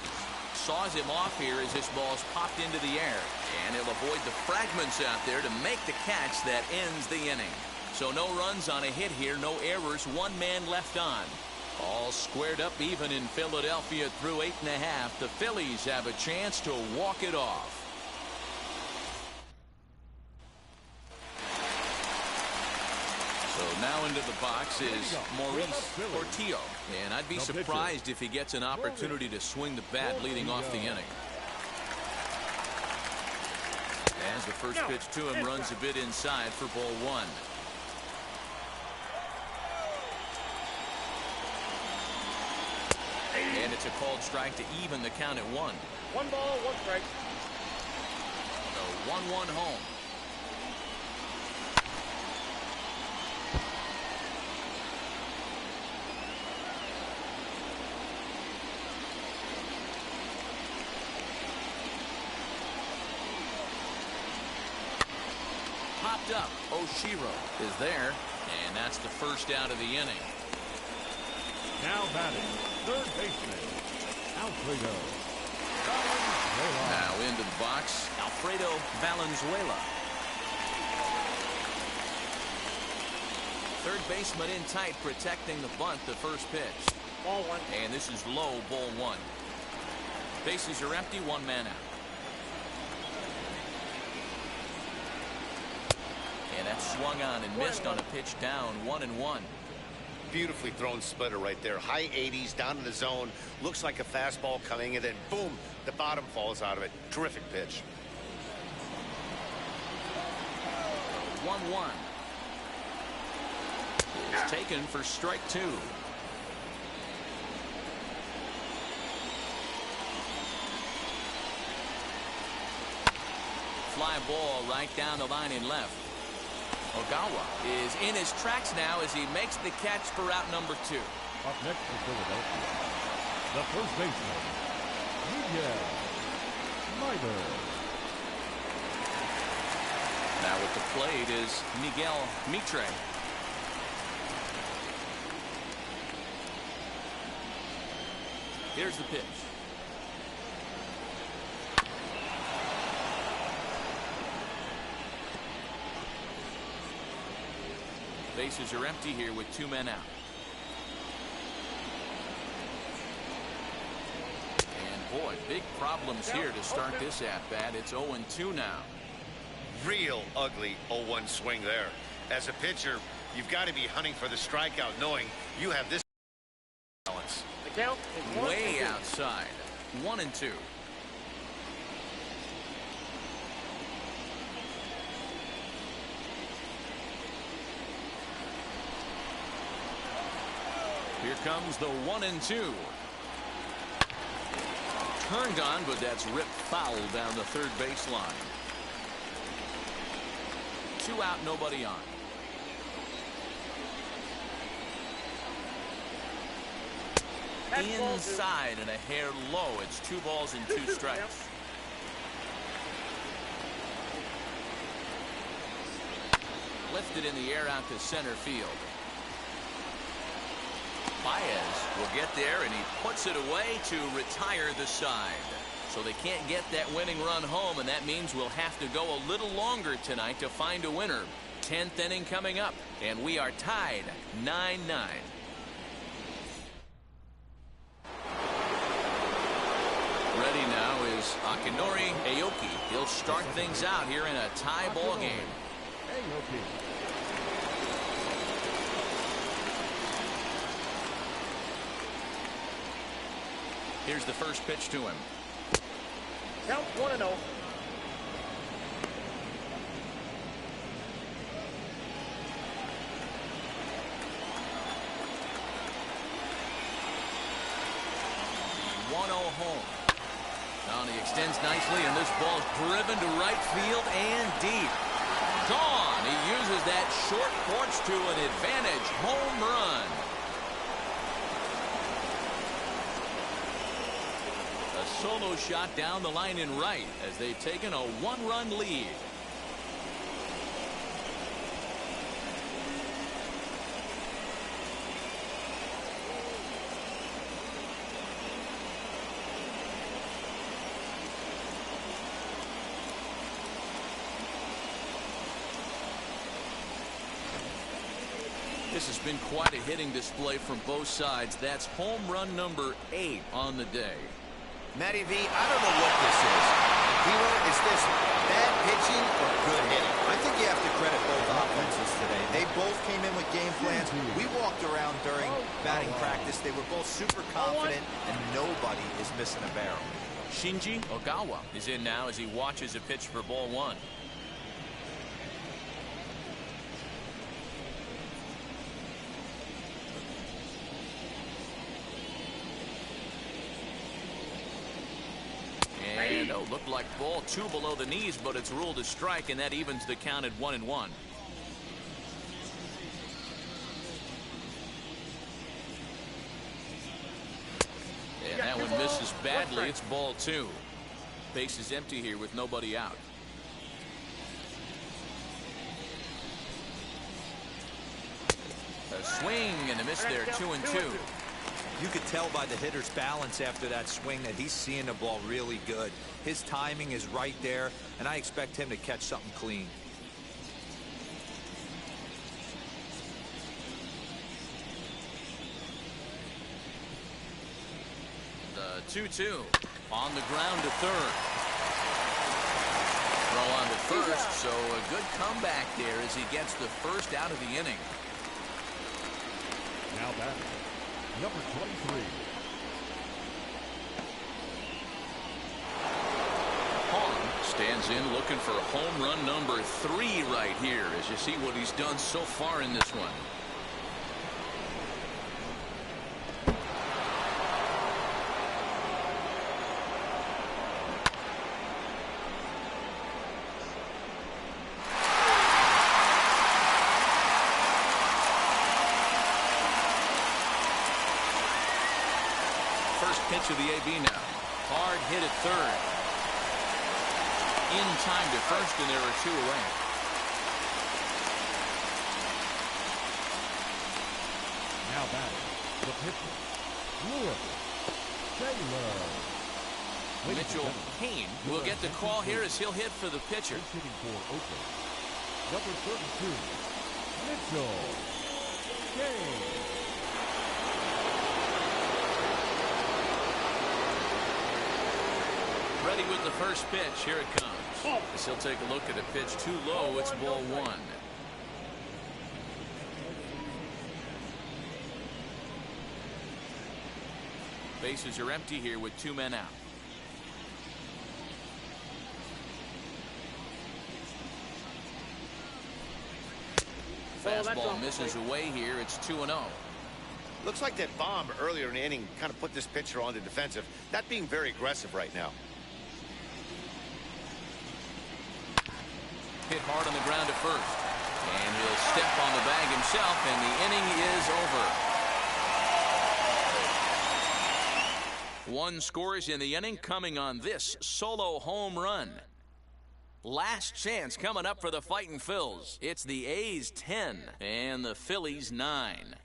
Saws him off here as this ball's popped into the air. And he'll avoid the fragments out there to make the catch that ends the inning. So no runs on a hit here, no errors, 1 man left on. All squared up even in Philadelphia through 8.5. The Phillies have a chance to walk it off. So now into the box is Maurice Portillo. And I'd be surprised if he gets an opportunity to swing the bat leading off the inning. As the first pitch to him runs a bit inside for ball 1. And it's a called strike to even the count at 1. 1 ball, 1 strike. So 1-1 home. Popped up. Oshiro is there, and that's the first out of the inning. Now batting, third baseman, Alfredo. Now into the box, Alfredo Valenzuela. Third baseman in tight, protecting the bunt, the first pitch. Ball 1. And this is low, ball 1. Bases are empty, 1 man out. And that's swung on and missed on a pitch down, 1-1. Beautifully thrown splitter right there. High 80s down in the zone. Looks like a fastball coming, and then boom, the bottom falls out of it. Terrific pitch. 1-1. It's taken for strike 2. Fly ball right down the line and left. Ogawa is in his tracks now as he makes the catch for out number 2. Up next for Philadelphia, the first baseman, Miguel Mitre. Now at the plate is Miguel Mitre. Here's the pitch. Bases are empty here with 2 men out. And boy, big problems here to start this at-bat. It's 0-2 now. Real ugly 0-1 swing there. As a pitcher, you've got to be hunting for the strikeout, knowing you have this balance. The count is 1-2. Way outside. 1-2. Here comes the 1-2. Turned on, but that's ripped foul down the third baseline. 2 out, nobody on. Inside and a hair low. It's 2 balls and 2 strikes. lifted in the air out to center field. Baez will get there, and he puts it away to retire the side. So they can't get that winning run home, and that means we'll have to go a little longer tonight to find a winner. 10th inning coming up, and we are tied 9-9. Ready now is Akinori Aoki. He'll start things out here in a tie ball game. Here's the first pitch to him. Count 1-0. Home. Now he extends nicely, and this ball's driven to right field and deep. Gone. He uses that short porch to an advantage home run. A solo shot down the line in right as they've taken a one-run lead. This has been quite a hitting display from both sides. That's home run number 8 on the day. Matty V, I don't know what this is. Hero, is this bad pitching or good hitting? I think you have to credit both offenses today. They both came in with game plans. We walked around during batting practice. They were both super confident, and nobody is missing a barrel. Shinji Ogawa is in now as he watches a pitch for ball 1. And looked like ball 2 below the knees, but it's ruled a strike, and that evens the count at 1-1. And that one misses badly. It's ball 2. Base is empty here with nobody out. A swing and a miss there, 2-2. You could tell by the hitter's balance after that swing that he's seeing the ball really good. His timing is right there, and I expect him to catch something clean. The 2-2 on the ground to third. Throw on to first, so a good comeback there as he gets the first out of the inning. Now batting, number 23. Hong stands in looking for home run number 3 right here as you see what he's done so far in this one. Pitch of the AB now. Hard hit at third. In time to first, and there are 2 away. Now batting, the pitcher, Louisville, Taylor. Mitchell Payne will get the call here as he'll hit for the pitcher. Hitting for Oakland, number 32, Mitchell Payne. Ready with the first pitch. Here it comes. As he'll take a look at a pitch too low. It's ball 1. Bases are empty here with 2 men out. Fastball misses away here. It's 2-0. Looks like that bomb earlier in the inning kind of put this pitcher on the defensive. Not being very aggressive right now. Hit hard on the ground at first. And he'll step on the bag himself, and the inning is over. 1 scores in the inning coming on this solo home run. Last chance coming up for the Fightin' Phils. It's the A's 10 and the Phillies 9.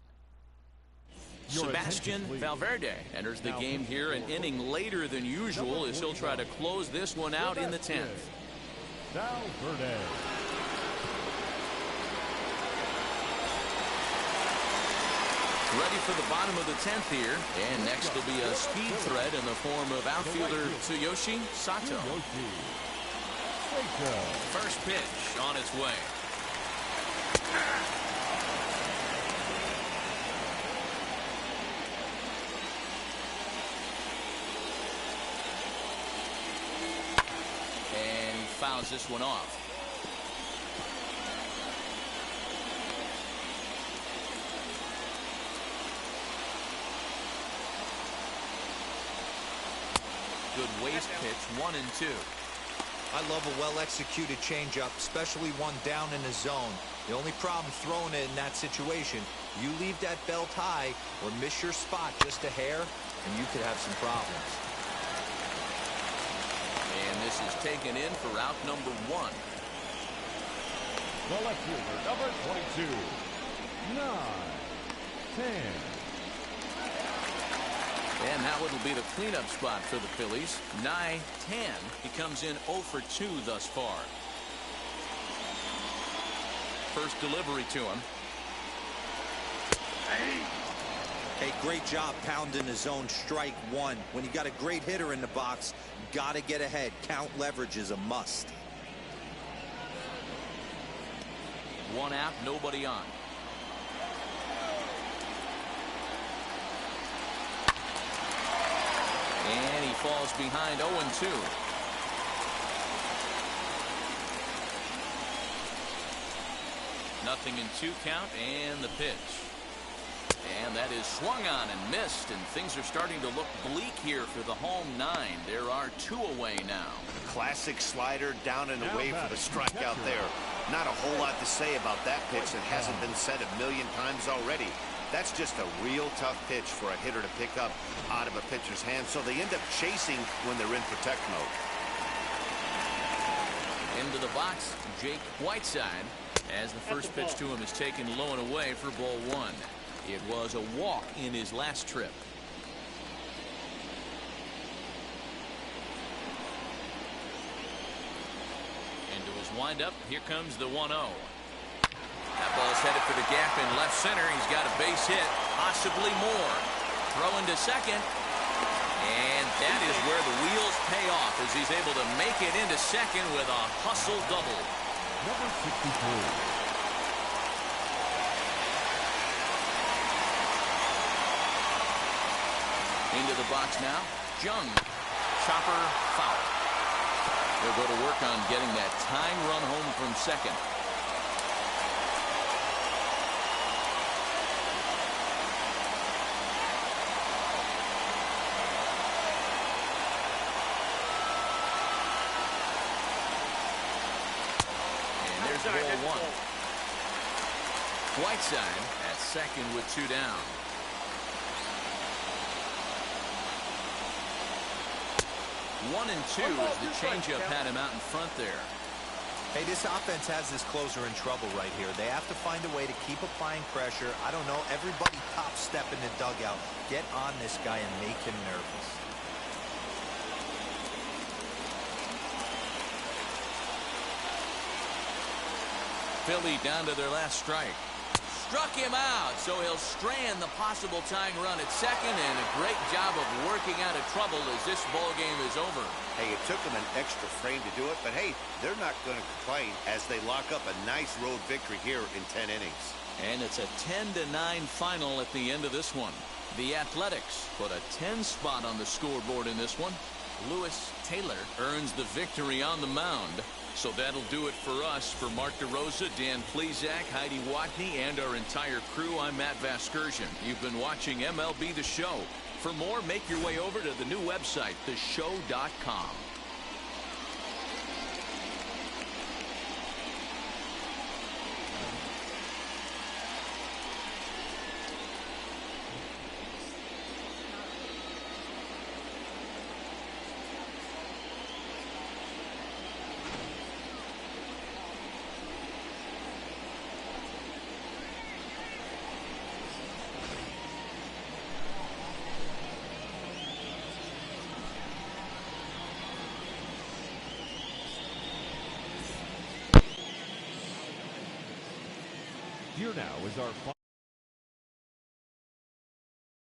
Sebastian Valverde enters the game here an inning later than usual as he'll try to close this one out in the 10th. Valverde. Ready for the bottom of the 10th here. And next will be a speed threat in the form of outfielder Tsuyoshi Sato. First pitch on its way. And he fouls this one off. Good waist pitch, 1-2. I love a well-executed changeup, especially one down in the zone. The only problem throwing it in that situation, you leave that belt high or miss your spot just a hair, and you could have some problems. And this is taken in for out number 1. The left fielder, number 22. 9-10. And that one will be the cleanup spot for the Phillies. 9-10. He comes in 0 for 2 thus far. First delivery to him. Hey, great job pounding the zone, strike 1. When you got a great hitter in the box, got to get ahead. Count leverage is a must. One out, nobody on. And he falls behind 0-2. Nothing in 2 count, and the pitch. And that is swung on and missed, and things are starting to look bleak here for the home 9. There are 2 away now. Classic slider down and away for the strikeout there. Not a whole lot to say about that pitch that hasn't been said a million times already. That's just a real tough pitch for a hitter to pick up out of a pitcher's hand, so they end up chasing when they're in protect mode. Into the box, Jake Whiteside, as the first pitch to him is taken low and away for ball 1. It was a walk in his last trip. Into his windup, here comes the 1-0. That ball's headed for the gap in left center. He's got a base hit, possibly more. Throw into second. And that is where the wheels pay off as he's able to make it into second with a hustle double. Number 63. Into the box now. Jung. Chopper foul. They'll go to work on getting that tying run home from second. Ball 1. Whiteside at second with 2 down. One and 2 as the changeup had him out in front there. Hey, this offense has this closer in trouble right here. They have to find a way to keep applying pressure. I don't know, everybody top step in the dugout. Get on this guy and make him nervous. Philly down to their last strike. Struck him out, so he'll strand the possible tying run at second, and a great job of working out of trouble as this ball game is over. Hey, it took them an extra frame to do it, but hey, they're not going to complain as they lock up a nice road victory here in 10 innings. And it's a 10-9 final at the end of this one. The Athletics put a 10 spot on the scoreboard in this one. Lewis Taylor earns the victory on the mound. So that'll do it for us. For Mark DeRosa, Dan Plesac, Heidi Watney, and our entire crew, I'm Matt Vasgersian. You've been watching MLB The Show. For more, make your way over to the new website, theshow.com. Here now is our